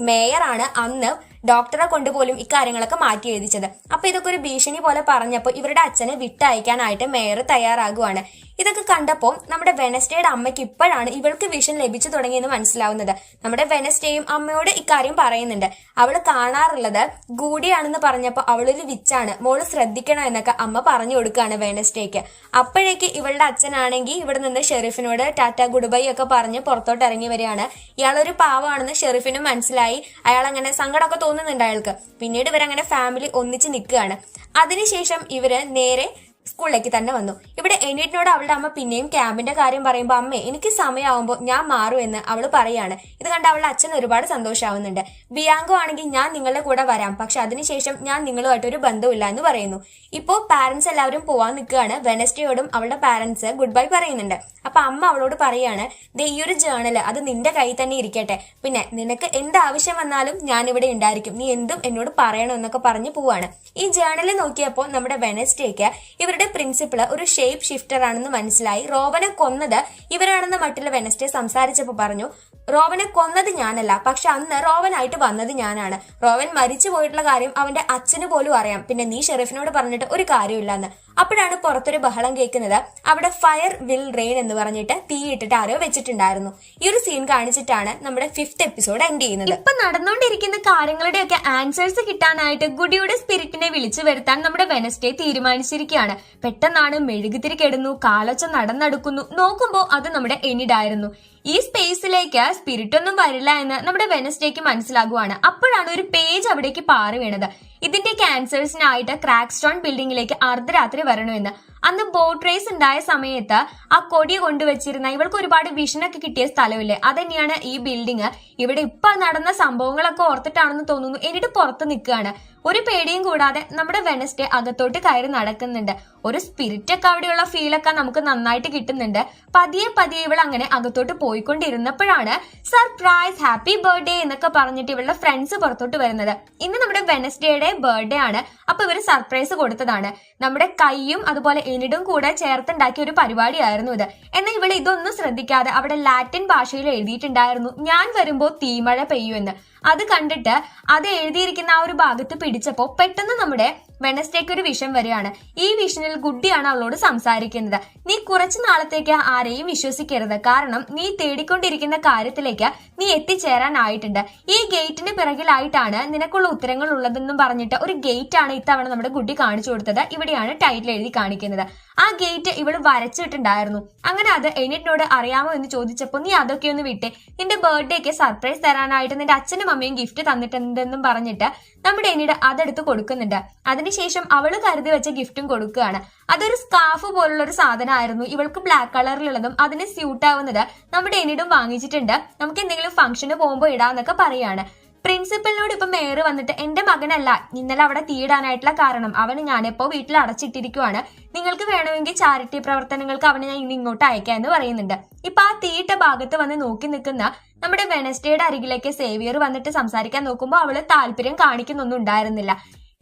മേയറാണ് അന്ന് ഡോക്ടറെ കൊണ്ടുപോലും ഇക്കാര്യങ്ങളൊക്കെ മാറ്റി എഴുതിച്ചത്. അപ്പൊ ഇതൊക്കെ ഒരു ഭീഷണി പോലെ പറഞ്ഞപ്പോൾ ഇവരുടെ അച്ഛനെ വിട്ടയക്കാനായിട്ട് മേയർ തയ്യാറാകുവാണ്. ഇതൊക്കെ കണ്ടപ്പോൾ നമ്മുടെ വെനസ്ഡേയുടെ അമ്മയ്ക്ക് ഇപ്പോഴാണ് ഇവൾക്ക് വിഷൻ ലഭിച്ചു തുടങ്ങിയെന്ന് മനസ്സിലാവുന്നത്. നമ്മുടെ വെനസ്ഡേയും അമ്മയോട് ഇക്കാര്യം പറയുന്നുണ്ട്. അവള് കാണാറുള്ളത് ഗൂഡിയാണെന്ന് പറഞ്ഞപ്പോൾ അവളൊരു വിച്ചാണ്, മോള് ശ്രദ്ധിക്കണം എന്നൊക്കെ അമ്മ പറഞ്ഞു കൊടുക്കുകയാണ് വെനസ്ഡേക്ക്. അപ്പോഴേക്ക് ഇവളുടെ അച്ഛനാണെങ്കിൽ ഇവിടെ നിന്ന് ഷെരീഫിനോട് ടാറ്റ ഗുഡ് ബൈ ഒക്കെ പറഞ്ഞ് പുറത്തോട്ട് ഇറങ്ങി വരികയാണ്. ഇയാളൊരു പാവമാണെന്ന് ഷെരീഫിനും മനസ്സിലായി. അയാൾ അങ്ങനെ സങ്കടമൊക്കെ തോന്നുന്നുണ്ട് അയാൾക്ക്. പിന്നീട് ഇവരങ്ങനെ ഫാമിലി ഒന്നിച്ച് നിൽക്കുകയാണ്. അതിനുശേഷം ഇവര് നേരെ സ്കൂളിലേക്ക് തന്നെ വന്നു. ഇവിടെ എനീറ്റിനോട് അവളുടെ അമ്മ പിന്നെയും ക്യാമ്പിന്റെ കാര്യം പറയുമ്പോൾ, അമ്മേ എനിക്ക് സമയമാകുമ്പോൾ ഞാൻ മാറും എന്ന് അവള് പറയാണ്. ഇത് കണ്ട് അവളുടെ അച്ഛൻ ഒരുപാട് സന്തോഷമാവുന്നുണ്ട്. ബിയാങ്കോ ആണെങ്കിൽ ഞാൻ നിങ്ങളുടെ കൂടെ വരാം, പക്ഷെ അതിനുശേഷം ഞാൻ നിങ്ങളുമായിട്ട് ഒരു ബന്ധമില്ല എന്ന് പറയുന്നു. ഇപ്പോ പാരന്റ്സ് എല്ലാവരും പോവാൻ നിൽക്കുകയാണ്. വെനസ്ഡേയോടും അവളുടെ പാരന്റ്സ് ഗുഡ് ബൈ പറയുന്നുണ്ട്. അപ്പൊ അമ്മ അവളോട് പറയാണ്, ദേ ഈ ഒരു ജേണല് അത് നിന്റെ കയ്യിൽ തന്നെ ഇരിക്കട്ടെ, പിന്നെ നിനക്ക് എന്ത് ആവശ്യം വന്നാലും ഞാൻ ഇവിടെ ഉണ്ടായിരിക്കും, നീ എന്തും എന്നോട് പറയണം എന്നൊക്കെ പറഞ്ഞു പോവാണ്. ഈ ജേണലിൽ നോക്കിയപ്പോൾ നമ്മുടെ വെനസ്ഡേക്ക് ഇവരുടെ പ്രിൻസിപ്പള് ഒരു ഷേപ്പ് ഷിഫ്റ്റർ ആണെന്ന് മനസ്സിലായി. റോബനെ കൊന്നത് ഇവരാണെന്ന മട്ടിൽ വെനസ്ഡേ സംസാരിച്ചപ്പോൾ പറഞ്ഞു, റോവനെ കൊന്നത് ഞാനല്ല, പക്ഷെ അന്ന് റോവനായിട്ട് വന്നത് ഞാനാണ്. റോവൻ മരിച്ചു പോയിട്ടുള്ള കാര്യം അവന്റെ അച്ഛന് പോലും അറിയാം, പിന്നെ നീ ഷെരീഫിനോട് പറഞ്ഞിട്ട് ഒരു കാര്യമില്ലെന്ന്. അപ്പോഴാണ് പുറത്തൊരു ബഹളം കേൾക്കുന്നത്. അവിടെ ഫയർ വിൽ റെയിൻ എന്ന് പറഞ്ഞിട്ട് തീയിട്ടിട്ട് ആരോ വെച്ചിട്ടുണ്ടായിരുന്നു. ഈ ഒരു സീൻ കാണിച്ചിട്ടാണ് നമ്മുടെ 5th എപ്പിസോഡ് എൻഡ് ചെയ്യുന്നത്. ഇപ്പൊ നടന്നുകൊണ്ടിരിക്കുന്ന കാര്യങ്ങളുടെയൊക്കെ ആൻസേഴ്സ് കിട്ടാനായിട്ട് ഗുഡിയുടെ സ്പിരിറ്റിനെ വിളിച്ചു വരുത്താൻ നമ്മുടെ വെനസ്ഡേ തീരുമാനിച്ചിരിക്കുകയാണ്. പെട്ടെന്നാണ് മെഴുകുതിരി കെടുന്നു, കാലൊച്ച നടന്നെടുക്കുന്നു. നോക്കുമ്പോ അത് നമ്മുടെ എനിഡായിരുന്നു. ഈ സ്പേസിലേക്ക് സ്പിരിറ്റ് ഒന്നും വരില്ല എന്ന് നമ്മുടെ വെനസ്ഡേക്ക് മനസ്സിലാകുവാണ്. അപ്പോഴാണ് ഒരു പേജ് അവിടേക്ക് പാറി വീണത്. ഇതിന്റെയൊക്കെ ആൻസേഴ്സിനായിട്ട് ക്രാക്ക് സ്റ്റോൺ ബിൽഡിംഗിലേക്ക് അർദ്ധരാത്രി വരണമെന്ന്. അന്ന് ബോട്ട് റേസ് ഉണ്ടായ സമയത്ത് ആ കൊടി കൊണ്ടുവച്ചിരുന്ന ഇവൾക്ക് ഒരുപാട് വിഷനൊക്കെ കിട്ടിയ സ്ഥലമില്ലേ, അതന്നെയാണ് ഈ ബിൽഡിംഗ്. ഇവിടെ ഇപ്പൊ നടന്ന സംഭവങ്ങളൊക്കെ ഓർത്തിട്ടാണെന്ന് തോന്നുന്നു എന്നിട്ട് പുറത്ത് നിൽക്കുകയാണ്. ഒരു പേടിയും കൂടാതെ നമ്മുടെ വെനസ്ഡേ അകത്തോട്ട് കയറി നടക്കുന്നുണ്ട്. ഒരു സ്പിരിറ്റ് ഒക്കെ അവിടെയുള്ള ഫീലൊക്കെ നമുക്ക് നന്നായിട്ട് കിട്ടുന്നുണ്ട്. പതിയെ പതിയെ ഇവൾ അങ്ങനെ അകത്തോട്ട് പോയിക്കൊണ്ടിരുന്നപ്പോഴാണ് സർപ്രൈസ് ഹാപ്പി ബർത്ത്ഡേ എന്നൊക്കെ പറഞ്ഞിട്ട് ഇവളുടെ ഫ്രണ്ട്സ് പുറത്തോട്ട് വരുന്നത്. ഇന്ന് നമ്മുടെ വെനസ്ഡേയുടെ ബർത്ത്ഡേ ആണ്. അപ്പൊ ഇവര് സർപ്രൈസ് കൊടുത്തതാണ്. നമ്മുടെ കൈയും അതുപോലെ എനിടും കൂടെ ചേർത്തുണ്ടാക്കിയ ഒരു പരിപാടിയായിരുന്നു ഇത്. എന്നാൽ ഇവൾ ഇതൊന്നും ശ്രദ്ധിക്കാതെ അവിടെ ലാറ്റിൻ ഭാഷയിൽ എഴുതിയിട്ടുണ്ടായിരുന്നു, ഞാൻ വരുമ്പോ തീമഴ പെയ്യുമെന്ന്. അത് കണ്ടിട്ട് അത് എഴുതിയിരിക്കുന്ന ആ ഒരു ഭാഗത്ത് പിടിച്ചപ്പോ പെട്ടെന്ന് നമ്മുടെ വെനസ്ഡേക്ക് ഒരു വിഷൻ വരികയാണ്. ഈ വിഷനിൽ ഗുഡിയാണ് അവളോട് സംസാരിക്കുന്നത്. നീ കുറച്ചു നാളത്തേക്ക് ആരെയും വിശ്വസിക്കരുത്, കാരണം നീ തേടിക്കൊണ്ടിരിക്കുന്ന കാര്യത്തിലേക്ക് നീ എത്തിച്ചേരാനായിട്ടുണ്ട്. ഈ ഗേറ്റിന് പിറകിലായിട്ടാണ് നിനക്കുള്ള ഉത്തരങ്ങൾ ഉള്ളതെന്നും പറഞ്ഞിട്ട് ഒരു ഗേറ്റ് ആണ് ഇത്തവണ നമ്മുടെ ഗുഡി കാണിച്ചു കൊടുത്തത്. ഇവിടെയാണ് ടൈറ്റിൽ എഴുതി കാണിക്കുന്നത്. ആ ഗേറ്റ് ഇവള് വരച്ചിട്ടുണ്ടായിരുന്നു. അങ്ങനെ അത് എനിറ്റിനോട് അറിയാമോ എന്ന് ചോദിച്ചപ്പോൾ, നീ അതൊക്കെ ഒന്ന് വിട്ടേ, നിന്റെ ബർത്ത്ഡേക്ക് സർപ്രൈസ് തരാനായിട്ട് നിന്റെ അച്ഛനും അമ്മയും ഗിഫ്റ്റ് തന്നിട്ടുണ്ടെന്നും പറഞ്ഞിട്ട് നമ്മുടെ എനിട് അതെടുത്ത് കൊടുക്കുന്നുണ്ട്. അതിനുശേഷം അവള് കരുതി വെച്ച ഗിഫ്റ്റും കൊടുക്കുകയാണ്. അതൊരു സ്കാർഫ് പോലുള്ള ഒരു സാധനമായിരുന്നു. ഇവൾക്ക് ബ്ലാക്ക് കളറിലുള്ളതും അതിന് സ്യൂട്ട് ആവുന്നത് നമ്മുടെ എനിടും വാങ്ങിച്ചിട്ടുണ്ട്, നമുക്ക് എന്തെങ്കിലും ഫംഗ്ഷന് പോകുമ്പോൾ ഇടാന്നൊക്കെ പറയാണ്. പ്രിൻസിപ്പലിനോട് ഇപ്പൊ മേയർ വന്നിട്ട്, എന്റെ മകനല്ല ഇന്നലെ അവിടെ തീയിടാനായിട്ടുള്ള കാരണം, അവന് ഞാനിപ്പോ വീട്ടിൽ അടച്ചിട്ടിരിക്കുവാണ്, നിങ്ങൾക്ക് വേണമെങ്കിൽ ചാരിറ്റി പ്രവർത്തനങ്ങൾക്ക് അവനെ ഞാൻ ഇനി ഇങ്ങോട്ട് അയക്കാം എന്ന് പറയുന്നുണ്ട്. ഇപ്പൊ ആ തീയിട്ട ഭാഗത്ത് വന്ന് നോക്കി നിൽക്കുന്ന നമ്മുടെ വെനസ്ഡേയുടെ അരികിലേക്ക് സേവിയർ വന്നിട്ട് സംസാരിക്കാൻ നോക്കുമ്പോൾ അവള് താല്പര്യം കാണിക്കുന്നൊന്നും ഉണ്ടായിരുന്നില്ല.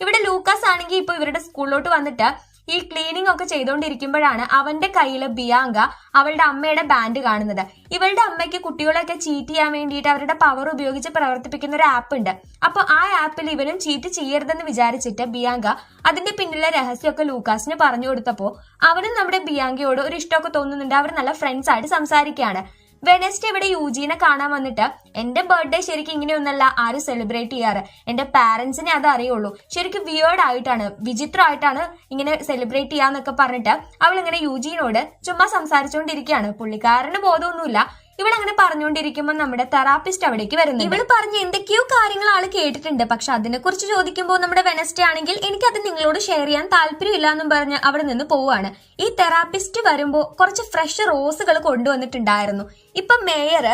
ഇവിടെ ലൂക്കാസ് ആണെങ്കിൽ ഇപ്പൊ ഇവരുടെ സ്കൂളിലോട്ട് വന്നിട്ട് ഈ ക്ലീനിങ് ഒക്കെ ചെയ്തുകൊണ്ടിരിക്കുമ്പോഴാണ് അവന്റെ കയ്യില് ബിയാങ്ക അവളുടെ അമ്മയുടെ ബാൻഡ് കാണുന്നത്. ഇവളുടെ അമ്മയ്ക്ക് കുട്ടികളെയൊക്കെ ചീറ്റ് ചെയ്യാൻ വേണ്ടിയിട്ട് അവരുടെ പവർ ഉപയോഗിച്ച് പ്രവർത്തിപ്പിക്കുന്ന ഒരു ആപ്പ് ഉണ്ട്. അപ്പൊ ആ ആപ്പിൽ ഇവനും ചീറ്റ് ചെയ്യരുതെന്ന് വിചാരിച്ചിട്ട് ബിയാങ്ക അതിന്റെ പിന്നിലെ രഹസ്യമൊക്കെ ലൂക്കാസിന് പറഞ്ഞു കൊടുത്തപ്പോ അവനും നമ്മുടെ ബിയാങ്കയോട് ഒരു ഇഷ്ടമൊക്കെ തോന്നുന്നുണ്ട്. അവർ നല്ല ഫ്രണ്ട്സ് ആയിട്ട് സംസാരിക്കുകയാണ്. വെനസ്ഡേ ഇവിടെ യൂജീനെ കാണാൻ വന്നിട്ട് എന്റെ ബർത്ത്ഡേ ശരിക്കും ഇങ്ങനെയൊന്നല്ല ആരും സെലിബ്രേറ്റ് ചെയ്യാറ്, എന്റെ പാരന്റ്സിനെ അത് അറിയുള്ളൂ, ശരിക്കും വിയേർഡ് ആയിട്ടാണ്, വിചിത്രമായിട്ടാണ് ഇങ്ങനെ സെലിബ്രേറ്റ് ചെയ്യാന്നൊക്കെ പറഞ്ഞിട്ട് അവൾ ഇങ്ങനെ യൂജീനോട് ചുമ്മാ സംസാരിച്ചുകൊണ്ടിരിക്കുകയാണ്. പുള്ളിക്കാരന് ബോധമൊന്നുമില്ല. ഇവളങ്ങനെ പറഞ്ഞുകൊണ്ടിരിക്കുമ്പോൾ നമ്മുടെ തെറാപ്പിസ്റ്റ് അവിടേക്ക് വരുന്നു. ഇവള് പറഞ്ഞ എന്തൊക്കെയോ കാര്യങ്ങൾ ആള് കേട്ടിട്ടുണ്ട്, പക്ഷെ അതിനെ കുറിച്ച് ചോദിക്കുമ്പോൾ നമ്മുടെ വെനസ്ഡേ ആണെങ്കിൽ എനിക്കത് നിങ്ങളോട് ഷെയർ ചെയ്യാൻ താല്പര്യമില്ല എന്നും പറഞ്ഞ് അവിടെ നിന്ന് പോവാണ്. ഈ തെറാപ്പിസ്റ്റ് വരുമ്പോൾ കുറച്ച് ഫ്രഷ് റോസുകൾ കൊണ്ടുവന്നിട്ടുണ്ടായിരുന്നു. ഇപ്പൊ മേയർ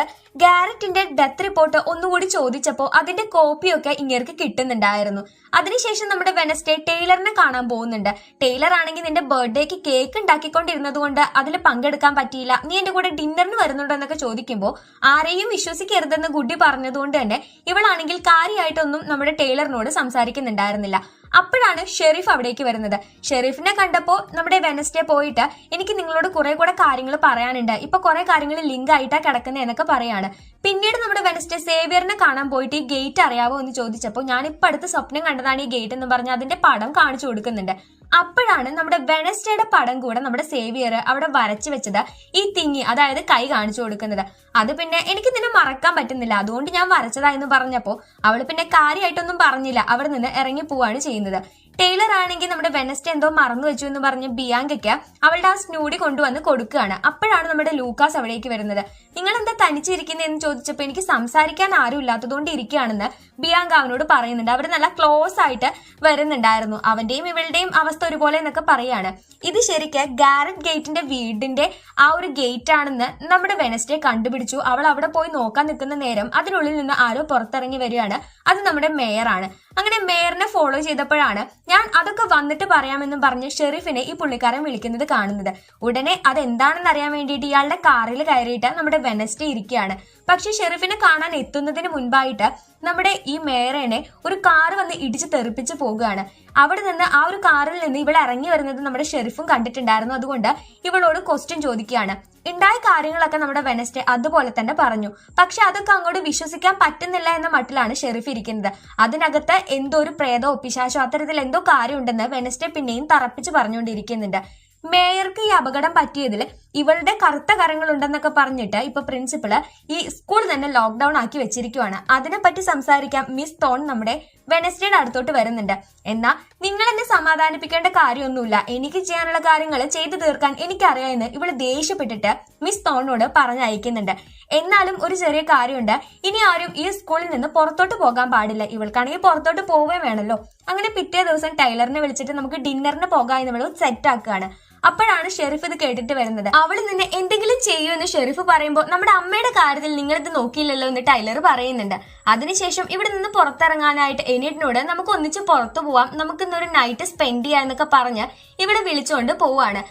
ഗാരറ്റിന്റെ ഡെത്ത് റിപ്പോർട്ട് ഒന്നുകൂടി ചോദിച്ചപ്പോൾ അതിന്റെ കോപ്പിയൊക്കെ ഇങ്ങേർക്ക് കിട്ടുന്നുണ്ടായിരുന്നു. അതിനുശേഷം നമ്മുടെ വെനസ്ഡേ ടൈലറിനെ കാണാൻ പോകുന്നുണ്ട്. ടൈലർ ആണെങ്കിൽ നിന്റെ ബർത്ത്ഡേക്ക് കേക്ക് ഉണ്ടാക്കിക്കൊണ്ടിരുന്നത് കൊണ്ട് അതിൽ പങ്കെടുക്കാൻ പറ്റിയില്ല, നീ എന്റെ കൂടെ ഡിന്നറിന് വരുന്നുണ്ടോ എന്നൊക്കെ ചോദിക്കുമ്പോൾ ആരെയും വിശ്വസിക്കരുതെന്ന് ഗുഡി പറഞ്ഞതുകൊണ്ട് തന്നെ ഇവളാണെങ്കിൽ കാര്യമായിട്ടൊന്നും നമ്മുടെ ടൈലറിനോട് സംസാരിക്കുന്നുണ്ടായിരുന്നില്ല. അപ്പോഴാണ് ഷെരീഫ് അവിടേക്ക് വരുന്നത്. ഷെരീഫിനെ കണ്ടപ്പോൾ നമ്മുടെ വെനസ്ഡേ പോയിട്ട് എനിക്ക് നിങ്ങളോട് കുറെ കൂടെ കാര്യങ്ങൾ പറയാനുണ്ട്, ഇപ്പൊ കുറെ കാര്യങ്ങൾ ലിങ്ക് ആയിട്ടാ കിടക്കുന്നത് എന്നൊക്കെ പറയാണ്. പിന്നീട് നമ്മുടെ വെനസ്ഡേ സേവിയറിനെ കാണാൻ പോയിട്ട് ഈ ഗേറ്റ് അറിയാവോ എന്ന് ചോദിച്ചപ്പോൾ ഞാൻ ഇപ്പൊ അടുത്ത് സ്വപ്നം കണ്ടതാണ് ഈ ഗേറ്റ് എന്ന് പറഞ്ഞ് അതിന്റെ പടം കാണിച്ചു കൊടുക്കുന്നുണ്ട്. അപ്പോഴാണ് നമ്മുടെ വെനസ്ഡേയുടെ പടം കൂടെ നമ്മുടെ സേവിയർ അവിടെ വരച്ചു വെച്ചത് ഈ തിങ്ങി, അതായത് കൈ കാണിച്ചു കൊടുക്കുന്നത്. അത് പിന്നെ എനിക്ക് നിന്നെ മറക്കാൻ പറ്റുന്നില്ല, അതുകൊണ്ട് ഞാൻ വരച്ചതാ എന്ന് പറഞ്ഞപ്പോ അവള് പിന്നെ കാര്യമായിട്ടൊന്നും പറഞ്ഞില്ല, അവിടെ നിന്ന് ഇറങ്ങി പോവാണ് ചെയ്യുന്നത്. ടൈലർ ആണെങ്കിൽ നമ്മുടെ വെനസ്ഡേ എന്തോ മറന്നു വെച്ചു എന്ന് പറഞ്ഞ് ബിയാങ്കയ്ക്ക് അവളുടെ ആ സ്നൂഡി കൊണ്ടുവന്ന് കൊടുക്കുകയാണ്. അപ്പോഴാണ് നമ്മുടെ ലൂക്കാസ് അവിടേക്ക് വരുന്നത്. നിങ്ങൾ എന്താ തനിച്ചിരിക്കുന്നതെന്ന് ചോദിച്ചപ്പോൾ എനിക്ക് സംസാരിക്കാൻ ആരും ഇല്ലാത്തതുകൊണ്ട് ഇരിക്കുകയാണെന്ന് ബിയാങ്ക അവനോട് പറയുന്നുണ്ട്. അവർ നല്ല ക്ലോസ് ആയിട്ട് വരുന്നുണ്ടായിരുന്നു. അവന്റെയും ഇവളുടെയും അവസ്ഥ ഒരുപോലെ എന്നൊക്കെ പറയാണ്. ഇത് ശരിക്ക് ഗാരറ്റ് ഗേറ്റിന്റെ വീടിന്റെ ആ ഒരു ഗേറ്റ് ആണെന്ന് നമ്മുടെ വെനസ്ഡേ കണ്ടുപിടിച്ചു. അവൾ അവിടെ പോയി നോക്കാൻ നിൽക്കുന്ന നേരം അതിനുള്ളിൽ നിന്ന് ആരോ പുറത്തിറങ്ങി വരികയാണ്. അത് നമ്മുടെ മേയറാണ്. അങ്ങനെ മേയറിനെ ഫോളോ ചെയ്തപ്പോഴാണ് ഞാൻ അതൊക്കെ വന്നിട്ട് പറയാമെന്നും പറഞ്ഞ് ഷെരീഫിനെ ഈ പുള്ളിക്കാരൻ വിളിക്കുന്നത് കാണുന്നത്. ഉടനെ അതെന്താണെന്ന് അറിയാൻ വേണ്ടിയിട്ട് ഇയാളുടെ കാറിൽ കയറിയിട്ട് നമ്മുടെ വെനസ്ഡേ ഇരിക്കുകയാണ്. പക്ഷെ ഷെരീഫിനെ കാണാൻ എത്തുന്നതിന് മുൻപായിട്ട് നമ്മുടെ ഈ മേയറിനെ ഒരു കാറ് വന്ന് ഇടിച്ച് തെറിപ്പിച്ച് പോകുകയാണ്. അവിടെ നിന്ന് ആ ഒരു കാറിൽ നിന്ന് ഇവൾ ഇറങ്ങി വരുന്നത് നമ്മുടെ ഷെരീഫും കണ്ടിട്ടുണ്ടായിരുന്നു. അതുകൊണ്ട് ഇവളോട് ക്വസ്റ്റ്യൻ ചോദിക്കുകയാണ്. ഉണ്ടായ കാര്യങ്ങളൊക്കെ നമ്മുടെ വെനസ്ഡേ അതുപോലെ തന്നെ പറഞ്ഞു. പക്ഷെ അതൊക്കെ അങ്ങോട്ട് വിശ്വസിക്കാൻ പറ്റുന്നില്ല എന്ന മട്ടിലാണ് ഷെരീഫ് ഇരിക്കുന്നത്. അതിനകത്ത് എന്തോ ഒരു പ്രേതോ പിശാചോ അത്തരത്തിൽ എന്തോ കാര്യമുണ്ടെന്ന് വെനസ്ഡേ പിന്നെയും തറപ്പിച്ച് പറഞ്ഞുകൊണ്ടിരിക്കുന്നുണ്ട്. മേയർക്ക് ഈ അപകടം പറ്റിയതിൽ ഇവളുടെ കറുത്ത കരങ്ങൾ ഉണ്ടെന്നൊക്കെ പറഞ്ഞിട്ട് ഇപ്പൊ പ്രിൻസിപ്പള് ഈ സ്കൂൾ തന്നെ ലോക്ക്ഡൌൺ ആക്കി വെച്ചിരിക്കുവാണ്. അതിനെപ്പറ്റി സംസാരിക്കാൻ മിസ് തോൺ നമ്മുടെ വെനസ്ഡേയുടെ അടുത്തോട്ട് വരുന്നുണ്ട്. എന്നാ നിങ്ങൾ എന്നെ സമാധാനിപ്പിക്കേണ്ട കാര്യമൊന്നുമില്ല, എനിക്ക് ചെയ്യാനുള്ള കാര്യങ്ങൾ ചെയ്തു തീർക്കാൻ എനിക്കറിയാമെന്ന് ഇവള് ദേഷ്യപ്പെട്ടിട്ട് മിസ് തോണിനോട് പറഞ്ഞയക്കുന്നുണ്ട്. എന്നാലും ഒരു ചെറിയ കാര്യമുണ്ട്, ഇനി ആരും ഈ സ്കൂളിൽ നിന്ന് പുറത്തോട്ട് പോകാൻ പാടില്ല, ഇവൾക്കാണെങ്കിൽ പുറത്തോട്ട് പോവുകയും വേണമല്ലോ. അങ്ങനെ പിറ്റേ ദിവസം ടൈലറിനെ വിളിച്ചിട്ട് നമുക്ക് ഡിന്നറിന് പോകാം എന്ന് ഇവള് സെറ്റ് ആക്കുകയാണ്. അപ്പോഴാണ് ഷെരീഫ് ഇത് കേട്ടിട്ട് വരുന്നത്. അവള് നിന്നെ എന്തെങ്കിലും ചെയ്യൂ എന്ന് ഷെരീഫ് പറയുമ്പോൾ നമ്മുടെ അമ്മയുടെ കാര്യത്തിൽ നിങ്ങളിത് നോക്കിയില്ലല്ലോ എന്ന് ടൈലർ പറയുന്നുണ്ട്. അതിനുശേഷം ഇവിടെ നിന്ന് പുറത്തിറങ്ങാനായിട്ട് എനിഡിനോട് നമുക്ക് ഒന്നിച്ച് പുറത്തു പോവാം, നമുക്ക് ഇന്നൊരു നൈറ്റ് സ്പെൻഡ് ചെയ്യാം എന്നൊക്കെ പറഞ്ഞ് ഇവിടെ വിളിച്ചുകൊണ്ട് പോവാണ്.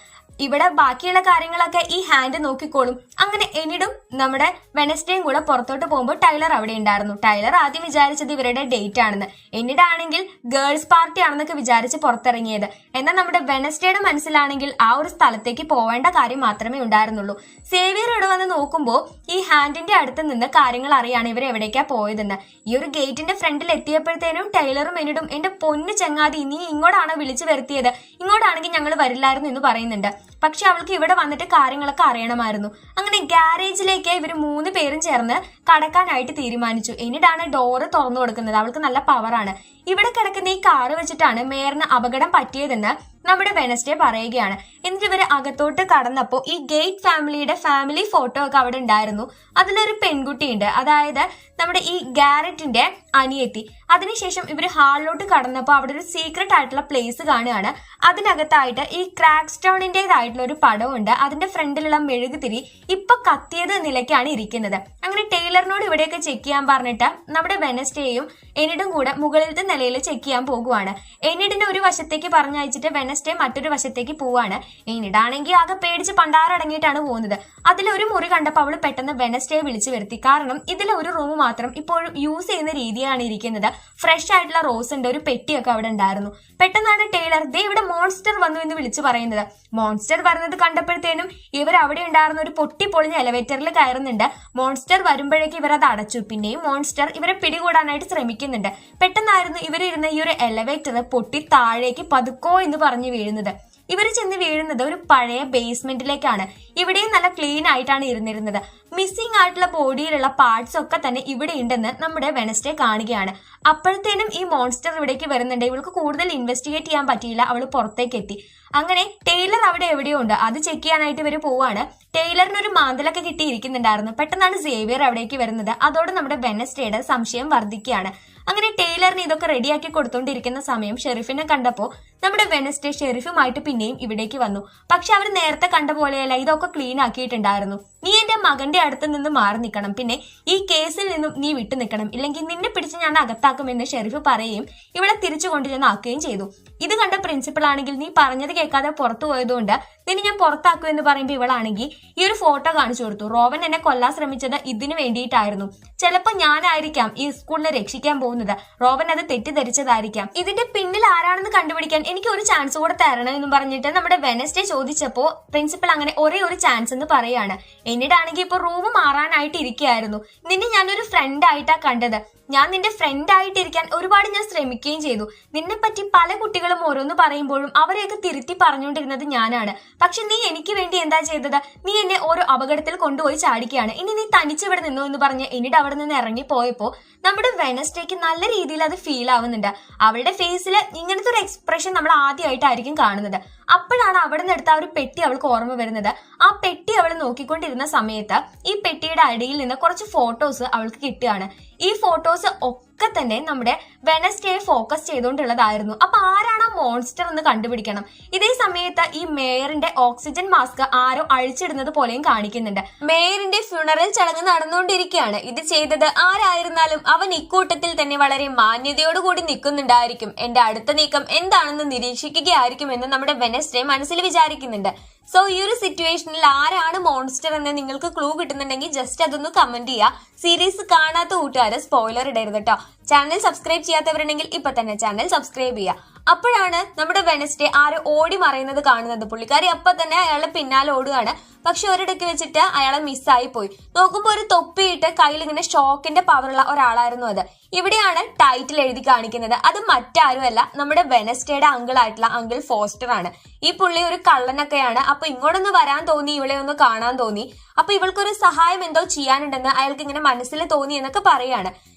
ഇവിടെ ബാക്കിയുള്ള കാര്യങ്ങളൊക്കെ ഈ ഹാൻഡ് നോക്കിക്കോളും. അങ്ങനെ എനിഡും നമ്മുടെ വെനസ്ഡേയും കൂടെ പുറത്തോട്ട് പോകുമ്പോൾ ടൈലർ അവിടെ ഉണ്ടായിരുന്നു. ടൈലർ ആദ്യം വിചാരിച്ചത് ഇവരുടെ ഡേറ്റ് ആണെന്ന്, എന്നിട്ടാണെങ്കിൽ ഗേൾസ് പാർട്ടി ആണെന്നൊക്കെ വിചാരിച്ച് പുറത്തിറങ്ങിയത്. എന്നാൽ നമ്മുടെ വെനസ്ഡേയുടെ മനസ്സിലാണെങ്കിൽ ആ ഒരു സ്ഥലത്തേക്ക് പോവേണ്ട കാര്യം മാത്രമേ ഉണ്ടായിരുന്നുള്ളൂ. സേവിയർ ഇവിടെ വന്ന് നോക്കുമ്പോൾ ഈ ഹാൻഡിന്റെ അടുത്ത് നിന്ന് കാര്യങ്ങൾ അറിയാണ് ഇവർ എവിടേക്കാ പോയതെന്ന്. ഈ ഒരു ഗേറ്റിന്റെ ഫ്രണ്ടിൽ എത്തിയപ്പോഴത്തേനും ടൈലറും എനിഡും എന്റെ പൊന്നു ചങ്ങാതി നീ ഇങ്ങോട്ടാണോ വിളിച്ചു വരുത്തിയത്, ഇങ്ങോട്ടാണെങ്കിൽ ഞങ്ങൾ വരില്ലായിരുന്നു എന്ന് പറയുന്നുണ്ട്. പക്ഷെ അവൾക്ക് ഇവിടെ വന്നിട്ട് കാര്യങ്ങളൊക്കെ അറിയണമായിരുന്നു. അങ്ങനെ ഗാരേജിലേക്ക് ഇവർ 3 പേരും ചേർന്ന് കടക്കാനായിട്ട് തീരുമാനിച്ചു. എന്നിട്ടാണ് ഡോറ് തുറന്നു കൊടുക്കുന്നത്. അവൾക്ക് നല്ല പവറാണ്. ഇവിടെ കിടക്കുന്ന ഈ കാറ് വെച്ചിട്ടാണ് മേയറിന് അപകടം പറ്റിയതെന്ന് നമ്മുടെ വെനസ്ഡേ പറയുകയാണ്. എന്നിട്ട് ഇവര് അകത്തോട്ട് കടന്നപ്പോ ഈ ഗേറ്റ് ഫാമിലിയുടെ ഫാമിലി ഫോട്ടോ ഒക്കെ അവിടെ ഉണ്ടായിരുന്നു. അതിലൊരു പെൺകുട്ടിയുണ്ട്, അതായത് നമ്മുടെ ഈ ഗാരറ്റിന്റെ അനിയത്തി. അതിനുശേഷം ഇവര് ഹാളിലോട്ട് കടന്നപ്പോൾ അവിടെ ഒരു സീക്രട്ട് ആയിട്ടുള്ള പ്ലേസ് കാണുകയാണ്. അതിനകത്തായിട്ട് ഈ ക്രാക്ക് സ്റ്റോണിന്റേതായിട്ടുള്ള ഒരു പടമുണ്ട്. അതിന്റെ ഫ്രണ്ടിലുള്ള മെഴുകുതിരി ഇപ്പൊ കത്തിയത് നിലയ്ക്കാണ് ഇരിക്കുന്നത്. അങ്ങനെ ടൈലറിനോട് ഇവിടെയൊക്കെ ചെക്ക് ചെയ്യാൻ പറഞ്ഞിട്ട് നമ്മുടെ വെനസ്ഡേയും എനിഡും കൂടെ മുകളിലത്തെ നിലയിൽ ചെക്ക് ചെയ്യാൻ പോകുവാണ്. എനിഡിന്റെ ഒരു വശത്തേക്ക് പറഞ്ഞയച്ചിട്ട് വെനസ്ഡേ മറ്റൊരു വശത്തേക്ക് പോവാണ്. എനിഡാണെങ്കിൽ ആകെ പേടിച്ച് പണ്ടാറടങ്ങിയിട്ടാണ് പോകുന്നത്. അതിലൊരു മുറി കണ്ടപ്പോൾ അവള് പെട്ടെന്ന് വെനസ്ഡേയെ വിളിച്ചു വരുത്തി. കാരണം ഇതിലെ ഒരു റൂം മാത്രം ഇപ്പോഴും യൂസ് ചെയ്യുന്ന രീതിയാണ് ഇരിക്കുന്നത്. ഫ്രഷ് ആയിട്ടുള്ള റോസ് ഉണ്ട്, ഒരു പെട്ടിയൊക്കെ അവിടെ ഉണ്ടായിരുന്നു. പെട്ടെന്നാണ് ടൈലർ ദേ ഇവിടെ മോൺസ്റ്റർ വന്നു എന്ന് വിളിച്ചു പറയുന്നത്. മോൺസ്റ്റർ വരുന്നത് കണ്ടപ്പോഴത്തേനും ഇവർ അവിടെ ഉണ്ടായിരുന്ന ഒരു പൊട്ടിപ്പൊളിഞ്ഞ എലവേറ്ററിൽ കയറുന്നുണ്ട്. മോൺസ്റ്റർ വരുമ്പോഴേക്ക് ഇവർ അത് അടച്ചു. പിന്നെയും മോൺസ്റ്റർ ഇവരെ പിടികൂടാനായിട്ട് ശ്രമിക്കുന്നുണ്ട്. പെട്ടെന്നായിരുന്നു ഇവരിരുന്ന ഈ ഒരു എലവേറ്റർ പൊട്ടി താഴേക്ക് പതുക്കോ എന്ന് പറഞ്ഞു വീഴുന്നത്. ഇവർ ചെന്ന് വീഴുന്നത് ഒരു പഴയ ബേസ്മെന്റിലേക്കാണ്. ഇവിടെയും നല്ല ക്ലീൻ ആയിട്ടാണ് ഇരുന്നിരുന്നത്. മിസ്സിംഗ് ആയിട്ടുള്ള ബോഡിയിലുള്ള പാർട്സ് ഒക്കെ തന്നെ ഇവിടെ ഉണ്ടെന്ന് നമ്മുടെ വെനസ്ഡേ കാണുകയാണ്. അപ്പോഴത്തേനും ഈ മോൺസ്റ്റർ ഇവിടേക്ക് വരുന്നുണ്ട്. ഇവൾക്ക് കൂടുതൽ ഇൻവെസ്റ്റിഗേറ്റ് ചെയ്യാൻ പറ്റിയില്ല, അവൾ പുറത്തേക്ക് എത്തി. അങ്ങനെ ടൈലർ അവിടെ എവിടെയോ ഉണ്ട്, അത് ചെക്ക് ചെയ്യാനായിട്ട് ഇവര് പോവാണ്. ടൈലറിന് ഒരു മാന്തലൊക്കെ കിട്ടിയിരിക്കുന്നുണ്ടായിരുന്നു. പെട്ടെന്നാണ് സേവിയർ അവിടേക്ക് വരുന്നത്. അതോടെ നമ്മുടെ വെനസ്ഡേയുടെ സംശയം വർദ്ധിക്കുകയാണ്. അങ്ങനെ ടൈലറിന് ഇതൊക്കെ റെഡിയാക്കി കൊടുത്തോണ്ടിരിക്കുന്ന സമയം ഷെറിഫിനെ കണ്ടപ്പോ നമ്മുടെ വെനസ്ഡേ ഷെറിഫുമായിട്ട് പിന്നെയും ഇവിടേക്ക് വന്നു. പക്ഷെ അവർ നേരത്തെ കണ്ട പോലെയല്ല, ഇതൊക്കെ ക്ലീൻ ആക്കിയിട്ടുണ്ടായിരുന്നു. നീ എന്റെ മകന്റെ അടുത്ത് നിന്ന് മാറി നിൽക്കണം, പിന്നെ ഈ കേസിൽ നിന്നും നീ വിട്ടു നിൽക്കണം, ഇല്ലെങ്കിൽ നിന്നെ പിടിച്ച് ഞാൻ അകത്താക്കുമെന്ന് ഷെറിഫ് പറയുകയും ഇവളെ തിരിച്ചു കൊണ്ടുചെന്ന് ആക്കുകയും ചെയ്തു. ഇത് കണ്ട പ്രിൻസിപ്പൾ ആണെങ്കിൽ നീ പറഞ്ഞത് കേൾക്കാതെ പുറത്തു പോയതുകൊണ്ട് നിന്നെ ഞാൻ പുറത്താക്കുമെന്ന് പറയുമ്പോൾ ഇവളാണെങ്കിൽ ഈ ഒരു ഫോട്ടോ കാണിച്ചു കൊടുത്തു. റോവൻ എന്നെ കൊല്ലാൻ ശ്രമിച്ചത് ഇതിനു വേണ്ടിയിട്ടായിരുന്നു. ചിലപ്പോൾ ഞാനായിരിക്കാം ഈ സ്കൂളിനെ രക്ഷിക്കാൻ പോകുന്നത്. റോവൻ അത് തെറ്റിദ്ധരിച്ചതായിരിക്കാം. ഇതിന്റെ പിന്നിൽ ആരാണെന്ന് കണ്ടുപിടിക്കാൻ എനിക്ക് ഒരു ചാൻസ് കൂടെ തരണം എന്ന് പറഞ്ഞിട്ട് നമ്മുടെ വെനസ്ഡേ ചോദിച്ചപ്പോ പ്രിൻസിപ്പൾ അങ്ങനെ ഒരേ ഒരു ചാൻസ് എന്ന് പറയാണ്. എന്നിട്ടാണെങ്കിൽ ഇപ്പൊ റൂം മാറാനായിട്ട് ഇരിക്കുകയായിരുന്നു. നിന്നെ ഞാനൊരു ഫ്രണ്ട് ആയിട്ടാ കണ്ടത്. ഞാൻ നിന്റെ ഫ്രണ്ട് ആയിട്ടിരിക്കാൻ ഒരുപാട് ഞാൻ ശ്രമിക്കുകയും ചെയ്തു. നിന്നെ പറ്റി പല കുട്ടികളും ഓരോന്ന് പറയുമ്പോഴും അവരെയൊക്കെ തിരുത്തി പറഞ്ഞുകൊണ്ടിരുന്നത് ഞാനാണ്. പക്ഷെ നീ എനിക്ക് വേണ്ടി എന്താ ചെയ്തത്? നീ എന്നെ ഓരോ അപകടത്തിൽ കൊണ്ടുപോയി ചാടിക്കുകയാണ്. ഇനി നീ തനിച്ചിവിടെ നിന്നോ എന്ന് പറഞ്ഞ് എന്നിട്ട് അവിടെ നിന്ന് ഇറങ്ങി പോയപ്പോ നമ്മുടെ വെനസ്ഡേക്ക് നല്ല രീതിയിൽ അത് ഫീൽ ആവുന്നുണ്ട്. അവളുടെ ഫേസിൽ ഇങ്ങനത്തെ ഒരു എക്സ്പ്രഷൻ നമ്മൾ ആദ്യമായിട്ടായിരിക്കും കാണുന്നത്. അപ്പോഴാണ് അവിടെ നിന്ന് എടുത്ത ആ ഒരു പെട്ടി അവൾക്ക് ഓർമ്മ വരുന്നത്. ആ പെട്ടി അവൾ നോക്കിക്കൊണ്ടിരുന്ന സമയത്ത് ഈ പെട്ടിയുടെ അടിയിൽ നിന്ന് കുറച്ച് ഫോട്ടോസ് അവൾക്ക് കിട്ടുകയാണ്. ഈ ഫോട്ടോസ് ഒക്കെ തന്നെ നമ്മുടെ വെനസ്ഡേയെ ഫോക്കസ് ചെയ്തുകൊണ്ടുള്ളതായിരുന്നു. അപ്പൊ ആരാണ് ആ മോൺസ്റ്റർ എന്ന് കണ്ടുപിടിക്കണം. ഇതേ സമയത്ത് ഈ മേയറിന്റെ ഓക്സിജൻ മാസ്ക് ആരോ അഴിച്ചിടുന്നത് പോലെയും കാണിക്കുന്നുണ്ട്. മേയറിന്റെ ഫ്യൂണറൽ ചടങ്ങ് നടന്നുകൊണ്ടിരിക്കുകയാണ്. ഇത് ചെയ്തത് ആരായിരുന്നാലും അവൻ ഇക്കൂട്ടത്തിൽ തന്നെ വളരെ മാന്യതയോടുകൂടി നിൽക്കുന്നുണ്ടായിരിക്കും. എന്റെ അടുത്ത നീക്കം എന്താണെന്ന് നിരീക്ഷിക്കുകയായിരിക്കും എന്ന് നമ്മുടെ വെനസ്ഡേ മനസ്സിൽ വിചാരിക്കുന്നുണ്ട്. സോ ഈ ഒരു സിറ്റുവേഷനിൽ ആരാണ് മോൺസ്റ്റർ എന്ന് നിങ്ങൾക്ക് ക്ലൂ കിട്ടുന്നുണ്ടെങ്കിൽ ജസ്റ്റ് അതൊന്ന് കമന്റ് ചെയ്യുക. സീരീസ് കാണാത്ത കൂട്ടുകാരെ സ്പോയിലർ ഇടരുത് കേട്ടോ. ചാനൽ സബ്സ്ക്രൈബ് ചെയ്യാത്തവരുണ്ടെങ്കിൽ ഇപ്പൊ തന്നെ ചാനൽ സബ്സ്ക്രൈബ് ചെയ്യുക. അപ്പോഴാണ് നമ്മുടെ വെനസ്ഡേ ആരോ ഓടി മറയുന്നത് കാണുന്നത്. പുള്ളിക്കാരി അപ്പൊ തന്നെ അയാളുടെ പിന്നാലെ ഓടുകയാണ്. പക്ഷെ ഒരിടയ്ക്ക് വെച്ചിട്ട് അയാളെ മിസ്സായി പോയി. നോക്കുമ്പോ ഒരു തൊപ്പിയിട്ട് കയ്യിൽ ഇങ്ങനെ ഷോക്കിന്റെ പവറുള്ള ഒരാളായിരുന്നു അത്. ഇവിടെയാണ് ടൈറ്റിൽ എഴുതി കാണിക്കുന്നത്. അത് മറ്റാരുമല്ല, നമ്മുടെ വെനസ്ഡേയുടെ അങ്കിൾ ആയിട്ടുള്ള അങ്കിൾ ഫോസ്റ്റർ ആണ്. ഈ പുള്ളി ഒരു കള്ളനൊക്കെയാണ്. അപ്പൊ ഇങ്ങോട്ടൊന്ന് വരാൻ തോന്നി, ഇവളെ ഒന്ന് കാണാൻ തോന്നി. അപ്പൊ ഇവൾക്കൊരു സഹായം എന്തോ ചെയ്യാനുണ്ടെന്ന് അയാൾക്ക് ഇങ്ങനെ മനസ്സിൽ തോന്നി എന്നൊക്കെ പറയാണ്.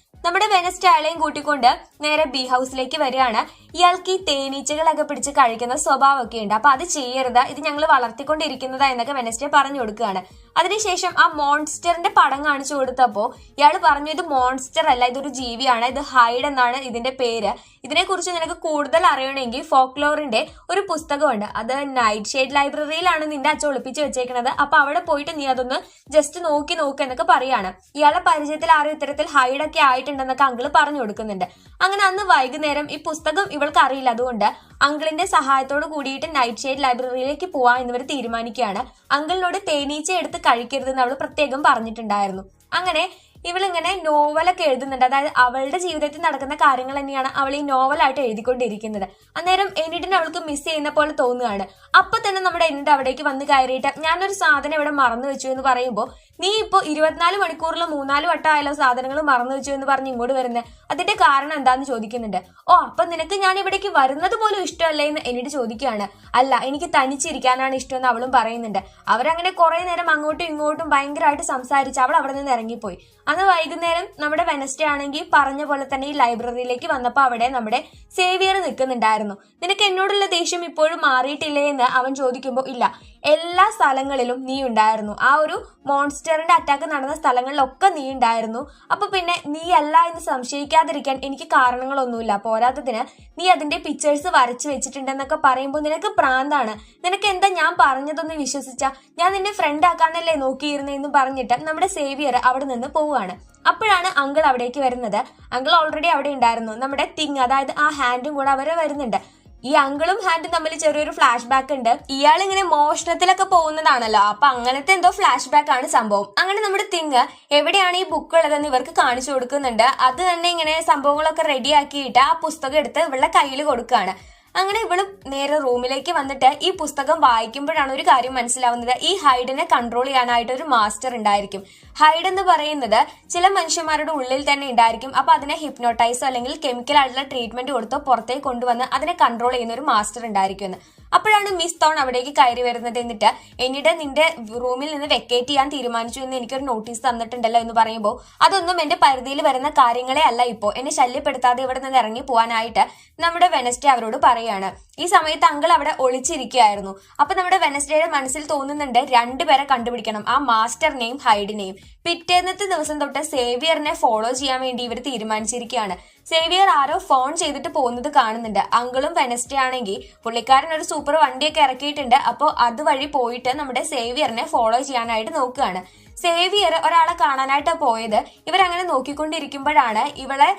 നമ്മുടെ വെനസ്ഡേ അയാളെയും കൂട്ടിക്കൊണ്ട് നേരെ ബി ഹൗസിലേക്ക് വരികയാണ്. ഇയാൾക്ക് ഈ തേനീച്ചകളൊക്കെ പിടിച്ച് കഴിക്കുന്ന സ്വഭാവമൊക്കെ ഉണ്ട്. അപ്പൊ അത് ചെയ്യരുത്, ഇത് ഞങ്ങൾ വളർത്തിക്കൊണ്ടിരിക്കുന്നതാ എന്നൊക്കെ വെനസ്ഡേ പറഞ്ഞു കൊടുക്കുകയാണ്. അതിനുശേഷം ആ മോൺസ്റ്ററിന്റെ പടം കാണിച്ചു കൊടുത്തപ്പോ ഇയാൾ പറഞ്ഞു ഇത് മോൺസ്റ്റർ അല്ല, ഇതൊരു ജീവിയാണ്, ഇത് ഹൈഡ് എന്നാണ് ഇതിന്റെ പേര്. ഇതിനെക്കുറിച്ച് നിനക്ക് കൂടുതൽ അറിയണമെങ്കിൽ ഫോക്ലോറിന്റെ ഒരു പുസ്തകമുണ്ട്, അത് നൈറ്റ് ഷെയ്ഡ് ലൈബ്രറിയിലാണ് നിന്റെ അച്ഛൻ ഒളിപ്പിച്ച് വെച്ചേക്കുന്നത്. അപ്പൊ അവിടെ പോയിട്ട് നീ അതൊന്ന് ജസ്റ്റ് നോക്ക് എന്നൊക്കെ പറയാണ്. ഇയാളുടെ പരിചയത്തിൽ ആരും ഇത്തരത്തിൽ ഹൈഡൊക്കെ ആയിട്ടുണ്ടെന്നൊക്കെ അങ്കിള് പറഞ്ഞു കൊടുക്കുന്നുണ്ട്. അങ്ങനെ അന്ന് വൈകുന്നേരം ഈ പുസ്തകം ഇവൾക്ക് അറിയില്ല, അതുകൊണ്ട് അങ്കിളിന്റെ സഹായത്തോട് കൂടിയിട്ട് നൈറ്റ് ഷെയ്ഡ് ലൈബ്രറിയിലേക്ക് പോവാൻ എന്നിവർ തീരുമാനിക്കുകയാണ്. അങ്കിളിനോട് തേനീച്ച എടുത്ത് കഴിക്കരുതെന്ന് അവൾ പ്രത്യേകം പറഞ്ഞിട്ടുണ്ടായിരുന്നു. അങ്ങനെ ഇവളിങ്ങനെ നോവലൊക്കെ എഴുതുന്നുണ്ട്. അതായത് അവളുടെ ജീവിതത്തിൽ നടക്കുന്ന കാര്യങ്ങൾ തന്നെയാണ് അവൾ ഈ നോവലായിട്ട് എഴുതിക്കൊണ്ടിരിക്കുന്നത്. അന്നേരം എനിഡിനെ അവൾക്ക് മിസ് ചെയ്യുന്ന പോലെ തോന്നുകയാണ്. അപ്പൊ തന്നെ നമ്മുടെ എനിഡ് അവിടേക്ക് വന്ന് കയറിയിട്ട് ഞാനൊരു സാധനം ഇവിടെ മറന്നു വെച്ചു എന്ന് പറയുമ്പോൾ നീ ഇപ്പോ 24 മണിക്കൂറിൽ 3-4 വട്ടമായാലോ സാധനങ്ങൾ മറന്നു വെച്ചു എന്ന് പറഞ്ഞ് ഇങ്ങോട്ട് വരുന്നത്, അതിന്റെ കാരണം എന്താന്ന് ചോദിക്കുന്നുണ്ട്. ഓ അപ്പൊ നിനക്ക് ഞാൻ ഇവിടേക്ക് വരുന്നത് പോലും ഇഷ്ടമല്ലേ എന്ന് എനിഡ് ചോദിക്കുകയാണ്. അല്ല, എനിക്ക് തനിച്ചിരിക്കാനാണ് ഇഷ്ടമെന്ന് അവളും പറയുന്നുണ്ട്. അവരങ്ങനെ കുറെ നേരം അങ്ങോട്ടും ഇങ്ങോട്ടും ഭയങ്കരമായിട്ട് സംസാരിച്ച് അവൾ അവിടെ നിന്ന് ഇറങ്ങിപ്പോയി. അന്ന് വൈകുന്നേരം നമ്മുടെ വെനസ്ഡേ ആണെങ്കിൽ പറഞ്ഞ പോലെ തന്നെ ഈ ലൈബ്രറിയിലേക്ക് വന്നപ്പോ അവിടെ നമ്മുടെ സേവിയർ നിൽക്കുന്നുണ്ടായിരുന്നു. നിനക്ക് എന്നോടുള്ള ദേഷ്യം ഇപ്പോഴും മാറിയിട്ടില്ലേ എന്ന് അവൻ ചോദിക്കുമ്പോൾ ഇല്ല, എല്ലാ സ്ഥലങ്ങളിലും നീ ഉണ്ടായിരുന്നു. ആ ഒരു മോൺസ്റ്ററിന്റെ അറ്റാക്ക് നടന്ന സ്ഥലങ്ങളിലൊക്കെ നീ ഉണ്ടായിരുന്നു. അപ്പൊ പിന്നെ നീ അല്ല എന്ന് സംശയിക്കാതിരിക്കാൻ എനിക്ക് കാരണങ്ങളൊന്നുമില്ല. പോരാത്തതിന് നീ അതിന്റെ പിക്ചേഴ്സ് വരച്ചു വെച്ചിട്ടുണ്ടെന്നൊക്കെ പറയുമ്പോൾ നിനക്ക് പ്രാന്താണ്. നിനക്ക് എന്താ ഞാൻ പറഞ്ഞതൊന്ന് വിശ്വസിച്ചാ? ഞാൻ നിന്നെ ഫ്രണ്ട് ആക്കാനല്ലേ നോക്കിയിരുന്നെന്ന് പറഞ്ഞിട്ട് നമ്മുടെ സേവിയർ അവിടെ നിന്ന് പോവുകയാണ്. അപ്പോഴാണ് അങ്കിൾ അവിടേക്ക് വരുന്നത്. അങ്കിൾ ഓൾറെഡി അവിടെ ഉണ്ടായിരുന്നു. നമ്മുടെ തിങ്, അതായത് ആ ഹാൻഡും കൂടെ അവരെ വരുന്നുണ്ട്. ഈ അങ്കിളും ഹാൻഡും തമ്മിൽ ചെറിയൊരു ഫ്ലാഷ് ബാക്ക് ഉണ്ട്. ഇയാൾ ഇങ്ങനെ മോഷണത്തിലൊക്കെ പോകുന്നതാണല്ലോ, അപ്പൊ അങ്ങനത്തെ എന്തോ ഫ്ലാഷ് ബാക്ക് ആണ് സംഭവം. അങ്ങനെ നമ്മുടെ തിങ് എവിടെയാണ് ഈ ബുക്ക് ഉള്ളതെന്ന് ഇവർക്ക് കാണിച്ചു കൊടുക്കുന്നുണ്ട്. അത് തന്നെ ഇങ്ങനെ സംഭവങ്ങളൊക്കെ റെഡിയാക്കിയിട്ട് ആ പുസ്തകം എടുത്ത് ഇവളുടെ കയ്യിൽ കൊടുക്കുകയാണ്. അങ്ങനെ ഇവള് നേരെ റൂമിലേക്ക് വന്നിട്ട് ഈ പുസ്തകം വായിക്കുമ്പോഴാണ് ഒരു കാര്യം മനസ്സിലാവുന്നത്. ഈ ഹൈഡിനെ കൺട്രോൾ ചെയ്യാനായിട്ട് ഒരു മാസ്റ്റർ ഉണ്ടായിരിക്കും. ഹൈഡ് എന്ന് പറയുന്നത് ചില മനുഷ്യന്മാരുടെ ഉള്ളിൽ തന്നെ ഉണ്ടായിരിക്കും. അപ്പൊ അതിനെ ഹിപ്നോട്ടൈസോ അല്ലെങ്കിൽ കെമിക്കൽ ആയിട്ടുള്ള ട്രീറ്റ്മെന്റ് കൊടുത്തോ പുറത്തേക്ക് കൊണ്ടുവന്ന് അതിനെ കൺട്രോൾ ചെയ്യുന്ന ഒരു മാസ്റ്റർ ഉണ്ടായിരിക്കും എന്ന്. അപ്പോഴാണ് മിസ് തോൺ അവിടേക്ക് കയറി വരുന്നത്. എന്നിട്ട് എന്നിട്ട് നിന്റെ റൂമിൽ നിന്ന് വെക്കേറ്റ് ചെയ്യാൻ തീരുമാനിച്ചു എന്ന് എനിക്കൊരു നോട്ടീസ് തന്നിട്ടുണ്ടല്ലോ എന്ന് പറയുമ്പോൾ അതൊന്നും എന്റെ പരിധിയിൽ വരുന്ന കാര്യങ്ങളെ അല്ല. ഇപ്പോ എന്നെ ശല്യപ്പെടുത്താതെ ഇവിടെ നിന്ന് ഇറങ്ങി പോകാനായിട്ട് നമ്മുടെ വെനസ്ഡേ അവരോട് പറയാണ്. ഈ സമയത്ത് അങ്കിൾ അവിടെ ഒളിച്ചിരിക്കുകയായിരുന്നു. അപ്പൊ നമ്മുടെ വെനസ്ഡേയുടെ മനസ്സിൽ തോന്നുന്നുണ്ട് രണ്ടുപേരെ കണ്ടുപിടിക്കണം, ആ മാസ്റ്ററിനെയും ഹൈഡിനെയും. പിറ്റേന്നത്തെ ദിവസം തൊട്ട് സേവിയറിനെ ഫോളോ ചെയ്യാൻ വേണ്ടി ഇവർ തീരുമാനിച്ചിരിക്കുകയാണ്. സേവിയർ ആരോ ഫോൺ ചെയ്തിട്ട് പോകുന്നത് കാണുന്നുണ്ട്. അങ്കിളും വെനസ്ഡേ ആണെങ്കിൽ പുള്ളിക്കാരൻ ഒരു സൂപ്പർ വണ്ടിയൊക്കെ ഇറക്കിയിട്ടുണ്ട്. അപ്പോൾ അതുവഴി പോയിട്ട് നമ്മുടെ സേവിയറിനെ ഫോളോ ചെയ്യാനായിട്ട് നോക്കുകയാണ്. സേവിയർ ഒരാളെ കാണാനായിട്ടാണ് പോയത്. ഇവരങ്ങനെ നോക്കിക്കൊണ്ടിരിക്കുമ്പോഴാണ് ഇവളെ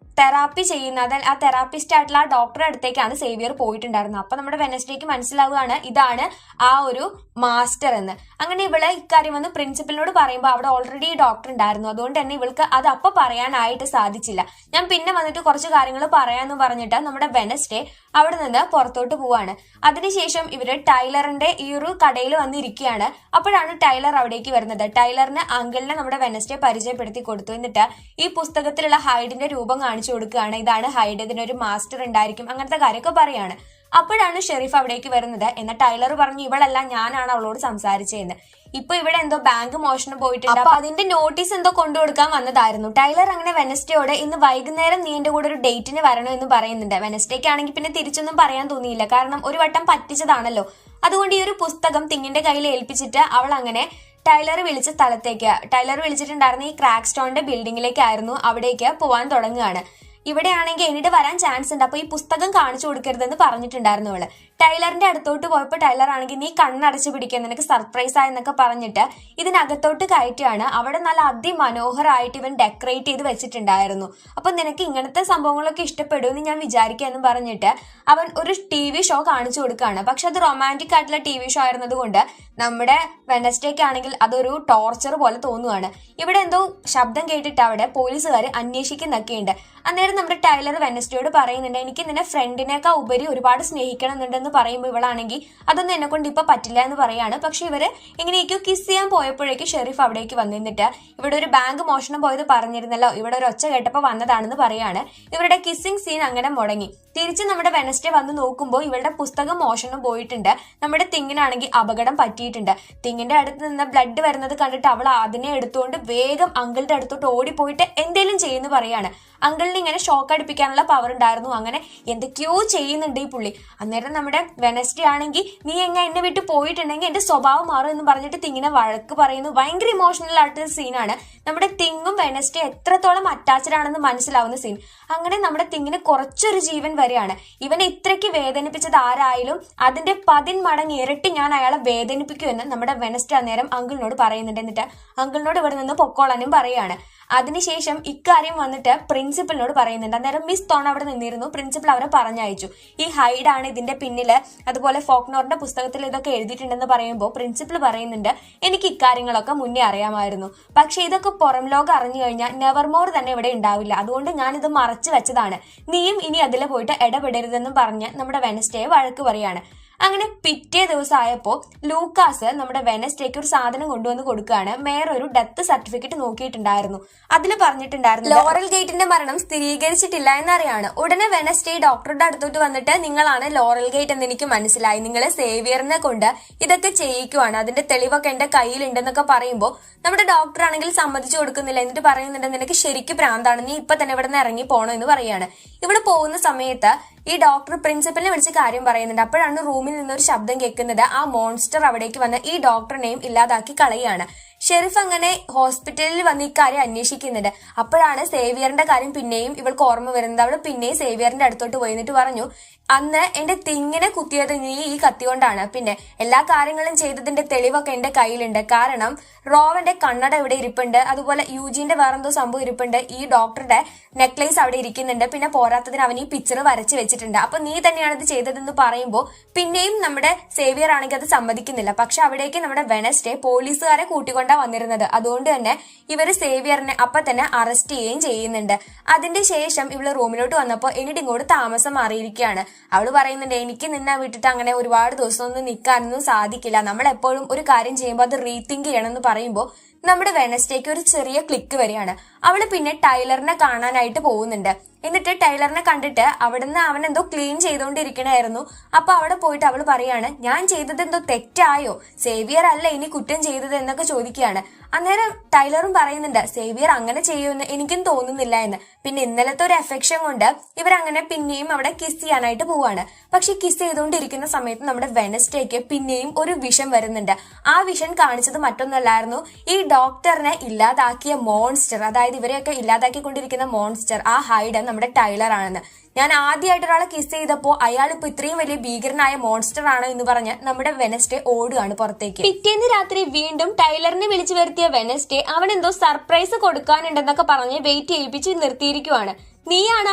തെറാപ്പി ചെയ്യുന്ന ആ തെറാപ്പിസ്റ്റ് ആയിട്ടുള്ള ആ ഡോക്ടറെ അടുത്തേക്കാണ് സേവിയർ പോയിട്ടുണ്ടായിരുന്നത്. അപ്പൊ നമ്മുടെ വെനസ്ഡേക്ക് മനസ്സിലാവുകയാണ് ഇതാണ് ആ ഒരു മാസ്റ്റർ എന്ന്. അങ്ങനെ ഇവള് ഇക്കാര്യം വന്ന് പ്രിൻസിപ്പലിനോട് പറയുമ്പോൾ അവിടെ ഓൾറെഡി ഡോക്ടർ ഉണ്ടായിരുന്നു. അതുകൊണ്ട് തന്നെ ഇവൾക്ക് അത് അപ്പൊ പറയാനായിട്ട് സാധിച്ചില്ല. ഞാൻ പിന്നെ വന്നിട്ട് കുറച്ച് കാര്യങ്ങൾ പറയാന്ന് പറഞ്ഞിട്ട് നമ്മുടെ വെനസ്ഡേ അവിടെ നിന്ന് പുറത്തോട്ട് പോവാണ്. അതിനുശേഷം ഇവര് ടൈലറിന്റെ ഈ ഒരു കടയിൽ വന്നിരിക്കുകയാണ്. അപ്പോഴാണ് ടൈലർ അവിടേക്ക് വരുന്നത്. ടൈലറിന് അങ്കിളിനെ നമ്മുടെ വെനസ്ഡേ പരിചയപ്പെടുത്തി കൊടുത്തു. എന്നിട്ട് ഈ പുസ്തകത്തിലുള്ള ഹൈഡിന്റെ രൂപം കാണിച്ചു കൊടുക്കുകയാണ്. ഇതാണ് ഹൈഡ്, ഇതിനൊരു മാസ്റ്റർ ഉണ്ടായിരിക്കും, അങ്ങനത്തെ കാര്യമൊക്കെ പറയാണ്. അപ്പോഴാണ് ഷെരീഫ് അവിടേക്ക് വരുന്നത്. എന്ന ടൈലർ പറഞ്ഞു ഇവളല്ല, ഞാനാണ് അവളോട് സംസാരിച്ചതെന്ന്. ഇപ്പൊ ഇവിടെ എന്തോ ബാങ്ക് മോഷണം പോയിട്ടുണ്ട്, അപ്പൊ അതിന്റെ നോട്ടീസ് എന്തോ കൊണ്ടുകൊടുക്കാൻ വന്നതായിരുന്നു. ടൈലർ അങ്ങനെ വെനസ്ഡേയോട് ഇന്ന് വൈകുന്നേരം നീ എന്റെ കൂടെ ഒരു ഡേറ്റിന് വരണോ എന്ന് പറയുന്നുണ്ട്. വെനസ്ഡേക്ക് ആണെങ്കിൽ പിന്നെ തിരിച്ചൊന്നും പറയാൻ തോന്നിയില്ല, കാരണം ഒരു വട്ടം പറ്റിച്ചതാണല്ലോ. അതുകൊണ്ട് ഈ ഒരു പുസ്തകം തിങ്ങിന്റെ കയ്യിൽ ഏൽപ്പിച്ചിട്ട് അവൾ അങ്ങനെ ടൈലർ വിളിച്ച സ്ഥലത്തേക്ക്, ടൈലർ വിളിച്ചിട്ടുണ്ടായിരുന്ന ഈ ക്രാക്ക് സ്റ്റോണിന്റെ ബിൽഡിങ്ങിലേക്കായിരുന്നു, അവിടേക്ക് പോവാൻ തുടങ്ങുകയാണ്. ഇവിടെയാണെങ്കിൽ എന്നിട്ട് വരാൻ ചാൻസ് ഉണ്ട്, അപ്പൊ ഈ പുസ്തകം കാണിച്ചു കൊടുക്കരുതെന്ന് പറഞ്ഞിട്ടുണ്ടായിരുന്നു അവള്. ടൈലറിന്റെ അടുത്തോട്ട് പോയപ്പോൾ ടൈലർ ആണെങ്കിൽ നീ കണ്ണടച്ചു പിടിക്കുക, നിനക്ക് സർപ്രൈസ് ആയെന്നൊക്കെ പറഞ്ഞിട്ട് ഇതിനകത്തോട്ട് കയറ്റിയാണ്. അവിടെ നല്ല അതിമനോഹരമായിട്ട് ഇവൻ ഡെക്കറേറ്റ് ചെയ്ത് വെച്ചിട്ടുണ്ടായിരുന്നു. അപ്പൊ നിനക്ക് ഇങ്ങനത്തെ സംഭവങ്ങളൊക്കെ ഇഷ്ടപ്പെടുമെന്ന് ഞാൻ വിചാരിക്കാന്ന് പറഞ്ഞിട്ട് അവൻ ഒരു TV ഷോ കാണിച്ചു കൊടുക്കുകയാണ്. പക്ഷെ അത് റൊമാൻറ്റിക് ആയിട്ടുള്ള TV ഷോ ആയിരുന്നത് കൊണ്ട് നമ്മുടെ വെനസ്ഡേക്ക് ആണെങ്കിൽ അതൊരു ടോർച്ചർ പോലെ തോന്നുവാണ്. ഇവിടെ എന്തോ ശബ്ദം കേട്ടിട്ട് അവിടെ പോലീസുകാർ അന്വേഷിക്കുന്നൊക്കെയുണ്ട്. അന്നേരം നമ്മുടെ ടൈലർ വെനസ്ഡേയോട് പറയുന്നുണ്ട് എനിക്ക് നിന്നെ ഫ്രണ്ടിനേക്കാൾ ഉപരി ഒരുപാട് സ്നേഹിക്കണം എന്നുണ്ടെന്ന് പറയുമ്പോൾ ഇവളാണെങ്കിൽ അതൊന്നും എന്നെ കൊണ്ട് ഇപ്പൊ പറ്റില്ല എന്ന് പറയാണ്. പക്ഷെ ഇവര് എങ്ങനെയൊക്കെയോ കിസ് ചെയ്യാൻ പോയപ്പോഴേക്ക് ഷെരീഫ് അവിടേക്ക് വന്നിട്ട് ഇവിടെ ഒരു ബാങ്ക് മോഷണം പോയത് പറഞ്ഞിരുന്നല്ലോ, ഇവിടെ ഒരു ഒച്ച കേട്ടപ്പോൾ വന്നതാണെന്ന് പറയാണ്. ഇവരുടെ കിസ്സിംഗ് സീൻ അങ്ങനെ മുടങ്ങി. തിരിച്ച് നമ്മുടെ വെനസ്ഡേ വന്ന് നോക്കുമ്പോൾ ഇവരുടെ പുസ്തകം മോഷണം പോയിട്ടുണ്ട്. നമ്മുടെ തിങ്ങിനാണെങ്കിൽ അപകടം പറ്റിയിട്ടുണ്ട്. തിങ്ങിന്റെ അടുത്ത് നിന്ന് ബ്ലഡ് വരുന്നത് കണ്ടിട്ട് അവൾ അതിനെ എടുത്തുകൊണ്ട് വേഗം അങ്കിളിന്റെ അടുത്തോട്ട് ഓടിപ്പോയിട്ട് എന്തേലും ചെയ്യുന്നു പറയാണ്. അങ്കിളിന് ഇങ്ങനെ ഷോക്ക് അടുപ്പിക്കാനുള്ള പവർ ഉണ്ടായിരുന്നു. അങ്ങനെ എന്തൊക്കെയോ ചെയ്യുന്നുണ്ട് ഈ പുള്ളി. അന്നേരം നമ്മുടെ വെനസ്ഡേ ആണെങ്കിൽ നീ എന്നെ വിട്ട് പോയിട്ടുണ്ടെങ്കിൽ എന്റെ സ്വഭാവം മാറും എന്ന് പറഞ്ഞിട്ട് തിങ്ങിനെ വഴക്ക് പറയുന്നു. ഭയങ്കര ഇമോഷണൽ ആയിട്ടുള്ള സീനാണ്. നമ്മുടെ തിങ്ങും വെനസ്ഡേ എത്രത്തോളം അറ്റാച്ച്ഡ് ആണെന്ന് മനസ്സിലാവുന്ന സീൻ. അങ്ങനെ നമ്മുടെ തിങ്ങിന് കുറച്ചൊരു ജീവൻ വരെയാണ്. ഇവനെ ഇത്രയ്ക്ക് വേദനിപ്പിച്ചത് ആരായാലും അതിന്റെ 10 മടങ്ങ് ഇരട്ടി ഞാൻ അയാളെ വേദനിപ്പിക്കുമെന്ന് നമ്മുടെ വെനസ്ഡേ അന്നേരം അങ്കിളിനോട് പറയുന്നുണ്ട്. എന്നിട്ട് അങ്കിളിനോട് ഇവിടെ നിന്ന് പൊക്കോളാനും പറയാണ്. അതിനുശേഷം ഇക്കാര്യം വന്നിട്ട് പ്രിൻസിപ്പലിനോട് പറയുന്നുണ്ട്. അന്നേരം മിസ് തോൺ അവിടെ നിന്നിരുന്നു. പ്രിൻസിപ്പൽ അവരെ പറഞ്ഞയച്ചു. ഈ ഹൈഡാണ് ഇതിന്റെ പിന്നില്, അതുപോലെ ഫോക്നോറിന്റെ പുസ്തകത്തിൽ ഇതൊക്കെ എഴുതിയിട്ടുണ്ടെന്ന് പറയുമ്പോൾ പ്രിൻസിപ്പൽ പറയുന്നുണ്ട് എനിക്ക് ഇക്കാര്യങ്ങളൊക്കെ മുന്നേ അറിയാമായിരുന്നു, പക്ഷെ ഇതൊക്കെ പുറം ലോകം അറിഞ്ഞു കഴിഞ്ഞാൽ നെവർമോർ തന്നെ ഇവിടെ ഉണ്ടാവില്ല, അതുകൊണ്ട് ഞാനിത് മറച്ചു വെച്ചതാണ്, നീയും ഇനി അതിൽ പോയിട്ട് ഇടപെടരുതെന്നും പറഞ്ഞ് നമ്മുടെ വെനസ്ഡേയെ വഴക്ക് പറയാണ്. അങ്ങനെ പിറ്റേ ദിവസം ആയപ്പോ ലൂക്കാസ് നമ്മുടെ വെനസ്ഡേക്ക് ഒരു സാധനം കൊണ്ടുവന്ന് കൊടുക്കുകയാണ്. മേയർ ഒരു ഡെത്ത് സർട്ടിഫിക്കറ്റ് നോക്കിയിട്ടുണ്ടായിരുന്നു. അതിൽ പറഞ്ഞിട്ടുണ്ടായിരുന്നു ലോറൽ ഗേറ്റിന്റെ മരണം സ്ഥിരീകരിച്ചിട്ടില്ല എന്നറിയാണ്. ഉടനെ വെനസ്ഡേ ഡോക്ടറുടെ അടുത്തോട്ട് വന്നിട്ട് നിങ്ങളാണ് ലോറൽ ഗേറ്റ് എന്ന് എനിക്ക് മനസ്സിലായി, നിങ്ങളെ സേവിയറിനെ കൊണ്ട് ഇതൊക്കെ ചെയ്യിക്കുവാണ്, അതിന്റെ തെളിവൊക്കെ എന്റെ കയ്യിലുണ്ടെന്നൊക്കെ പറയുമ്പോൾ നമ്മുടെ ഡോക്ടർ ആണെങ്കിൽ സമ്മതിച്ചു കൊടുക്കുന്നില്ല. എന്നിട്ട് പറയുന്നുണ്ട് നിനക്ക് ശരിക്കും ഭ്രാന്താണ്, നീ ഇപ്പൊ തന്നെ ഇവിടെ നിന്ന് ഇറങ്ങി പോണോ എന്ന് പറയാണ്. ഇവിടെ പോകുന്ന സമയത്ത് ഈ ഡോക്ടർ പ്രിൻസിപ്പലിനെ വിളിച്ച് കാര്യം പറയുന്നുണ്ട്. അപ്പോഴാണ് റൂമിൽ നിന്നൊരു ശബ്ദം കേൾക്കുന്നത്. ആ മോൺസ്റ്റർ അവിടേക്ക് വന്ന് ഈ ഡോക്ടറിനെയും ഇല്ലാതാക്കി കളയാണ്. ഷെരീഫ് അങ്ങനെ ഹോസ്പിറ്റലിൽ വന്ന് ഇക്കാര്യം അന്വേഷിക്കുന്നുണ്ട്. അപ്പോഴാണ് സേവിയറിന്റെ കാര്യം പിന്നെയും ഇവൾക്ക് ഓർമ്മ വരുന്നത്. അവൾ പിന്നെയും സേവിയറിന്റെ അടുത്തോട്ട് പോയി എന്നിട്ട് പറഞ്ഞു അന്ന് എന്റെ തിങ്ങിനെ കുത്തിയത് നീ ഈ കത്തി കൊണ്ടാണ്, പിന്നെ എല്ലാ കാര്യങ്ങളും ചെയ്തതിന്റെ തെളിവൊക്കെ എന്റെ കയ്യിലുണ്ട്, കാരണം റോവന്റെ കണ്ണട ഇവിടെ ഇരിപ്പുണ്ട്, അതുപോലെ യൂജിന്റെ വേറെന്തോ സംഭവം ഇരിപ്പുണ്ട്, ഈ ഡോക്ടറുടെ നെക്ലേസ് അവിടെ ഇരിക്കുന്നുണ്ട്, പിന്നെ പോരാത്തതിന് അവൻ ഈ പിക്ചർ വരച്ച് വെച്ചിട്ടുണ്ട്, അപ്പൊ നീ തന്നെയാണ് ഇത് ചെയ്തതെന്ന് പറയുമ്പോൾ പിന്നെയും നമ്മുടെ സേവിയർ ആണെങ്കിൽ അത് സമ്മതിക്കുന്നില്ല. പക്ഷെ അവിടേക്ക് നമ്മുടെ വെനസ്ഡേ പോലീസുകാരെ കൂട്ടിക്കൊണ്ടാ വന്നിരുന്നത്. അതുകൊണ്ട് തന്നെ ഇവര് സേവിയറിനെ അപ്പൊ തന്നെ അറസ്റ്റ് ചെയ്യുകയും ചെയ്യുന്നുണ്ട്. അതിന്റെ ശേഷം ഇവള് റൂമിലോട്ട് വന്നപ്പോൾ എനിട്ട് ഇങ്ങോട്ട് താമസം മാറിയിരിക്കുകയാണ്. അവള് പറയുന്നുണ്ട്, എനിക്ക് നിന്നെ വിട്ടിട്ട് അങ്ങനെ ഒരുപാട് ദിവസമൊന്നും നിൽക്കാനൊന്നും സാധിക്കില്ല, നമ്മൾ എപ്പോഴും ഒരു കാര്യം ചെയ്യുമ്പോൾ അത് റീതിങ്ക് ചെയ്യണം എന്ന് പറയുമ്പോൾ നമ്മുടെ വെനസ്ഡേക്ക് ഒരു ചെറിയ ക്ലിക്ക് വരികയാണ്. അവള് പിന്നെ ടൈലറിനെ കാണാനായിട്ട് പോകുന്നുണ്ട്. എന്നിട്ട് ടൈലറിനെ കണ്ടിട്ട് അവിടുന്ന് അവൻ എന്തോ ക്ലീൻ ചെയ്തോണ്ടിരിക്കണായിരുന്നു. അപ്പൊ അവിടെ പോയിട്ട് അവള് പറയാണ്, ഞാൻ ചെയ്തത് എന്തോ തെറ്റായോ, സേവിയർ അല്ല ഇനി കുറ്റം ചെയ്തത് എന്നൊക്കെ ചോദിക്കുകയാണ്. അന്നേരം ടൈലറും പറയുന്നുണ്ട്, സേവിയർ അങ്ങനെ ചെയ്യുമെന്ന് എനിക്കും തോന്നുന്നില്ല എന്ന്. പിന്നെ ഇന്നലത്തെ ഒരു എഫെക്ഷൻ കൊണ്ട് ഇവരങ്ങനെ പിന്നെയും അവിടെ കിസ് ചെയ്യാനായിട്ട് പോവാണ്. പക്ഷെ കിസ് ചെയ്തുകൊണ്ടിരിക്കുന്ന സമയത്ത് നമ്മുടെ വെനസ്ഡേക്ക് പിന്നെയും ഒരു വിഷൻ വരുന്നുണ്ട്. ആ വിഷൻ കാണിച്ചത് മറ്റൊന്നല്ലായിരുന്നു, ഈ ഡോക്ടറിനെ ഇല്ലാതാക്കിയ മോൺസ്റ്റർ, അതായത് ഇവരെയൊക്കെ ഇല്ലാതാക്കിക്കൊണ്ടിരിക്കുന്ന മോൺസ്റ്റർ, ആ ഹൈഡ് നമ്മുടെ ടൈലർ ആണെന്ന്. ഞാൻ ആദ്യമായിട്ട് ഒരാളെ കിസ് ചെയ്തപ്പോൾ അയാൾ ഇപ്പൊ ഇത്രയും വലിയ ഭീകരനായ മോൺസ്റ്റർ ആണ് എന്ന് പറഞ്ഞ് നമ്മുടെ വെനസ്ഡേ ഓടുകയാണ് പുറത്തേക്ക്. പിറ്റേന്ന് രാത്രി വീണ്ടും ടൈലറിനെ വിളിച്ചു വരുത്തിയ വെനസ്ഡേ അവൻ എന്തോ സർപ്രൈസ് കൊടുക്കാനുണ്ടെന്നൊക്കെ പറഞ്ഞ് വെയിറ്റ് ചെയ്യിപ്പിച്ച് നിർത്തിയിരിക്കുവാണ്. നീയാണ്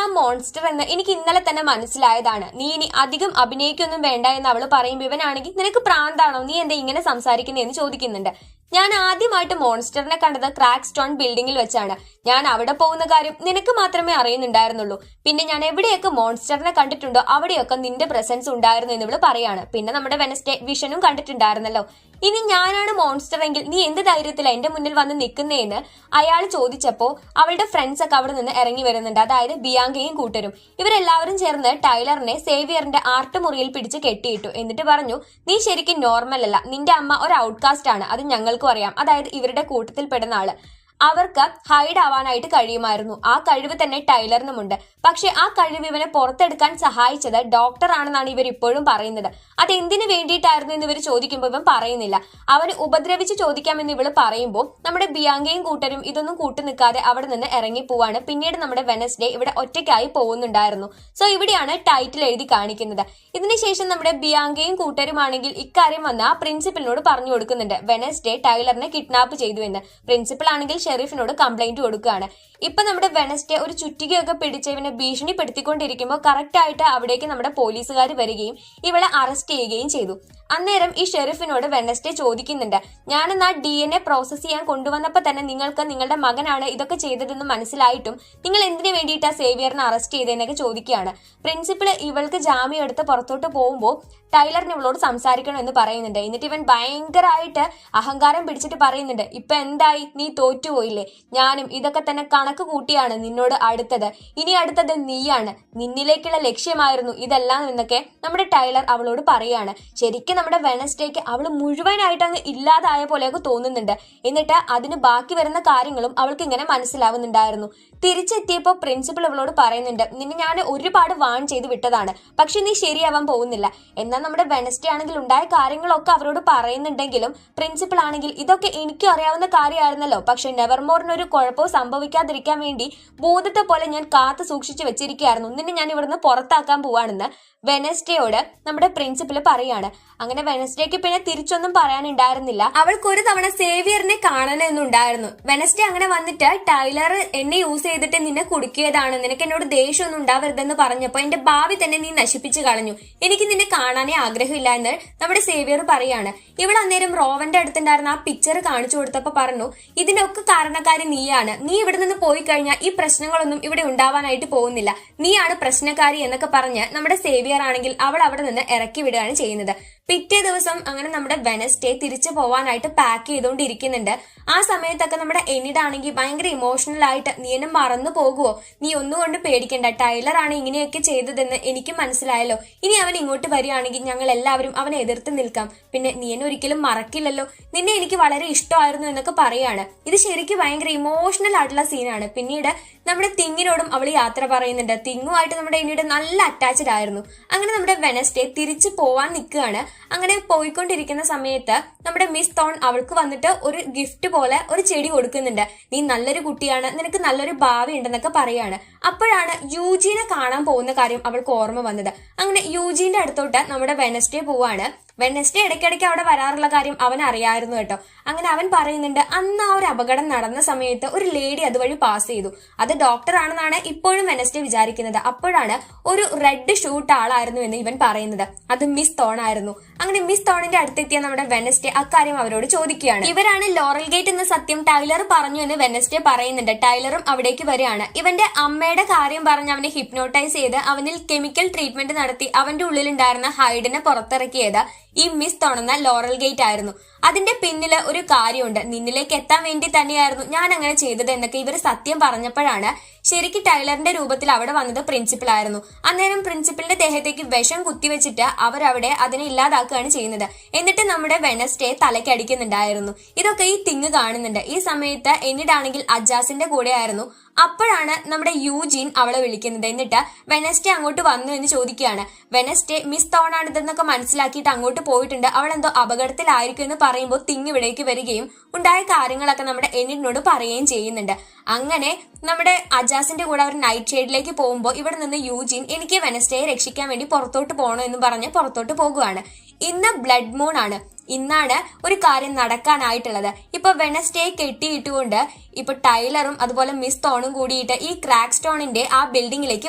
ആ മോൺസ്റ്റർ എന്ന് എനിക്ക് ഇന്നലെ തന്നെ മനസ്സിലായതാണ്, നീ ഇനി അധികം അഭിനയിക്കൊന്നും വേണ്ട എന്ന് അവള് പറയുമ്പോൾ ഇവനാണെങ്കിൽ നിനക്ക് പ്രാന്താണോ, നീ എന്താ ഇങ്ങനെ സംസാരിക്കുന്നതെന്ന് ചോദിക്കുന്നുണ്ട്. ഞാൻ ആദ്യമായിട്ട് മോൺസ്റ്ററിനെ കണ്ടത് ക്രാക്ക് സ്റ്റോൺ ബിൽഡിംഗിൽ വെച്ചാണ്. ഞാൻ അവിടെ പോകുന്ന കാര്യം നിനക്ക് മാത്രമേ അറിയുന്നുണ്ടായിരുന്നുള്ളൂ. പിന്നെ ഞാൻ എവിടെയൊക്കെ മോൺസ്റ്ററിനെ കണ്ടിട്ടുണ്ടോ അവിടെയൊക്കെ നിന്റെ പ്രസൻസ് ഉണ്ടായിരുന്നു എന്ന് ഇവള് പറയാണ്. പിന്നെ നമ്മുടെ വെനസ്ഡേ വിഷനും കണ്ടിട്ടുണ്ടായിരുന്നല്ലോ. ഇനി ഞാനാണ് മോൺസ്റ്റർ എങ്കിൽ നീ എന്ത് ധൈര്യത്തില എന്റെ മുന്നിൽ വന്ന് നിൽക്കുന്നേന്ന് അയാൾ ചോദിച്ചപ്പോ അവളുടെ ഫ്രണ്ട്സ് ഒക്കെ അവിടെ നിന്ന് ഇറങ്ങി വരുന്നുണ്ട്. അതായത് ബിയാങ്കയും കൂട്ടരും. ഇവരെല്ലാവരും ചേർന്ന് ടൈലറിനെ സേവിയറിന്റെ ആർട്ട് മുറിയിൽ പിടിച്ച് കെട്ടിയിട്ടു. എന്നിട്ട് പറഞ്ഞു, നീ ശരിക്കും നോർമൽ അല്ല, നിന്റെ അമ്മ ഒരു ഔട്ട്കാസ്റ്റ് ആണ്, അത് ഞങ്ങൾക്കും അറിയാം. അതായത് ഇവരുടെ കൂട്ടത്തിൽ പെടുന്ന ആള്. അവർക്ക് ഹൈഡ് ആവാനായിട്ട് കഴിയുമായിരുന്നു. ആ കഴിവ് തന്നെ ടൈലറിനുമുണ്ട്. പക്ഷെ ആ കഴിവ് ഇവനെ പുറത്തെടുക്കാൻ സഹായിച്ചത് ഡോക്ടർ ആണെന്നാണ് ഇവർ ഇപ്പോഴും പറയുന്നത്. അത് എന്തിനു വേണ്ടിയിട്ടായിരുന്നു എന്ന് ഇവർ ചോദിക്കുമ്പോൾ ഇവൻ പറയുന്നില്ല. അവന് ഉപദ്രവിച്ച് ചോദിക്കാമെന്ന് ഇവള് പറയുമ്പോൾ നമ്മുടെ ബിയാങ്കയും കൂട്ടരും ഇതൊന്നും കൂട്ടു നിൽക്കാതെ അവിടെ നിന്ന് ഇറങ്ങി പോവാണ്. പിന്നീട് നമ്മുടെ വെനസ്ഡേ ഇവിടെ ഒറ്റയ്ക്കായി പോകുന്നുണ്ടായിരുന്നു. സോ ഇവിടെയാണ് ടൈറ്റിൽ എഴുതി കാണിക്കുന്നത്. ഇതിനുശേഷം നമ്മുടെ ബിയാങ്കയും കൂട്ടരുമാണെങ്കിൽ ഇക്കാര്യം വന്ന് ആ പ്രിൻസിപ്പലിനോട് പറഞ്ഞു കൊടുക്കുന്നുണ്ട്, വെനസ്ഡേ ടൈലറിനെ കിഡ്നാപ്പ് ചെയ്തു എന്ന്. പ്രിൻസിപ്പൽ ആണെങ്കിൽ ഷെരീഫിനോട് കംപ്ലൈന്റ് കൊടുക്കുകയാണ്. ഇപ്പൊ നമ്മുടെ വെനസ്ഡേ ഒരു ചുറ്റികയൊക്കെ പിടിച്ച് ഇവനെ ഭീഷണിപ്പെടുത്തിക്കൊണ്ടിരിക്കുമ്പോൾ കറക്റ്റ് ആയിട്ട് അവിടേക്ക് നമ്മുടെ പോലീസുകാർ വരികയും ഇവളെ അറസ്റ്റ് ചെയ്യുകയും ചെയ്തു. അന്നേരം ഈ ഷെരീഫിനോട് വെനസ്ഡേ ചോദിക്കുന്നുണ്ട്, ഞാനെന്നാ DNA പ്രോസസ് ചെയ്യാൻ കൊണ്ടുവന്നപ്പോ തന്നെ നിങ്ങൾക്ക് നിങ്ങളുടെ മകനാണ് ഇതൊക്കെ ചെയ്തതെന്ന് മനസ്സിലായിട്ടും നിങ്ങൾ എന്തിനു വേണ്ടിയിട്ടാ സേവിയറിനെ അറസ്റ്റ് ചെയ്തതെന്നൊക്കെ ചോദിക്കുകയാണ്. പ്രിൻസിപ്പൾ ഇവൾക്ക് ജാമ്യം എടുത്ത് പുറത്തോട്ട് പോകുമ്പോൾ ടൈലറിന് ഇവളോട് സംസാരിക്കണം എന്ന് പറയുന്നുണ്ട്. എന്നിട്ട് ഇവൻ ഭയങ്കരമായിട്ട് അഹങ്കാരം പിടിച്ചിട്ട് പറയുന്നുണ്ട്, ഇപ്പൊ എന്തായി, നീ തോറ്റുപോയില്ലേ, ഞാനും ഇതൊക്കെ തന്നെ കണക്ക് കൂട്ടിയാണ് നിന്നോട് അടുത്തത്, ഇനി അടുത്തത് നീയാണ്, നിന്നിലേക്കുള്ള ലക്ഷ്യമായിരുന്നു ഇതെല്ലാം എന്നൊക്കെ നമ്മുടെ ടൈലർ അവളോട് പറയാണ്. ശരിക്കും നമ്മുടെ വെനസ്ഡേക്ക് അവള് മുഴുവനായിട്ട് അങ്ങ് ഇല്ലാതായ പോലെയൊക്കെ തോന്നുന്നുണ്ട്. എന്നിട്ട് അതിന് ബാക്കി വരുന്ന കാര്യങ്ങളും അവൾക്ക് ഇങ്ങനെ മനസ്സിലാവുന്നുണ്ടായിരുന്നു. തിരിച്ചെത്തിയപ്പോ പ്രിൻസിപ്പൽ അവളോട് പറയുന്നുണ്ട്, നിന്നെ ഞാൻ ഒരുപാട് വാൺ ചെയ്ത് വിട്ടതാണ്, പക്ഷെ നീ ശരിയാവാൻ പോകുന്നില്ല. എന്നാൽ നമ്മുടെ വെനസ്ഡേ ആണെങ്കിൽ ഉണ്ടായ കാര്യങ്ങളൊക്കെ അവരോട് പറയുന്നുണ്ടെങ്കിലും പ്രിൻസിപ്പൽ ആണെങ്കിൽ ഇതൊക്കെ എനിക്കും അറിയാവുന്ന കാര്യമായിരുന്നല്ലോ, പക്ഷെ നെവർമോറിനൊരു കുഴപ്പവും സംഭവിക്കാതിരിക്കാൻ വേണ്ടി ഭൂതത്തെ പോലെ ഞാൻ കാത്തു സൂക്ഷിച്ചു വെച്ചിരിക്കുകയായിരുന്നു, നിന്നെ ഞാൻ ഇവിടുന്ന് പുറത്താക്കാൻ പോവാണെന്ന് വെനസ്ഡേയോട് നമ്മുടെ പ്രിൻസിപ്പൽ പറയാണ്. അങ്ങനെ വെനസ്ഡേക്ക് പിന്നെ തിരിച്ചൊന്നും പറയാനുണ്ടായിരുന്നില്ല. അവൾക്ക് ഒരു തവണ സേവിയറിനെ കാണണമെന്നുണ്ടായിരുന്നു. വെനസ്ഡേ അങ്ങനെ വന്നിട്ട് ടൈലർ എന്നെ യൂസ് ചെയ്തിട്ട് നിന്നെ കുടുക്കിയതാണ്, നിനക്ക് എന്നോട് ദേഷ്യമൊന്നും ഉണ്ടാവരുതെന്ന് പറഞ്ഞപ്പോ എന്റെ ഭാവി തന്നെ നീ നശിപ്പിച്ചു കളഞ്ഞു, എനിക്ക് നിന്നെ കാണാനേ ആഗ്രഹമില്ല എന്ന് നമ്മുടെ സേവിയർ പറയാണ്. ഇവിടെ അന്നേരം റോവന്റെ അടുത്തുണ്ടായിരുന്ന ആ പിക്ചർ കാണിച്ചു കൊടുത്തപ്പോ പറഞ്ഞു, ഇതിനൊക്കെ കാരണക്കാരി നീയാണ്, നീ ഇവിടെ നിന്ന് പോയി കഴിഞ്ഞാൽ ഈ പ്രശ്നങ്ങളൊന്നും ഇവിടെ ഉണ്ടാവാനായിട്ട് പോകുന്നില്ല, നീയാണ് പ്രശ്നക്കാരി എന്നൊക്കെ പറഞ്ഞ് നമ്മുടെ സേവിയർ ആണെങ്കിൽ അവൾ അവിടെ നിന്ന് ഇറക്കി വിടുകയാണ് ചെയ്യുന്നത്. പിറ്റേ ദിവസം അങ്ങനെ നമ്മുടെ വെനസ്ഡേ തിരിച്ചു പോവാനായിട്ട് പാക്ക് ചെയ്തുകൊണ്ടിരിക്കുന്നുണ്ട്. ആ സമയത്തൊക്കെ നമ്മുടെ എനിടാണെങ്കിൽ ഭയങ്കര ഇമോഷണൽ ആയിട്ട്, നീ എന്നെ മറന്നു പോകുവോ, നീ ഒന്നുകൊണ്ട് പേടിക്കണ്ട, ടൈലർ ആണ് ഇങ്ങനെയൊക്കെ ചെയ്തതെന്ന് എനിക്ക് മനസ്സിലായല്ലോ, ഇനി അവൻ ഇങ്ങോട്ട് വരികയാണെങ്കിൽ ഞങ്ങൾ എല്ലാവരും അവനെ എതിർത്ത് നിൽക്കാം, പിന്നെ നീ എന്നെ ഒരിക്കലും മറക്കില്ലല്ലോ, നിന്നെ എനിക്ക് വളരെ ഇഷ്ടമായിരുന്നു എന്നൊക്കെ പറയാണ്. ഇത് ശരിക്കും ഭയങ്കര ഇമോഷണൽ ആയിട്ടുള്ള സീനാണ്. പിന്നീട് നമ്മുടെ തിങ്ങിനോടും അവൾ യാത്ര പറയുന്നുണ്ട്. തിങ്ങുമായിട്ട് നമ്മുടെ എനിട് നല്ല അറ്റാച്ച്ഡ് ആയിരുന്നു. അങ്ങനെ നമ്മുടെ വെനസ്ഡേ തിരിച്ചു പോവാൻ നിൽക്കുകയാണ്. അങ്ങനെ പോയിക്കൊണ്ടിരിക്കുന്ന സമയത്ത് നമ്മുടെ മിസ് തോൺ അവൾക്ക് വന്നിട്ട് ഒരു ഗിഫ്റ്റ് പോലെ ഒരു ചെടി കൊടുക്കുന്നുണ്ട്. നീ നല്ലൊരു കുട്ടിയാണ്, നിനക്ക് നല്ലൊരു ഭാവി ഉണ്ടെന്നൊക്കെ പറയാണ്. അപ്പോഴാണ് യൂജീനെ കാണാൻ പോകുന്ന കാര്യം അവൾക്ക് ഓർമ്മ വന്നത്. അങ്ങനെ യൂജീന്റെ അടുത്തോട്ട് നമ്മുടെ വെനസ്ഡേ പോവാണ്. വെനസ്ഡേ ഇടയ്ക്കിടയ്ക്ക് അവിടെ വരാറുള്ള കാര്യം അവൻ അറിയാമായിരുന്നു കേട്ടോ. അങ്ങനെ അവൻ പറയുന്നുണ്ട്, അന്ന് ആ ഒരു അപകടം നടന്ന സമയത്ത് ഒരു ലേഡി അതുവഴി പാസ് ചെയ്തു. അത് ഡോക്ടർ ആണെന്നാണ് ഇപ്പോഴും വെനസ്ഡേ വിചാരിക്കുന്നത്. അപ്പോഴാണ് ഒരു റെഡ് ഷൂട്ട് ആളായിരുന്നു എന്ന് ഇവൻ പറയുന്നത്. അത് മിസ് തോൺ ആയിരുന്നു. അങ്ങനെ മിസ് തോണിന്റെ അടുത്തെത്തിയ നമ്മുടെ വെനസ്ഡേ അക്കാര്യം അവരോട് ചോദിക്കുകയാണ്. ഇവരാണ് ലോറൽ ഗേറ്റ് എന്ന സത്യം ടൈലർ പറഞ്ഞു എന്ന് വെനസ്ഡേ പറയുന്നുണ്ട്. ടൈലറും അവിടേക്ക് വരികയാണ്. ഇവന്റെ അമ്മയുടെ കാര്യം പറഞ്ഞ് അവനെ ഹിപ്നോട്ടൈസ് ചെയ്ത് അവനിൽ കെമിക്കൽ ട്രീറ്റ്മെന്റ് നടത്തി അവന്റെ ഉള്ളിലുണ്ടായിരുന്ന ഹൈഡിനെ പുറത്തിറക്കിയത് ഈ മിസ് തോണെന്ന ലോറൽ ഗേറ്റ് ആയിരുന്നു. അതിന്റെ പിന്നില് ഒരു കാര്യമുണ്ട്, നിന്നിലേക്ക് എത്താൻ വേണ്ടി തന്നെയായിരുന്നു ഞാൻ അങ്ങനെ ചെയ്തത് എന്നൊക്കെ ഇവർ സത്യം പറഞ്ഞപ്പോഴാണ് ശരിക്കും ടൈലറിന്റെ രൂപത്തിൽ അവിടെ വന്നത് പ്രിൻസിപ്പൽ ആയിരുന്നു. അന്നേരം പ്രിൻസിപ്പലിന്റെ ദേഹത്തേക്ക് വിഷം കുത്തിവെച്ചിട്ട് അവരവിടെ അതിനെ ഇല്ലാതാക്കുകയാണ് ചെയ്യുന്നത്. എന്നിട്ട് നമ്മുടെ വെനസ്ഡേ തലയ്ക്കടിക്കുന്നുണ്ടായിരുന്നു. ഇതൊക്കെ ഈ തിങ് കാണുന്നുണ്ട്. ഈ സമയത്ത് എന്നിട്ടാണെങ്കിൽ അജാസിന്റെ കൂടെ ആയിരുന്നു. അപ്പോഴാണ് നമ്മുടെ യൂജീൻ അവളെ വിളിക്കുന്നത്. എന്നിട്ട് വെനസ്ഡേ അങ്ങോട്ട് വന്നു എന്ന് ചോദിക്കുകയാണ്. വെനസ്ഡേ മിസ് തോണാണിതെന്നൊക്കെ മനസ്സിലാക്കിയിട്ട് അങ്ങോട്ട് പോയിട്ടുണ്ട്. അവൾ എന്തോ അപകടത്തിലായിരിക്കും എന്ന് പറയുമ്പോൾ തിങ് ഇവിടേക്ക് വരികയും ഉണ്ടായ കാര്യങ്ങളൊക്കെ നമ്മുടെ എന്നിനോട് പറയുകയും ചെയ്യുന്നുണ്ട്. അങ്ങനെ നമ്മുടെ അജാസിന്റെ കൂടെ അവർ നൈറ്റ് ഷെയ്ഡിലേക്ക് പോകുമ്പോൾ ഇവിടെ നിന്ന് യൂജീൻ എനിക്ക് വെനസ്ഡേയെ രക്ഷിക്കാൻ വേണ്ടി പുറത്തോട്ട് പോകണം എന്ന് പറഞ്ഞ് പുറത്തോട്ട് പോകുകയാണ്. ഇന്ന് ബ്ലഡ് മൂൺ ആണ്. ഇന്നാണ് ഒരു കാര്യം നടക്കാനായിട്ടുള്ളത്. ഇപ്പൊ വെനസ്ഡേ കെട്ടിയിട്ടുകൊണ്ട് ഇപ്പൊ ടൈലറും അതുപോലെ മിസ് തോണും കൂടിയിട്ട് ഈ ക്രാക്ക് സ്റ്റോണിന്റെ ആ ബിൽഡിങ്ങിലേക്ക്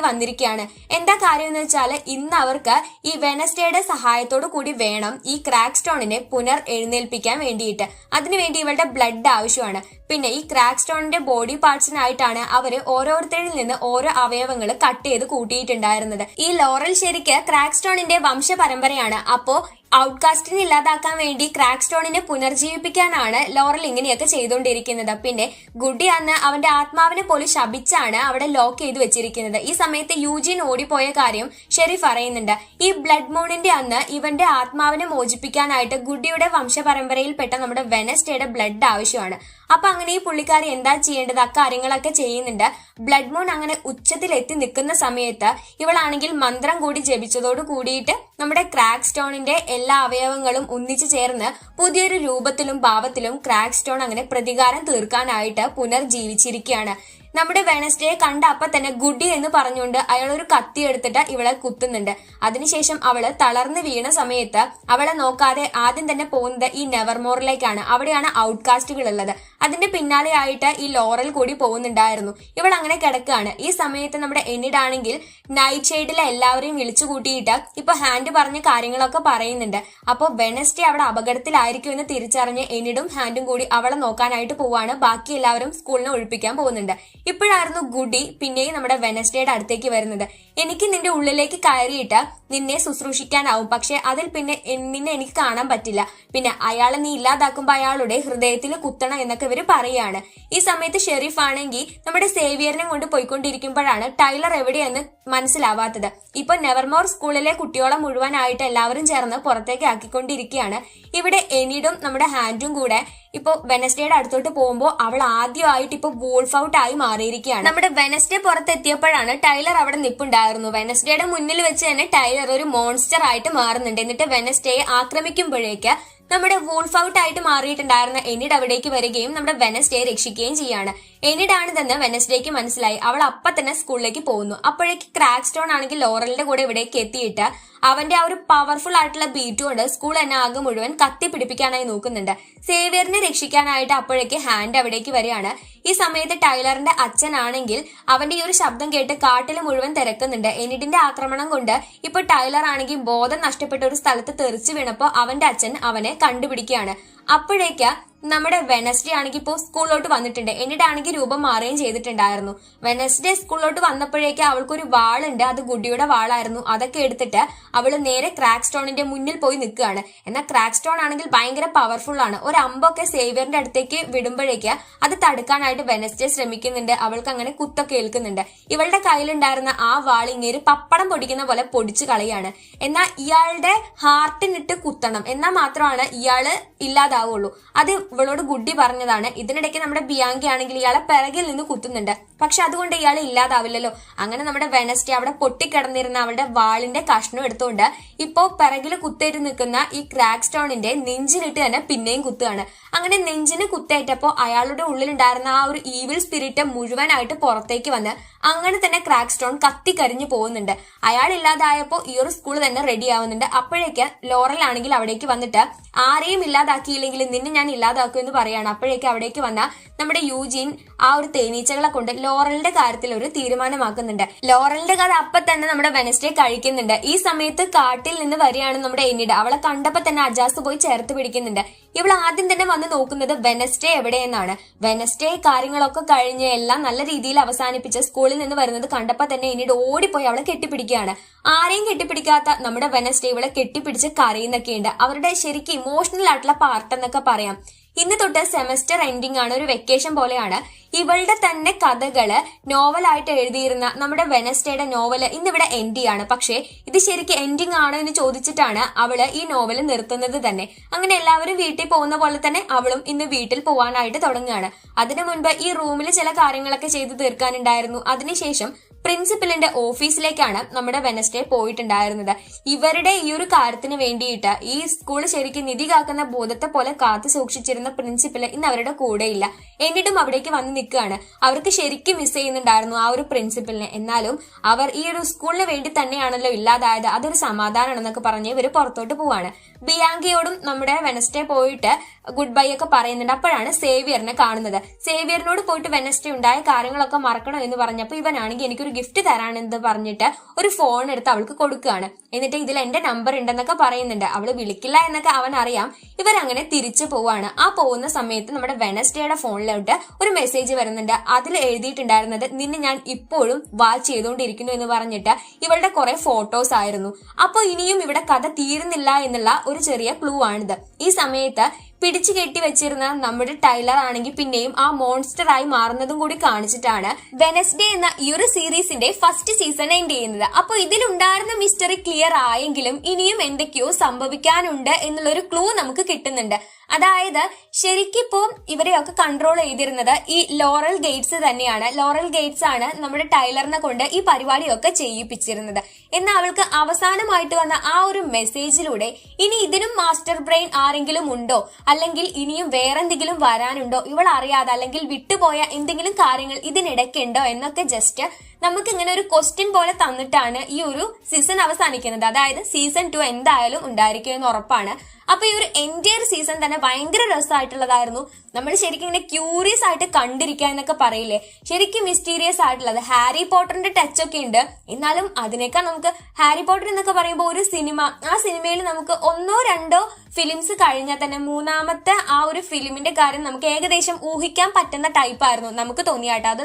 വന്നിരിക്കുകയാണ്. എന്താ കാര്യം എന്ന് വെച്ചാല് ഇന്ന് അവർക്ക് ഈ വെനസ്ഡേയുടെ സഹായത്തോടു കൂടി വേണം ഈ ക്രാക്ക് സ്റ്റോണിനെ പുനർ എഴുന്നേൽപ്പിക്കാൻ വേണ്ടിയിട്ട്. അതിനുവേണ്ടി ഇവളുടെ ബ്ലഡ് ആവശ്യമാണ്. പിന്നെ ഈ ക്രാക്ക് സ്റ്റോണിന്റെ ബോഡി പാർട്സിനായിട്ടാണ് അവര് ഓരോരുത്തരിൽ നിന്ന് ഓരോ അവയവങ്ങൾ കട്ട് ചെയ്ത് കൂട്ടിയിട്ടുണ്ടായിരുന്നത്. ഈ ലോറൽ ശരിക്ക് ക്രാക്ക് സ്റ്റോണിന്റെ വംശപരമ്പരയാണ്. അപ്പോ ഔട്ട്കാസ്റ്റിനെ ഇല്ലാതാക്കാൻ വേണ്ടി ക്രാക്ക് സ്റ്റോണിനെ പുനർജീവിപ്പിക്കാനാണ് ലോറൽ ഇങ്ങനെയൊക്കെ ചെയ്തുകൊണ്ടിരിക്കുന്നത്. പിന്നെ ഗുഡി അന്ന് അവന്റെ ആത്മാവിനെ പോലും ശപിച്ചാണ് അവിടെ ലോക്ക് ചെയ്ത് വെച്ചിരിക്കുന്നത്. ഈ സമയത്ത് യൂജീൻ ഓടിപ്പോയ കാര്യം ഷെരീഫ് അറിയുന്നുണ്ട്. ഈ ബ്ലഡ് മൂണിന്റെ അന്ന് ഇവന്റെ ആത്മാവിനെ മോചിപ്പിക്കാനായിട്ട് ഗുഡിയുടെ വംശപരമ്പരയിൽപ്പെട്ട നമ്മുടെ വെനസ്ഡേയുടെ ബ്ലഡ് ആവശ്യമാണ്. അപ്പൊ അങ്ങനെ ഈ പുള്ളിക്കാരി എന്താ ചെയ്യേണ്ടത് അക്കാര്യങ്ങളൊക്കെ ചെയ്യുന്നുണ്ട്. ബ്ലഡ് മൂൺ അങ്ങനെ ഉച്ചത്തിൽ എത്തി നിൽക്കുന്ന സമയത്ത് ഇവളാണെങ്കിൽ മന്ത്രം കൂടി ജപിച്ചതോട് കൂടിയിട്ട് നമ്മുടെ ക്രാക്ക് സ്റ്റോണിന്റെ എല്ലാ അവയവങ്ങളും ഒന്നിച്ചു ചേർന്ന് പുതിയൊരു രൂപത്തിലും ഭാവത്തിലും ക്രാക്ക് സ്റ്റോൺ അങ്ങനെ പ്രതികാരം തീർക്കാനായിട്ട് പുനർജീവിച്ചിരിക്കുകയാണ്. നമ്മുടെ വെനസ്ഡേയെ കണ്ട അപ്പൊ തന്നെ ഗുഡി എന്ന് പറഞ്ഞുകൊണ്ട് അയാൾ ഒരു കത്തി എടുത്തിട്ട് ഇവളെ കുത്തുന്നുണ്ട്. അതിനുശേഷം അവള് തളർന്നു വീണ സമയത്ത് അവളെ നോക്കാതെ ആദ്യം തന്നെ പോകുന്നത് ഈ നെവർമോറിലേക്കാണ്. അവിടെയാണ് ഔട്ട്കാസ്റ്റുകൾ ഉള്ളത്. അതിന്റെ പിന്നാലെ ആയിട്ട് ഈ ലോറൽ കൂടി പോകുന്നുണ്ടായിരുന്നു. ഇവൾ അങ്ങനെ കിടക്കുകയാണ്. ഈ സമയത്ത് നമ്മുടെ എന്നിടാണെങ്കിൽ നൈറ്റ് ഷെയ്ഡിലെ എല്ലാവരെയും വിളിച്ചു കൂട്ടിയിട്ട് ഇപ്പൊ ഹാൻഡ് പറഞ്ഞ കാര്യങ്ങളൊക്കെ പറയുന്നുണ്ട്. അപ്പൊ വെനസ്ഡേ അവിടെ അപകടത്തിലായിരിക്കും എന്ന് തിരിച്ചറിഞ്ഞ് എന്നിടും ഹാൻഡും കൂടി അവളെ നോക്കാനായിട്ട് പോവാണ്. ബാക്കി എല്ലാവരും സ്കൂളിനെ ഒഴിപ്പിക്കാൻ പോകുന്നുണ്ട്. ഇപ്പോഴായിരുന്നു ഗുഡി പിന്നെയും നമ്മുടെ വെനസ്ഡേയുടെ അടുത്തേക്ക് വരുന്നത്. എനിക്ക് നിന്റെ ഉള്ളിലേക്ക് കയറിയിട്ട് നിന്നെ ശുശ്രൂഷിക്കാനാവും, പക്ഷെ അതിൽ പിന്നെ നിന്നെ എനിക്ക് കാണാൻ പറ്റില്ല. പിന്നെ അയാളെ നീ ഇല്ലാതാക്കുമ്പോ അയാളുടെ ഹൃദയത്തിൽ കുത്തണം എന്നൊക്കെ ഇവര് പറയാണ്. ഈ സമയത്ത് ഷെരീഫ് ആണെങ്കിൽ നമ്മുടെ സേവിയറിനെ കൊണ്ട് പോയിക്കൊണ്ടിരിക്കുമ്പോഴാണ് ടൈലർ എവിടെയെന്ന് മനസ്സിലാവാത്തത്. ഇപ്പൊ നെവർമോർ സ്കൂളിലെ കുട്ടികളെ മുഴുവനായിട്ട് എല്ലാവരും ചേർന്ന് പുറത്തേക്ക് ആക്കിക്കൊണ്ടിരിക്കുകയാണ്. ഇവിടെ എനിഡും നമ്മുടെ ഹാൻഡും കൂടെ ഇപ്പൊ വെനസ്ഡേയുടെ അടുത്തോട്ട് പോകുമ്പോൾ അവൾ ആദ്യമായിട്ട് ഇപ്പൊ വോൾഫ് ഔട്ട് ആയി മാറിയിരിക്കുകയാണ്. നമ്മുടെ വെനസ്ഡേ പുറത്തെത്തിയപ്പോഴാണ് ടൈലർ അവിടെ നിപ്പുണ്ടായിരുന്നു. വെനസ്ഡേയുടെ മുന്നിൽ വെച്ച് തന്നെ ടൈലർ ഒരു മോൺസ്റ്റർ ആയിട്ട് മാറുന്നുണ്ട്. എന്നിട്ട് വെനസ്ഡേയെ ആക്രമിക്കുമ്പോഴേക്ക് നമ്മുടെ വോൾഫ് ഔട്ട് ആയിട്ട് മാറിയിട്ടുണ്ടായിരുന്ന എനിഡ് അവിടേക്ക് വരികയും നമ്മുടെ വെനസ്ഡേയെ രക്ഷിക്കുകയും ചെയ്യാണ്. എനിഡാണിതെന്ന് വെനസ്ഡേക്ക് മനസ്സിലായി. അവൾ അപ്പൊ തന്നെ സ്കൂളിലേക്ക് പോകുന്നു. അപ്പോഴേക്ക് ക്രാക്ക് സ്റ്റോൺ ആണെങ്കിൽ ലോറലിന്റെ കൂടെ ഇവിടേക്ക് എത്തിയിട്ട് അവന്റെ ആ ഒരു പവർഫുൾ ആയിട്ടുള്ള ബീറ്റ് കൊണ്ട് സ്കൂൾ എന്നെ ആകെ മുഴുവൻ കത്തി പിടിപ്പിക്കാനായി നോക്കുന്നുണ്ട്. സേവിയറിനെ രക്ഷിക്കാനായിട്ട് അപ്പോഴേക്ക് ഹാൻഡ് അവിടേക്ക് വരികയാണ്. ഈ സമയത്ത് ടൈലറിന്റെ അച്ഛനാണെങ്കിൽ അവന്റെ ഈ ഒരു ശബ്ദം കേട്ട് കാട്ടിൽ മുഴുവൻ തിരക്കുന്നുണ്ട്. എനിഡിന്റെ ആക്രമണം കൊണ്ട് ഇപ്പൊ ടൈലർ ആണെങ്കിൽ ബോധം നഷ്ടപ്പെട്ട ഒരു സ്ഥലത്ത് തെറിച്ചു വീണപ്പോ അവന്റെ അച്ഛൻ അവനെ കണ്ടുപിടിക്കുകയാണ്. അപ്പോഴേക്ക് നമ്മുടെ വെനസ്ഡേ ആണെങ്കിൽ ഇപ്പോൾ സ്കൂളിലോട്ട് വന്നിട്ടുണ്ട്. എന്നിട്ടാണെങ്കിൽ രൂപം മാറുകയും ചെയ്തിട്ടുണ്ടായിരുന്നു. വെനസ്ഡേ സ്കൂളിലോട്ട് വന്നപ്പോഴേക്ക് അവൾക്കൊരു വാളുണ്ട്. അത് ഗുഡിയുടെ വാളായിരുന്നു. അതൊക്കെ എടുത്തിട്ട് അവള് നേരെ ക്രാക്ക് സ്റ്റോണിന്റെ മുന്നിൽ പോയി നിൽക്കുകയാണ്. എന്നാൽ ക്രാക്ക് സ്റ്റോൺ ആണെങ്കിൽ ഭയങ്കര പവർഫുൾ ആണ്. ഒരു അമ്പൊക്കെ സേവിയറിന്റെ അടുത്തേക്ക് വിടുമ്പോഴേക്ക് അത് തടുക്കാനായിട്ട് വെനസ്ഡേ ശ്രമിക്കുന്നുണ്ട്. അവൾക്ക് അങ്ങനെ കുത്തൊക്കെ ഏൽക്കുന്നുണ്ട്. ഇവളുടെ കയ്യിലുണ്ടായിരുന്ന ആ വാൾ ഇങ്ങേര് പപ്പടം പൊടിക്കുന്ന പോലെ പൊടിച്ചു കളയാണ്. എന്നാൽ ഇയാളുടെ ഹാർട്ടിനിട്ട് കുത്തണം, എന്നാൽ മാത്രമാണ് ഇയാള് ഇല്ലാതാവുള്ളൂ. അത് ഇവളോട് ഗുഡി പറഞ്ഞതാണ്. ഇതിനിടയ്ക്ക് നമ്മുടെ ബിയാങ്കി ആണെങ്കിൽ ഇയാളെ പിറകിൽ നിന്ന് കുത്തുന്നുണ്ട്. പക്ഷെ അതുകൊണ്ട് ഇയാൾ ഇല്ലാതാവില്ലല്ലോ. അങ്ങനെ നമ്മുടെ വെനസ്ഡേ അവിടെ പൊട്ടിക്കിടന്നിരുന്ന അവളുടെ വാളിന്റെ കഷ്ണം എടുത്തുകൊണ്ട് ഇപ്പോ പിറകില് കുത്തേറ്റ് നിൽക്കുന്ന ഈ ക്രാക്ക് സ്റ്റോണിന്റെ നെഞ്ചിലിട്ട് തന്നെ പിന്നെയും കുത്തുകയാണ്. അങ്ങനെ നെഞ്ചിന് കുത്തേറ്റപ്പോ അയാളുടെ ഉള്ളിലുണ്ടായിരുന്ന ആ ഒരു ഈവിൽ സ്പിരിറ്റ് മുഴുവനായിട്ട് പുറത്തേക്ക് വന്ന് അങ്ങനെ തന്നെ ക്രാക്ക് സ്റ്റോൺ കത്തിക്കരിഞ്ഞു പോകുന്നുണ്ട്. അയാൾ ഇല്ലാതായപ്പോ ഈ ഒരു സ്കൂൾ തന്നെ റെഡി ആവുന്നുണ്ട്. അപ്പോഴേക്ക് ലോറൽ ആണെങ്കിൽ അവിടേക്ക് വന്നിട്ട് ആരെയും ഇല്ലാതാക്കിയില്ലെങ്കിൽ നിന്നെ ഞാൻ ഇല്ലാതാക്കും എന്ന് പറയാണ്. അപ്പോഴേക്ക് അവിടേക്ക് വന്ന നമ്മുടെ യൂജിൻ ആ ഒരു തേനീച്ചകളെ കൊണ്ട് ലോറലിന്റെ കാര്യത്തിൽ ഒരു തീരുമാനമാക്കുന്നുണ്ട്. ലോറലിന്റെ കഥ അപ്പൊ തന്നെ നമ്മുടെ വെനസ്ഡേ കഴിക്കുന്നുണ്ട്. ഈ സമയത്ത് കാട്ടിൽ നിന്ന് വരികയാണ് നമ്മുടെ എനിഡ്. അവളെ കണ്ടപ്പോ തന്നെ അജാസ് പോയി ചേർത്ത് പിടിക്കുന്നുണ്ട്. ഇവൾ ആദ്യം തന്നെ വന്ന് നോക്കുന്നത് വെനസ്ഡേ എവിടെയെന്നാണ്. വെനസ്ഡേ കാര്യങ്ങളൊക്കെ കഴിഞ്ഞ് എല്ലാം നല്ല രീതിയിൽ അവസാനിപ്പിച്ച് സ്കൂളിൽ നിന്ന് വരുന്നത് കണ്ടപ്പോ തന്നെ എനിഡ് ഓടിപ്പോയി അവളെ കെട്ടിപ്പിടിക്കുകയാണ്. ആരെയും കെട്ടിപ്പിടിക്കാത്ത നമ്മുടെ വെനസ്ഡേ ഇവളെ കെട്ടിപ്പിടിച്ച് കരയുന്നൊക്കെയുണ്ട്. അവരുടെ ശരിക്കും ഇമോഷണൽ ആയിട്ടുള്ള പാർട്ട് എന്നൊക്കെ പറയാം. ഇന്ന് തൊട്ട് സെമസ്റ്റർ എൻഡിംഗ് ആണ്, ഒരു വെക്കേഷൻ പോലെയാണ്. ഇവളുടെ തന്നെ കഥകള് നോവലായിട്ട് എഴുതിയിരുന്ന നമ്മുടെ വെനസ്ഡേയുടെ നോവല് ഇന്നിവിടെ എൻഡ് ചെയ്യാണ്. പക്ഷേ ഇത് ശരിക്കും എൻഡിങ് ആണോ എന്ന് ചോദിച്ചിട്ടാണ് അവള് ഈ നോവല് നിർത്തുന്നത് തന്നെ. അങ്ങനെ എല്ലാവരും വീട്ടിൽ പോകുന്ന പോലെ തന്നെ അവളും ഇന്ന് വീട്ടിൽ പോവാനായിട്ട് തുടങ്ങുകയാണ്. അതിനു മുൻപ് ഈ റൂമിൽ ചില കാര്യങ്ങളൊക്കെ ചെയ്തു തീർക്കാനുണ്ടായിരുന്നു. അതിനുശേഷം പ്രിൻസിപ്പലിന്റെ ഓഫീസിലേക്കാണ് നമ്മുടെ വെനസ്ഡേ പോയിട്ടുണ്ടായിരുന്നത്. ഇവരുടെ ഈ ഒരു കാര്യത്തിന് വേണ്ടിയിട്ട് ഈ സ്കൂൾ ശരിക്കും നിധി കാക്കുന്ന ഭൂതത്തെ പോലെ കാത്തു സൂക്ഷിച്ചിരുന്ന പ്രിൻസിപ്പല് ഇന്ന് അവരുടെ കൂടെയില്ല. എന്നിട്ടും അവിടേക്ക് വന്ന് നിൽക്കുകയാണ്. അവർക്ക് ശരിക്കും മിസ് ചെയ്യുന്നുണ്ടായിരുന്നു ആ ഒരു പ്രിൻസിപ്പലിനെ. എന്നാലും അവർ ഈ ഒരു സ്കൂളിന് വേണ്ടി തന്നെയാണല്ലോ ഇല്ലാതായത്, അതൊരു സമാധാനമാണെന്നൊക്കെ പറഞ്ഞ് ഇവര് പുറത്തോട്ട് പോവാണ്. ബിയാങ്കിയോടും നമ്മുടെ വെനസ്ഡേ പോയിട്ട് ഗുഡ് ബൈ ഒക്കെ പറയുന്നുണ്ട്. അപ്പോഴാണ് സേവിയറിനെ കാണുന്നത്. സേവിയറിനോട് പോയിട്ട് വെനസ്ഡേ ഉണ്ടായ കാര്യങ്ങളൊക്കെ മറക്കണം എന്ന് പറഞ്ഞപ്പോ ഇവനാണെങ്കിൽ എനിക്കൊരു ഗിഫ്റ്റ് തരാനെന്ന് പറഞ്ഞിട്ട് ഒരു ഫോൺ എടുത്ത് അവൾക്ക് കൊടുക്കുകയാണ്. എന്നിട്ട് ഇതിൽ എന്റെ നമ്പർ ഉണ്ടെന്നൊക്കെ പറയുന്നുണ്ട്. അവള് വിളിക്കില്ല എന്നൊക്കെ അവൻ അറിയാം. ഇവരങ്ങനെ തിരിച്ചു പോവാണ്. ആ പോകുന്ന സമയത്ത് നമ്മുടെ വെനസ്ഡേയുടെ ഫോണിലോട്ട് ഒരു മെസ്സേജ് വരുന്നുണ്ട്. അതിൽ എഴുതിയിട്ടുണ്ടായിരുന്നത് നിന്നെ ഞാൻ ഇപ്പോഴും വാച്ച് ചെയ്തുകൊണ്ടിരിക്കുന്നു എന്ന് പറഞ്ഞിട്ട് ഇവളുടെ കുറെ ഫോട്ടോസ് ആയിരുന്നു. അപ്പൊ ഇനിയും ഇവിടെ കഥ തീരുന്നില്ല എന്നുള്ള ഒരു ചെറിയ ക്ലൂ ആണിത്. ഈ സമയത്ത് പിടിച്ചു കെട്ടി വെച്ചിരുന്ന നമ്മുടെ ടൈലർ ആണെങ്കിൽ പിന്നെയും ആ മോൺസ്റ്റർ ആയി മാറുന്നതും കൂടി കാണിച്ചിട്ടാണ് വെനസ്ഡേ എന്ന ഈ ഒരു സീരീസിന്റെ ഫസ്റ്റ് സീസൺ എൻഡ് ചെയ്യുന്നത്. അപ്പൊ ഇതിലുണ്ടായിരുന്ന മിസ്റ്ററി ക്ലിയർ ആയെങ്കിലും ഇനിയും എന്തൊക്കെയോ സംഭവിക്കാനുണ്ട് എന്നുള്ളൊരു ക്ലൂ നമുക്ക് കിട്ടുന്നുണ്ട്. അതായത് ശരിക്കിപ്പോ ഇവരെയൊക്കെ കൺട്രോൾ ചെയ്തിരുന്നത് ഈ ലോറൽ ഗേറ്റ്സ് തന്നെയാണ്. ലോറൽ ഗേറ്റ്സ് ആണ് നമ്മുടെ ടൈലറിനെ കൊണ്ട് ഈ പരിപാടിയൊക്കെ ചെയ്യിപ്പിച്ചിരുന്നത്. എന്നാൽ അവൾക്ക് അവസാനമായിട്ട് വന്ന ആ ഒരു മെസ്സേജിലൂടെ ഇനി ഇതിനും മാസ്റ്റർ ബ്രെയിൻ ആരെങ്കിലും ഉണ്ടോ, അല്ലെങ്കിൽ ഇനിയും വേറെന്തെങ്കിലും വരാനുണ്ടോ, ഇവൾ അറിയാതെ അല്ലെങ്കിൽ വിട്ടുപോയ എന്തെങ്കിലും കാര്യങ്ങൾ ഇതിനിടയ്ക്കുണ്ടോ എന്നൊക്കെ ജസ്റ്റ് നമുക്ക് ഇങ്ങനെ ഒരു ക്വസ്റ്റ്യൻ പോലെ തന്നിട്ടാണ് ഈ ഒരു സീസൺ അവസാനിക്കുന്നത്. അതായത് സീസൺ 2 എന്തായാലും ഉണ്ടായിരിക്കുമെന്ന് ഉറപ്പാണ്. അപ്പൊ ഈ ഒരു എൻറ്റയർ സീസൺ തന്നെ ഭയങ്കര രസമായിട്ടുള്ളതായിരുന്നു. നമ്മൾ ശരിക്കും ഇങ്ങനെ ക്യൂരിയസ് ആയിട്ട് കണ്ടിരിക്കുക എന്നൊക്കെ പറയില്ലേ, ശരിക്കും മിസ്റ്റീരിയസ് ആയിട്ടുള്ളത്. ഹാരി പോട്ടറിന്റെ ടച്ച് ഒക്കെ ഉണ്ട്. എന്നാലും അതിനേക്കാൾ നമുക്ക് ഹാരി പോട്ടർ എന്നൊക്കെ പറയുമ്പോൾ ഒരു സിനിമ, ആ സിനിമയിൽ നമുക്ക് ഒന്നോ രണ്ടോ ഫിലിംസ് കഴിഞ്ഞാൽ തന്നെ മൂന്നാമത്തെ ആ ഒരു ഫിലിമിന്റെ കാര്യം നമുക്ക് ഏകദേശം ഊഹിക്കാൻ പറ്റുന്ന ടൈപ്പ് ആയിരുന്നു നമുക്ക് തോന്നിയാട്ടോ. അത്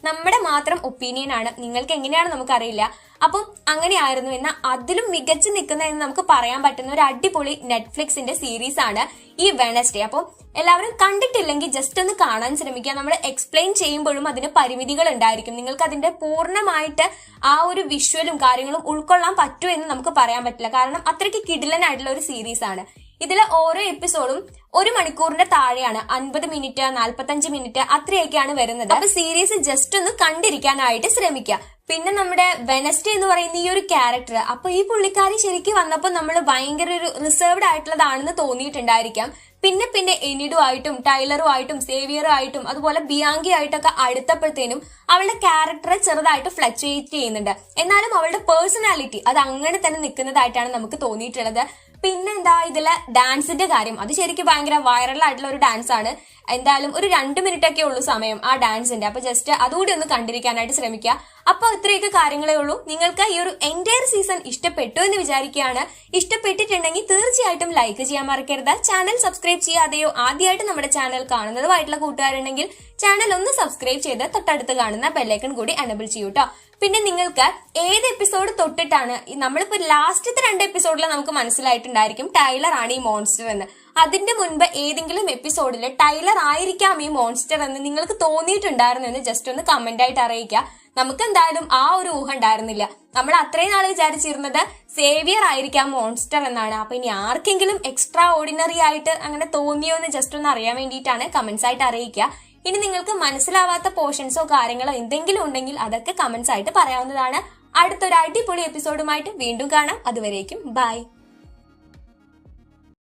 നമ്മുടെ മാത്രം ഒപ്പീനിയൻ ആണ്, നിങ്ങൾക്ക് എങ്ങനെയാണ് നമുക്കറിയില്ല. അപ്പം അങ്ങനെയായിരുന്നു. എന്നാൽ അതിലും മികച്ചു നിൽക്കുന്ന എന്ന് നമുക്ക് പറയാൻ പറ്റുന്ന ഒരു അടിപൊളി നെറ്റ്ഫ്ലിക്സിന്റെ സീരീസ് ആണ് ഈ വെനസ്ഡേ. അപ്പം എല്ലാവരും കണ്ടിട്ടില്ലെങ്കിൽ ജസ്റ്റ് ഒന്ന് കാണാൻ ശ്രമിക്കുക. നമ്മൾ എക്സ്പ്ലെയിൻ ചെയ്യുമ്പോഴും അതിന് പരിമിതികൾ ഉണ്ടായിരിക്കും. നിങ്ങൾക്ക് അതിന്റെ പൂർണ്ണമായിട്ട് ആ ഒരു വിഷ്വലും കാര്യങ്ങളും ഉൾക്കൊള്ളാൻ പറ്റുമോ എന്ന് നമുക്ക് പറയാൻ പറ്റില്ല. കാരണം അത്രയ്ക്ക് കിടിലനായിട്ടുള്ള ഒരു സീരീസ് ആണ്. ഇതിലെ ഓരോ എപ്പിസോഡും 1 മണിക്കൂറിന്റെ താഴെയാണ്. 50 മിനിറ്റ് 45 മിനിറ്റ് അത്രയൊക്കെയാണ് വരുന്നത്. അപ്പൊ സീരീസ് ജസ്റ്റ് ഒന്ന് കണ്ടിരിക്കാനായിട്ട് ശ്രമിക്കുക. പിന്നെ നമ്മുടെ വെനസ്ഡേ എന്ന് പറയുന്ന ഈ ഒരു ക്യാരക്ടർ, അപ്പൊ ഈ പുള്ളിക്കാരി ശരിക്കും വന്നപ്പോൾ നമ്മൾ ഭയങ്കര ഒരു റിസർവ്ഡ് ആയിട്ടുള്ളതാണെന്ന് തോന്നിയിട്ടുണ്ടായിരിക്കാം. പിന്നെ എനിഡുമായിട്ടും ടൈലറുമായിട്ടും സേവിയറുമായിട്ടും അതുപോലെ ബിയാങ്കി ആയിട്ടൊക്കെ അടുത്തപ്പോഴത്തേനും അവളുടെ ക്യാരക്ടർ ചെറുതായിട്ട് ഫ്ലക്ച്വേറ്റ് ചെയ്യുന്നുണ്ട്. എന്നാലും അവളുടെ പേഴ്സണാലിറ്റി അത് അങ്ങനെ തന്നെ നിൽക്കുന്നതായിട്ടാണ് നമുക്ക് തോന്നിയിട്ടുള്ളത്. പിന്നെന്താ ഇതിലെ ഡാൻസിന്റെ കാര്യം, അത് ശരിക്കും ഭയങ്കര വൈറലായിട്ടുള്ള ഒരു ഡാൻസ് ആണ്. എന്തായാലും ഒരു 2 മിനിറ്റ് ഒക്കെ ഉള്ളൂ സമയം ആ ഡാൻസിന്റെ. അപ്പൊ ജസ്റ്റ് അതുകൂടി ഒന്ന് കണ്ടിരിക്കാനായിട്ട് ശ്രമിക്കുക. അപ്പൊ ഇത്രയൊക്കെ കാര്യങ്ങളേ ഉള്ളൂ. നിങ്ങൾക്ക് ഈ ഒരു എൻറ്റയർ സീസൺ ഇഷ്ടപ്പെട്ടു എന്ന് വിചാരിക്കുകയാണ്. ഇഷ്ടപ്പെട്ടിട്ടുണ്ടെങ്കിൽ തീർച്ചയായിട്ടും ലൈക്ക് ചെയ്യാൻ മറക്കരുത്. ചാനൽ സബ്സ്ക്രൈബ് ചെയ്യാതെയോ ആദ്യമായിട്ട് നമ്മുടെ ചാനൽ കാണുന്നതുമായിട്ടുള്ള കൂട്ടുകാരുണ്ടെങ്കിൽ ചാനൽ ഒന്ന് സബ്സ്ക്രൈബ് ചെയ്ത് തൊട്ടടുത്ത് കാണുന്ന ബെല്ലൈക്കൺ കൂടി എനേബിൾ ചെയ്യൂ കേട്ടോ. പിന്നെ നിങ്ങൾക്ക് ഏത് എപ്പിസോഡ് തൊട്ടിട്ടാണ്, നമ്മളിപ്പോ ലാസ്റ്റത്തെ 2 എപ്പിസോഡിൽ നമുക്ക് മനസ്സിലായിട്ടുണ്ടായിരിക്കും ടൈലർ ആണ് ഈ മോൺസ്റ്റർ എന്ന്. അതിന്റെ മുൻപ് ഏതെങ്കിലും എപ്പിസോഡിൽ ടൈലർ ആയിരിക്കാം ഈ മോൺസ്റ്റർ എന്ന് നിങ്ങൾക്ക് തോന്നിയിട്ടുണ്ടായിരുന്നു എന്ന് ജസ്റ്റ് ഒന്ന് കമന്റ് ആയിട്ട് അറിയിക്കുക. നമുക്ക് എന്തായാലും ആ ഒരു ഊഹം ഉണ്ടായിരുന്നില്ല. നമ്മൾ അത്രയും നാൾ വിചാരിച്ചിരുന്നത് സേവിയർ ആയിരിക്കാം മോൺസ്റ്റർ എന്നാണ്. അപ്പൊ ഇനി ആർക്കെങ്കിലും എക്സ്ട്രാ ഓർഡിനറി ആയിട്ട് അങ്ങനെ തോന്നിയോ എന്ന് ജസ്റ്റ് ഒന്ന് അറിയാൻ വേണ്ടിയിട്ടാണ് കമന്റ്സ് ആയിട്ട് അറിയിക്കുക. ഇനി നിങ്ങൾക്ക് മനസ്സിലാവാത്ത പോർഷൻസോ കാര്യങ്ങളോ എന്തെങ്കിലും ഉണ്ടെങ്കിൽ അതൊക്കെ കമന്റ്സ് ആയിട്ട് പറയാവുന്നതാണ്. അടുത്തൊരു അടിപൊളി എപ്പിസോഡുമായിട്ട് വീണ്ടും കാണാം. അതുവരേക്കും ബൈ.